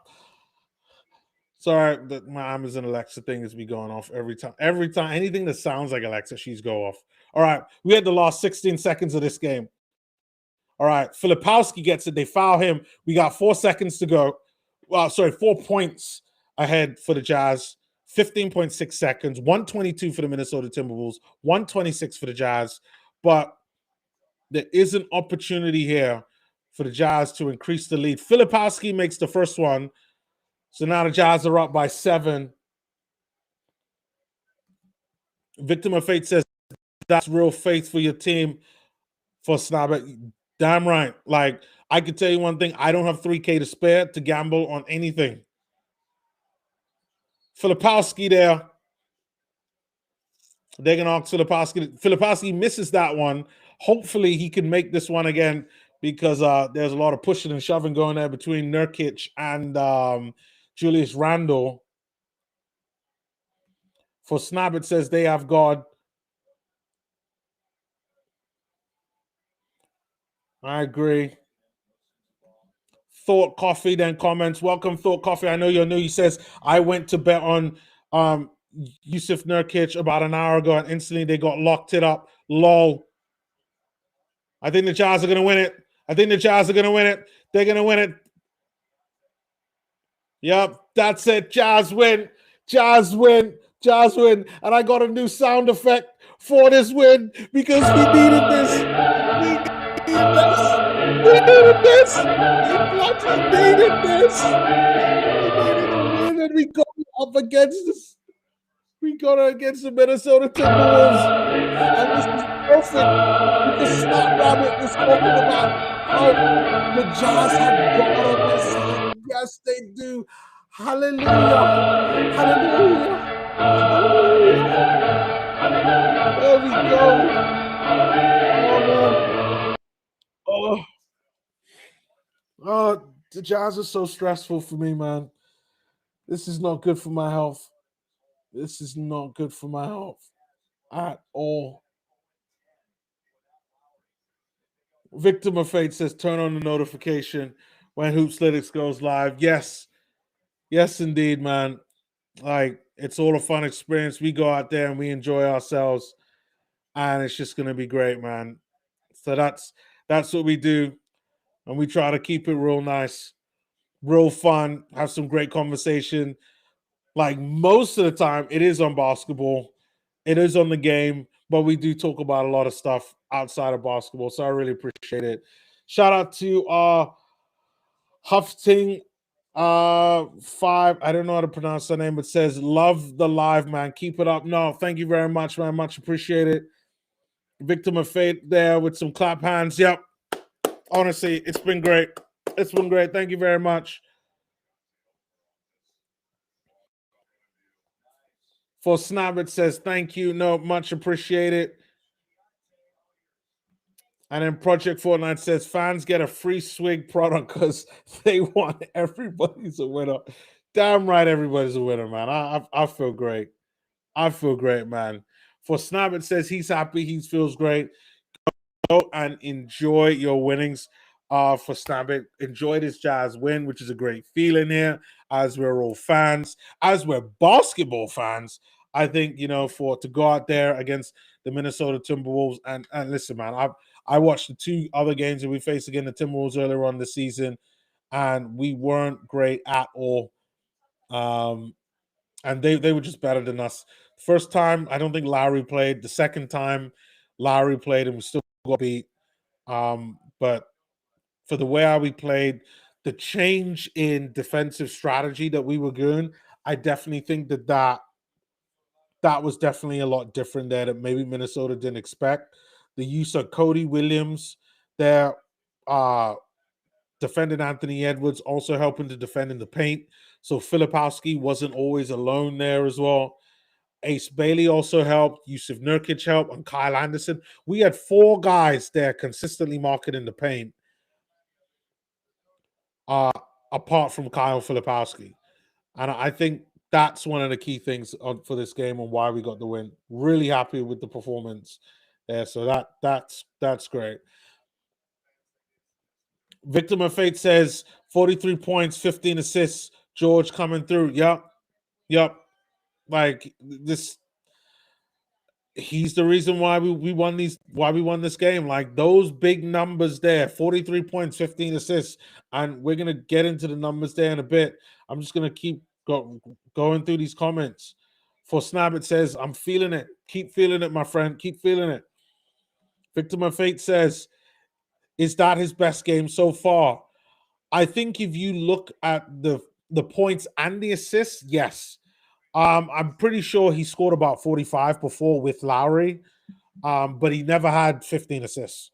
Sorry, my Amazon Alexa thing is be going off every time. Every time anything that sounds like Alexa, she's go off. All right, we had the last 16 seconds of this game. All right, Filipowski gets it. They foul him. We got 4 seconds to go. Well, sorry, 4 points ahead for the Jazz. 15.6 seconds. 122 for the Minnesota Timberwolves. 126 for the Jazz. But there is an opportunity here for the Jazz to increase the lead. Filipowski makes the first one. So now the Jazz are up by 7. Victim of Fate says, that's real faith for your team. For Snap It. Damn right. Like, I could tell you one thing. I don't have 3K to spare to gamble on anything. Filipowski there. They're going to ask Filipowski. Filipowski misses that one. Hopefully, he can make this one again because there's a lot of pushing and shoving going there between Nurkic and Julius Randle. For Snap, it says they have God. I agree. Thought Coffee then comments, welcome Thought Coffee. I know you're new. He says, I went to bet on Yusuf Nurkic about an hour ago and instantly they got locked it up. Lol. I think the Jazz are going to win it. I think the Jazz are going to win it. They're going to win it. Yep, that's it. Jazz win. Jazz win. Jazz win. And I got a new sound effect for this win because we needed this. We needed this. We needed this. We bloody needed this. We needed a win and we got up against this. We got it against the Minnesota Timberwolves. And this is perfect because Snap Rabbit was talking about how the Jazz have God on their side. Yes, they do. Hallelujah. Hallelujah. Hallelujah. There we go. Oh, man. Oh, the Jazz are so stressful for me, man. This is not good for my health. This is not good for my health at all. Victim of Fate says turn on the notification when Hoopslytics goes live. Yes. Yes, indeed, man. Like, it's all a fun experience. We go out there and we enjoy ourselves, and it's just gonna be great, man. So that's what we do, and we try to keep it real nice, real fun, have some great conversation. Like most of the time, it is on basketball, it is on the game, but we do talk about a lot of stuff outside of basketball. So I really appreciate it. Shout out to Huffting 5. I don't know how to pronounce her name, but says love the live, man. Keep it up. No, thank you very much, man. Much appreciated. Victim of Fate there with some clap hands. Yep. Honestly, it's been great. It's been great. Thank you very much. For Snap, it says thank you. No, much appreciated. And then Project Fortnite says fans get a free swig product because they want everybody's a winner. Damn right, everybody's a winner, man. I feel great. I feel great, man. For Snap, it says he's happy. He feels great. Go and enjoy your winnings. For Snap, enjoy this Jazz win, which is a great feeling here. As we're all fans, as we're basketball fans, I think for to go out there against the Minnesota Timberwolves and listen, man, I watched the two other games that we faced again the Timberwolves earlier on this season, and we weren't great at all. And they were just better than us. First time, I don't think Lowry played. The second time, Lowry played and we still got beat. But for the way how we played, the change in defensive strategy that we were doing, I definitely think that was definitely a lot different there that maybe Minnesota didn't expect. The use of Cody Williams there, defending Anthony Edwards, also helping to defend in the paint. So Filipowski wasn't always alone there as well. Ace Bailey also helped. Yusuf Nurkic helped, and Kyle Anderson. We had 4 guys there consistently marking in the paint, apart from Kyle Filipowski. And I think that's one of the key things for this game and why we got the win. Really happy with the performance there. So that's great. Victim of Fate says 43 points, 15 assists. George coming through. Yep. Like this, he's the reason why we won this game. Like those big numbers there, 43 points, 15 assists, and we're gonna get into the numbers there in a bit. I'm just gonna keep going through these comments. For Snap, it says, I'm feeling it. Keep feeling it, my friend. Keep feeling it. Victim of Fate says, is that his best game so far? I think if you look at the points and the assists, yes. I'm pretty sure he scored about 45 before with Lowry, but he never had 15 assists.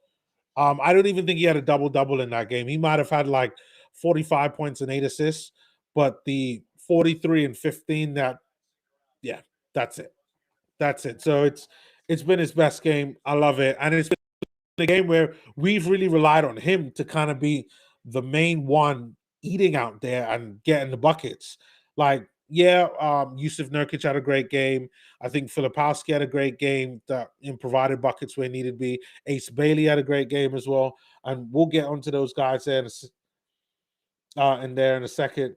I don't even think he had a double-double in that game. He might have had like 45 points and 8 assists, but the 43 and 15, that's it. That's it. So it's been his best game. I love it, and it's been a game where we've really relied on him to kind of be the main one eating out there and getting the buckets. Like, yeah, Yusuf Nurkic had a great game. I think Filipowski had a great game that provided buckets where needed to be. Ace Bailey had a great game as well, and we'll get onto those guys there in there in a second.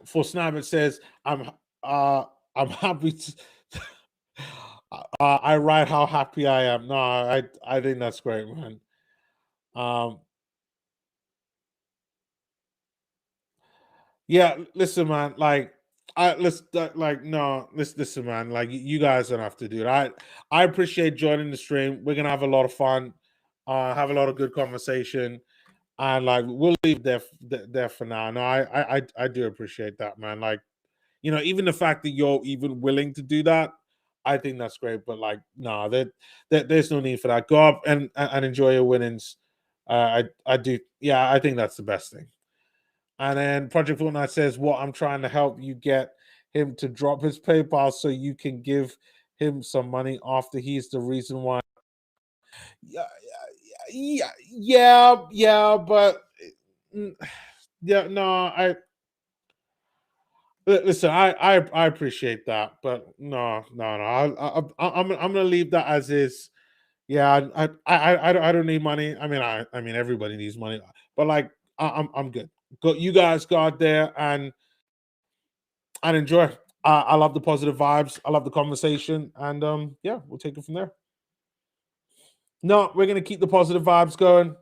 For Snabbit says, uh I'm happy to I write how happy I am. No, I think that's great, man. Um yeah, listen, man, like like no, listen, man, like you guys don't have to do it. I appreciate joining the stream. We're gonna have a lot of fun, have a lot of good conversation, and like we'll leave there for now. No, I do appreciate that, man. Like, even the fact that you're even willing to do that, I think that's great. But like, no, there's no need for that. Go up and enjoy your winnings. I do, yeah, I think that's the best thing. And then Project Fortnite says, "What I'm trying to help you get him to drop his PayPal so you can give him some money after he's the reason why." Yeah, yeah, but mm, yeah, no, listen, I appreciate that, but no. I'm gonna leave that as is. Yeah, I don't need money. I mean everybody needs money, but like I'm good. Go, you guys go out there and enjoy. I love the positive vibes. I love the conversation, and yeah, we'll take it from there. No, we're gonna keep the positive vibes going.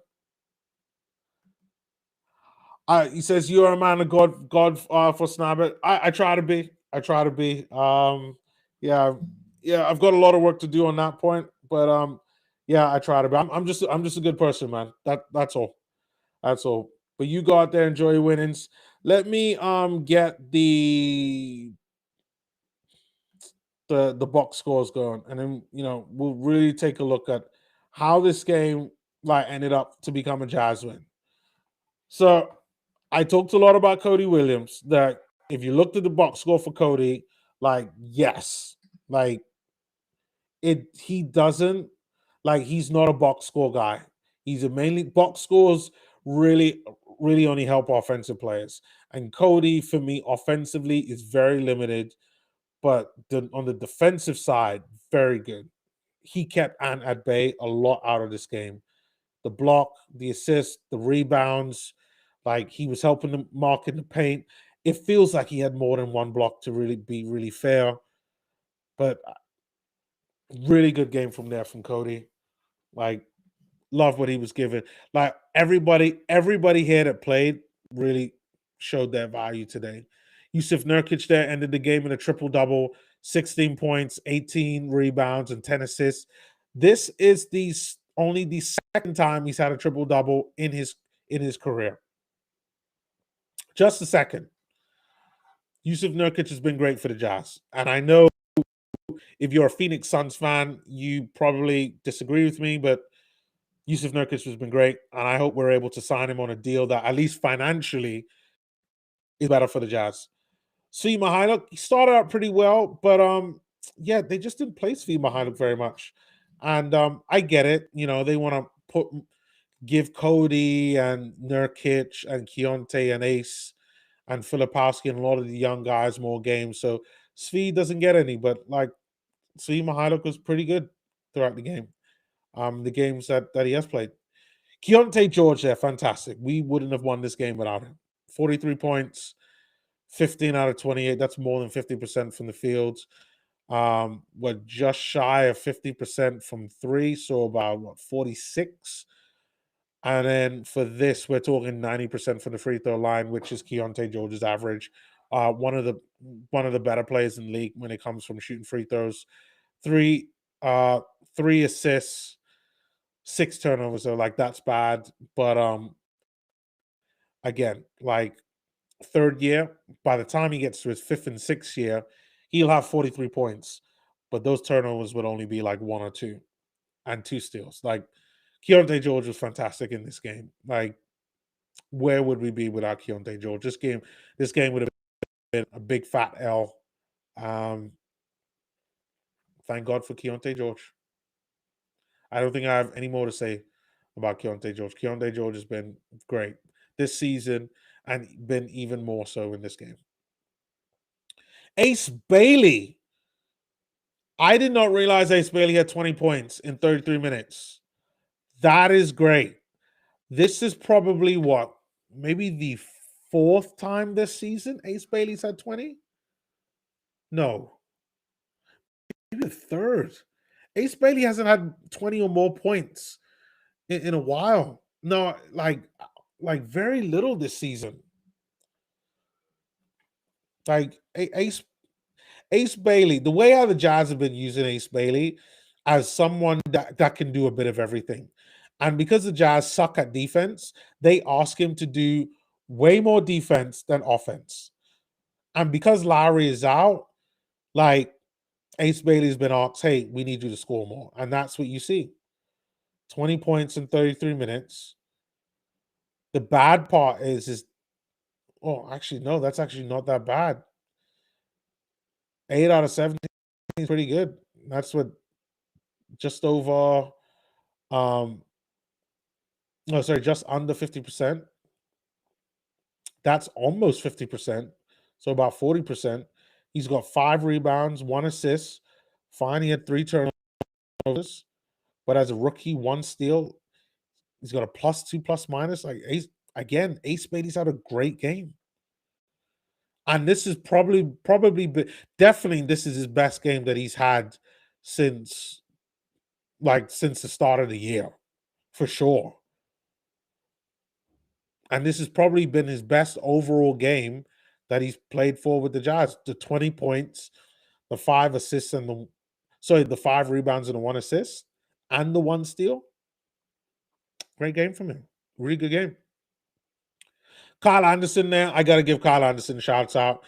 He says you are a man of God. God for Snabbit. I try to be. I try to be. Yeah, yeah. I've got a lot of work to do on that point, but yeah, I try to be. I'm just a good person, man. That's all. That's all. But you go out there, enjoy your winnings. Let me get the box scores going, and then we'll really take a look at how this game like ended up to become a Jazz win. So I talked a lot about Cody Williams. That if you looked at the box score for Cody, like yes, like he doesn't like he's not a box score guy. He's a mainly box scores really really only help offensive players. And Cody for me offensively is very limited, but on the defensive side, very good. He kept Ant at bay a lot out of this game. The block, the assist, the rebounds, like he was helping the mark in the paint. It feels like he had more than one block to really be really fair, but really good game from there from Cody. Like, love what he was given. Like everybody here that played really showed their value today. Yusuf Nurkic there ended the game in a triple double, 16 points, 18 rebounds, and 10 assists. This is only the second time he's had a triple double in his career. Just the second. Yusuf Nurkic has been great for the Jazz, and I know if you're a Phoenix Suns fan, you probably disagree with me, but Yusuf Nurkic has been great, and I hope we're able to sign him on a deal that at least financially is better for the Jazz. Svi Mykhailiuk, he started out pretty well, but yeah, they just didn't play Svi Mykhailiuk very much. And I get it, they want to give Cody and Nurkic and Keontae and Ace and Filipowski and a lot of the young guys more games. So Svi doesn't get any, but like Svi Mykhailiuk was pretty good throughout the game. The games that he has played. Keontae George there, fantastic. We wouldn't have won this game without him. 43 points, 15 out of 28. That's more than 50% from the field. We're just shy of 50% from three, so about 46. And then for this, we're talking 90% from the free throw line, which is Keontae George's average. One of the better players in the league when it comes from shooting free throws. Three uh three assists, 6 turnovers, so like that's bad. But again, like third year, by the time he gets to his fifth and sixth year, he'll have 43 points. But those turnovers would only be like one or two and 2 steals. Like Keontae George was fantastic in this game. Like, where would we be without Keontae George? This game would have been a big fat L. Um, Thank God for Keontae George. I don't think I have any more to say about Keontae George. Keontae George has been great this season and been even more so in this game. Ace Bailey. I did not realize Ace Bailey had 20 points in 33 minutes. That is great. This is probably what? Maybe the fourth time this season Ace Bailey's had 20? No. Maybe the third. Ace Bailey hasn't had 20 or more points in a while. No, like very little this season. Like Ace Bailey, the way how the Jazz have been using Ace Bailey as someone that can do a bit of everything. And because the Jazz suck at defense, they ask him to do way more defense than offense. And because Lowry is out, like Ace Bailey's been asked, hey, we need you to score more. And that's what you see. 20 points in 33 minutes. The bad part is actually, no, that's actually not that bad. 8 out of 17 is pretty good. That's what just over just under 50%. That's almost 50%. So about 40%. He's got 5 rebounds, 1 assist. Fine, he had 3 turnovers. But as a rookie, 1 steal. He's got a +2 +minus. Like Ace Bailey's had a great game. And this is definitely this is his best game that he's had since the start of the year, for sure. And this has probably been his best overall game that he's played for with the Jazz. The 20 points, the 5 assists, and the 5 rebounds and the 1 assist, and the 1 steal. Great game from him. Really good game. Kyle Anderson there. I got to give Kyle Anderson shouts out.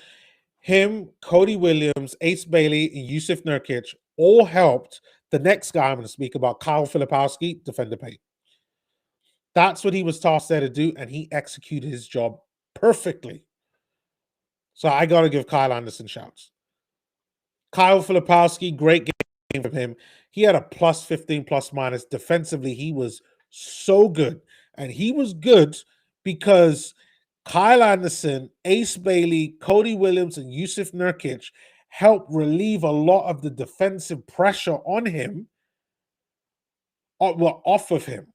Him, Cody Williams, Ace Bailey, and Yusuf Nurkic all helped the next guy I'm going to speak about, Kyle Filipowski, defend the paint. That's what he was tasked there to do, and he executed his job perfectly. So I got to give Kyle Anderson shouts. Kyle Filipowski, great game from him. He had a +15 +minus. Defensively, he was so good. And he was good because Kyle Anderson, Ace Bailey, Cody Williams, and Yusuf Nurkic helped relieve a lot of the defensive pressure on him, off of him,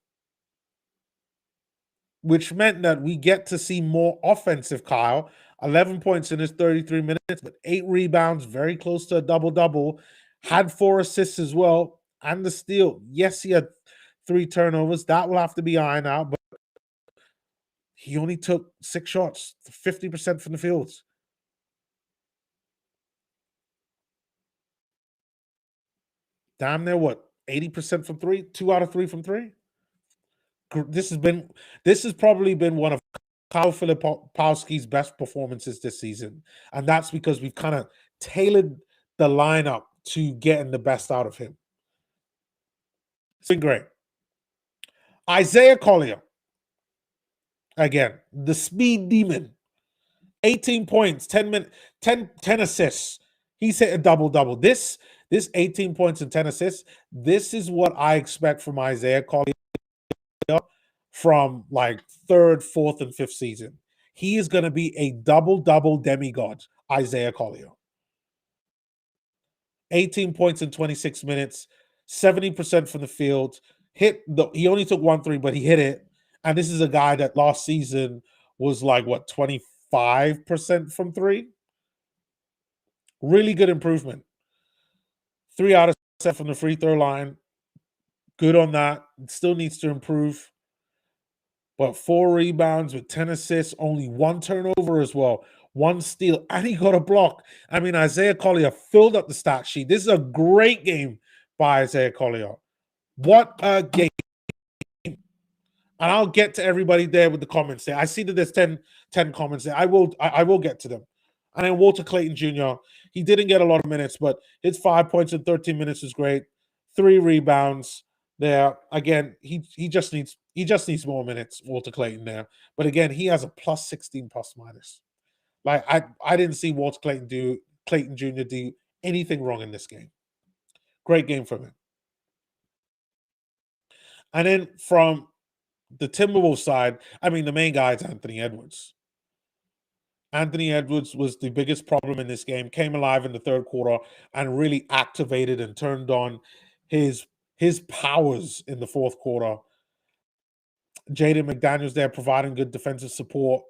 which meant that we get to see more offensive Kyle. 11 points in his 33 minutes, but 8 rebounds, very close to a double-double. Had 4 assists as well, and the steal. Yes, he had 3 turnovers. That will have to be ironed out, but he only took 6 shots, 50% from the fields. Damn near what? 80% from 3? 2 out of 3 from 3? This has probably been one of Kyle Filipowski's best performances this season. And that's because we've kind of tailored the lineup to getting the best out of him. It's been great. Isaiah Collier. Again, the speed demon. 18 points, 10 assists. He's hit a double-double. This 18 points and 10 assists, this is what I expect from Isaiah Collier from like 3rd, 4th, and 5th season. He is going to be a double-double demigod, Isaiah Collier. 18 points in 26 minutes, 70% from the field. He only took 1 3, but he hit it. And this is a guy that last season was like, 25% from 3? Really good improvement. 3 out of 7 from the free throw line. Good on that. It still needs to improve. But 4 rebounds with 10 assists, only 1 turnover as well, 1 steal, and he got a block. I mean, Isaiah Collier filled up the stat sheet. This is a great game by Isaiah Collier. What a game. And I'll get to everybody there with the comments there. I see that there's 10 comments there. I will get to them. And then Walter Clayton Jr., he didn't get a lot of minutes, but his 5 points in 13 minutes is great. 3 rebounds there. Again, he just needs more minutes, Walter Clayton there. But again, he has a +16 +minus. Like I didn't see Walter Clayton Jr. do anything wrong in this game. Great game from him. And then from the Timberwolves side, I mean, the main guy is Anthony Edwards. Anthony Edwards was the biggest problem in this game, came alive in the third quarter and really activated and turned on his his powers in the fourth quarter. Jaden McDaniels there providing good defensive support,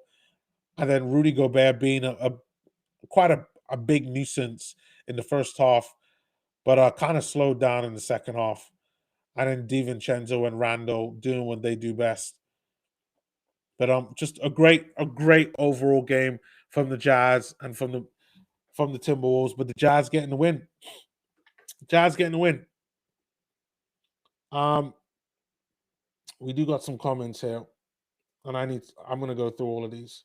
and then Rudy Gobert being a quite a big nuisance in the first half, but kind of slowed down in the second half. And then DiVincenzo and Randall doing what they do best. But just a great overall game from the Jazz and from the Timberwolves. But the Jazz getting the win. Jazz getting the win. We do got some comments here, and I'm gonna go through all of these.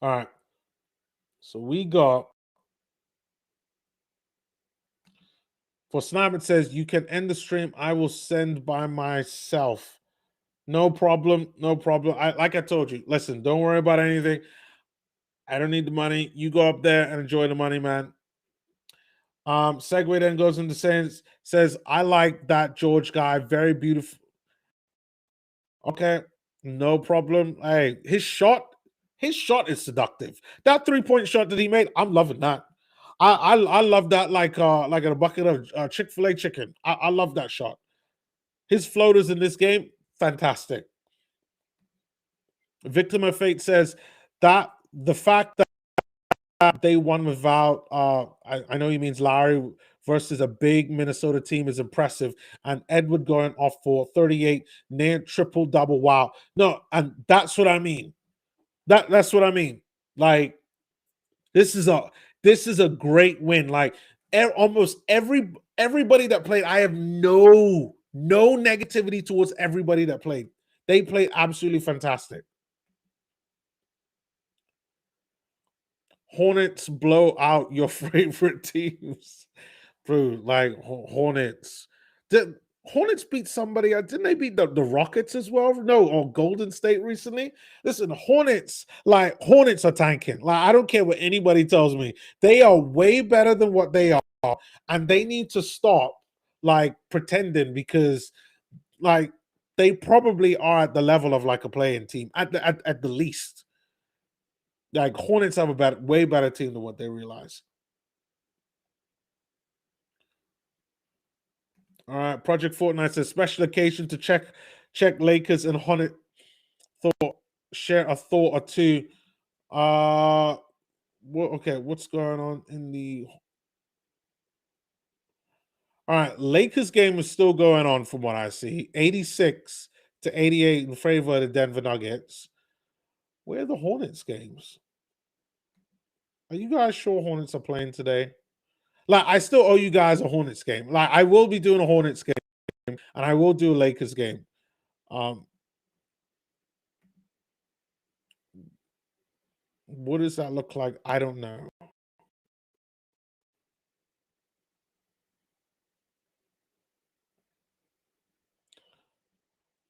All right. So we got for Snap, it says you can end the stream. I will send by myself. No problem. No problem. Like I told you, listen, don't worry about anything. I don't need the money. You go up there and enjoy the money, man. Segway then goes into says, I like that George guy. Very beautiful. Okay, no problem. Hey, his shot is seductive. That 3-point shot that he made, I'm loving that. I love that like a bucket of Chick-fil-A chicken. I love that shot. His floaters in this game, fantastic. Victim of Fate says that the fact that they won without I know he means Larry versus a big Minnesota team is impressive, and Edward going off for 38 near triple double. Wow. No, and that's what I mean. That's what I mean. Like this is a great win. Like almost everybody that played, I have no negativity towards everybody that played. They played absolutely fantastic. Hornets blow out your favorite teams, bro. Like Hornets. Hornets beat somebody. Didn't they beat the Rockets as well? No, or Golden State recently. Listen, Hornets are tanking. Like I don't care what anybody tells me. They are way better than what they are, and they need to stop like pretending because like they probably are at the level of like a playing team at the least. Like Hornets have a way better team than what they realize. All right, Project Fortnite says special occasion to check Lakers and Hornet thought share a thought or two. Okay, what's going on in the? All right, Lakers game is still going on from what I see. 86-88 in favor of the Denver Nuggets. Where are the Hornets games? Are you guys sure Hornets are playing today? Like, I still owe you guys a Hornets game. Like, I will be doing a Hornets game, and I will do a Lakers game. What does that look like? I don't know.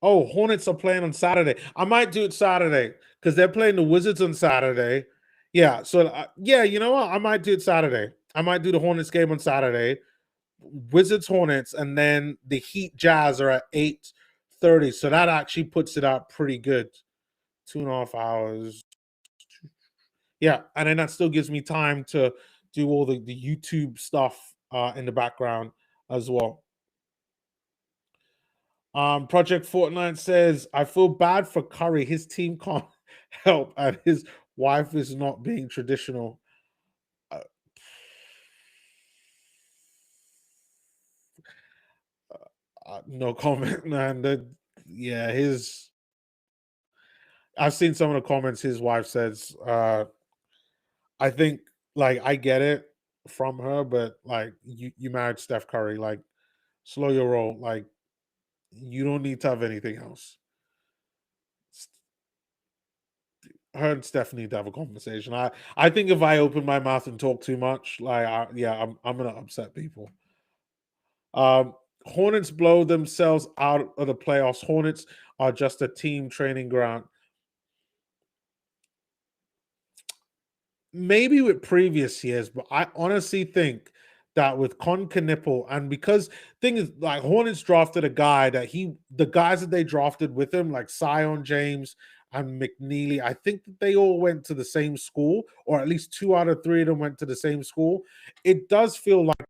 Oh, Hornets are playing on Saturday. I might do it Saturday because they're playing the Wizards on Saturday. Yeah, so yeah, you know what? I might do it Saturday. I might do the Hornets game on Saturday. Wizards Hornets, and then the Heat Jazz are at 8:30. So that actually puts it out pretty good. 2.5 hours. Yeah, and then that still gives me time to do all the YouTube stuff in the background as well. Project Fortnite says, I feel bad for Curry. His team can't help, and his wife is not being traditional. No comment, man. Yeah, I've seen some of the comments his wife says. I think, like, I get it from her, but like, you married Steph Curry. Like, slow your roll. Like, you don't need to have anything else. Her and Steph need to have a conversation. I think if I open my mouth and talk too much, like, I'm gonna upset people. Hornets blow themselves out of the playoffs. Hornets are just a team training ground. Maybe with previous years, but I honestly think that with Con Knipple, and because thing is like Hornets drafted a guy that the guys that they drafted with him, like Sion James and McNeely, I think that they all went to the same school, or at least 2 out of 3 of them went to the same school. It does feel like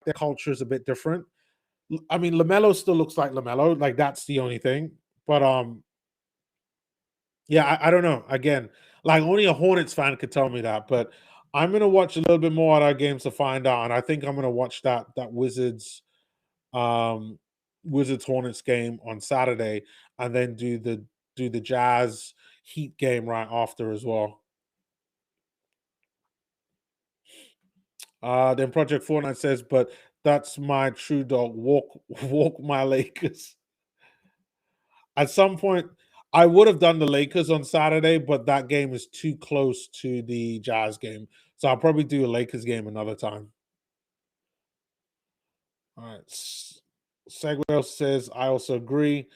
their culture is a bit different. I mean, LaMelo still looks like LaMelo, like that's the only thing. But yeah, I don't know. Again, like only a Hornets fan could tell me that, but I'm gonna watch a little bit more of our games to find out, and I think I'm gonna watch that um Wizards Hornets game on Saturday, and then do the Jazz Heat game right after as well. Then Project Fortnite says, but that's my true dog. Walk my Lakers. At some point, I would have done the Lakers on Saturday, but that game is too close to the Jazz game. So I'll probably do a Lakers game another time. All right. Segwell says, I also agree.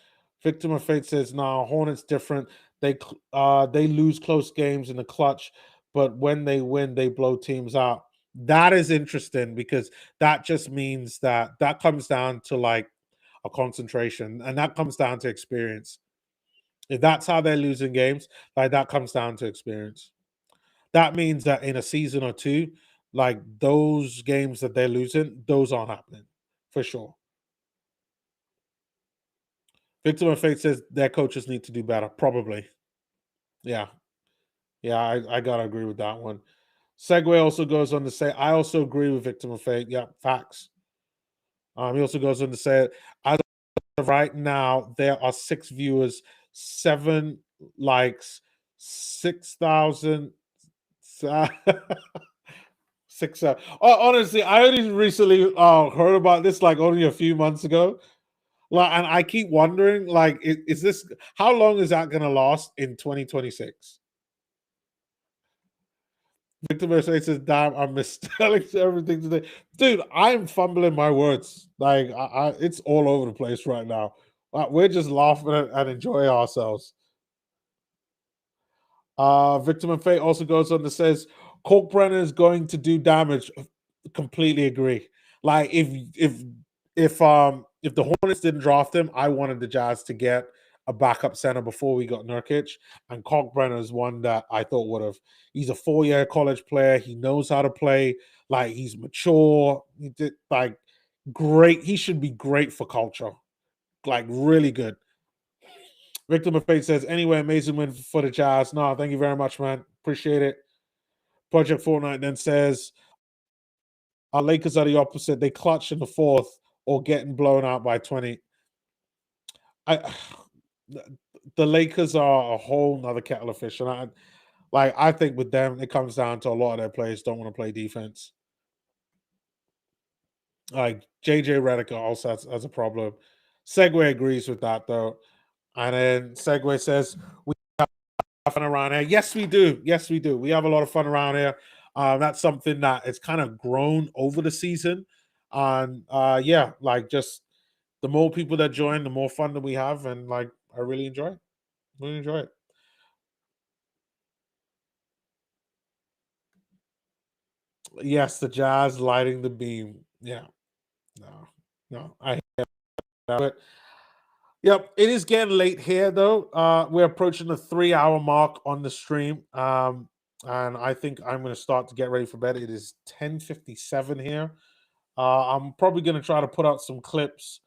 Victim of Fate says, no, Hornets different. They lose close games in the clutch, but when they win, they blow teams out. That is interesting because that just means that comes down to like a concentration, and that comes down to experience. If that's how they're losing games, like that comes down to experience. That means that in a season or two, like those games that they're losing, those aren't happening for sure. Victim of Fate says their coaches need to do better. Probably. Yeah. Yeah, I gotta agree with that one. Segway also goes on to say, I also agree with Victim of Fate. Yeah, facts. He also goes on to say, as of right now, there are 6 viewers, 7 likes, 6,000. Six. Honestly, I only recently heard about this like only a few months ago. Like, and I keep wondering, like, is this how long is that going to last in 2026? Victor Mercedes says, "Damn, I'm misspelling everything today, dude. I'm fumbling my words. Like, it's all over the place right now. We're just laughing and enjoying ourselves." Victim and Fate also goes on to says Kalkbrenner is going to do damage. Completely agree. Like if the Hornets didn't draft him, I wanted the Jazz to get a backup center before we got Nurkic, and Kalkbrenner is one that I thought would have. He's a 4-year college player. He knows how to play. Like he's mature. He did like great. He should be great for culture. Like really good. Victim of Fate says, anyway, amazing win for the Jazz. No, thank you very much, man. Appreciate it. Project Fortnite then says, our Lakers are the opposite. They clutch in the fourth or getting blown out by 20. I the Lakers are a whole nother kettle of fish. And I think with them, it comes down to a lot of their players don't want to play defense. Like JJ Redick also has a problem. Segway agrees with that though. And then Segway says, we fun around here. Yes, we do. Yes, we do. We have a lot of fun around here. That's something that it's kind of grown over the season. And yeah, like just the more people that join, the more fun that we have. And like, I really enjoy it. Really enjoy it. Yes, the Jazz lighting the beam. Yeah. No, no, I hate that. But yep, it is getting late here though. We're approaching the 3 hour mark on the stream. And I think I'm gonna start to get ready for bed. It is 10:57 here. I'm probably gonna try to put out some clips.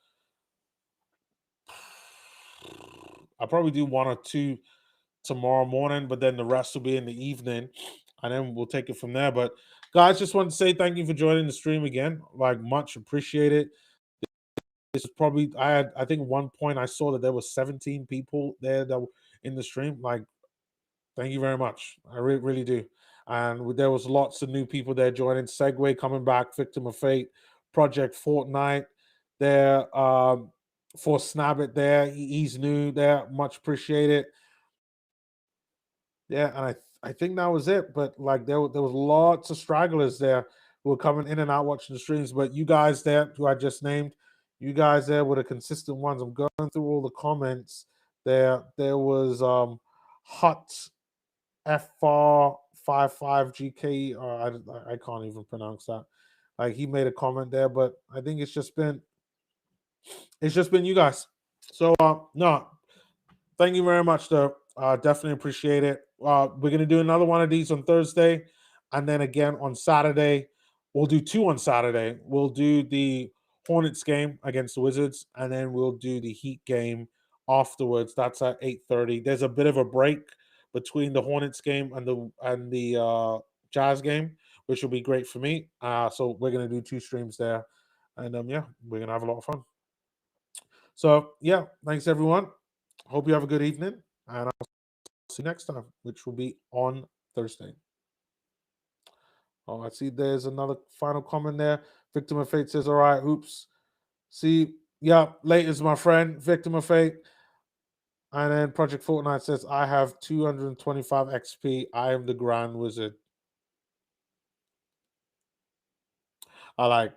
I'll probably do 1 or 2 tomorrow morning, but then the rest will be in the evening, and then we'll take it from there. But guys, just want to say thank you for joining the stream again. Like much appreciated. This is probably I think at one point I saw that there was 17 people there that were in the stream. Like, thank you very much. I really do. And there was lots of new people there joining. Segway coming back, Victim of Fate, Project Fortnite there, for Snab it there. He's new there. Much appreciated. Yeah, and I think that was it. But like there was lots of stragglers there who were coming in and out watching the streams. But you guys there, who I just named, you guys there were the consistent ones. I'm going through all the comments. There was Hut FR55GK. I can't even pronounce that. Like he made a comment there, but I think it's just been you guys. So no, thank you very much, though. Definitely appreciate it. We're gonna do another one of these on Thursday, and then again on Saturday. We'll do two on Saturday. We'll do the Hornets game against the Wizards, and then we'll do the Heat game afterwards. That's at 8:30. There's a bit of a break between the Hornets game and the Jazz game, which will be great for me. So we're gonna do two streams there, and yeah, we're gonna have a lot of fun. So yeah, thanks everyone. Hope you have a good evening, and I'll see you next time, which will be on Thursday. Oh, I see there's another final comment there. Victim of Fate says, all right, oops. See, yeah, late is my friend, Victim of Fate. And then Project Fortnite says, I have 225 XP. I am the Grand Wizard. I like.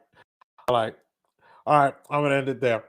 All right, I'm going to end it there.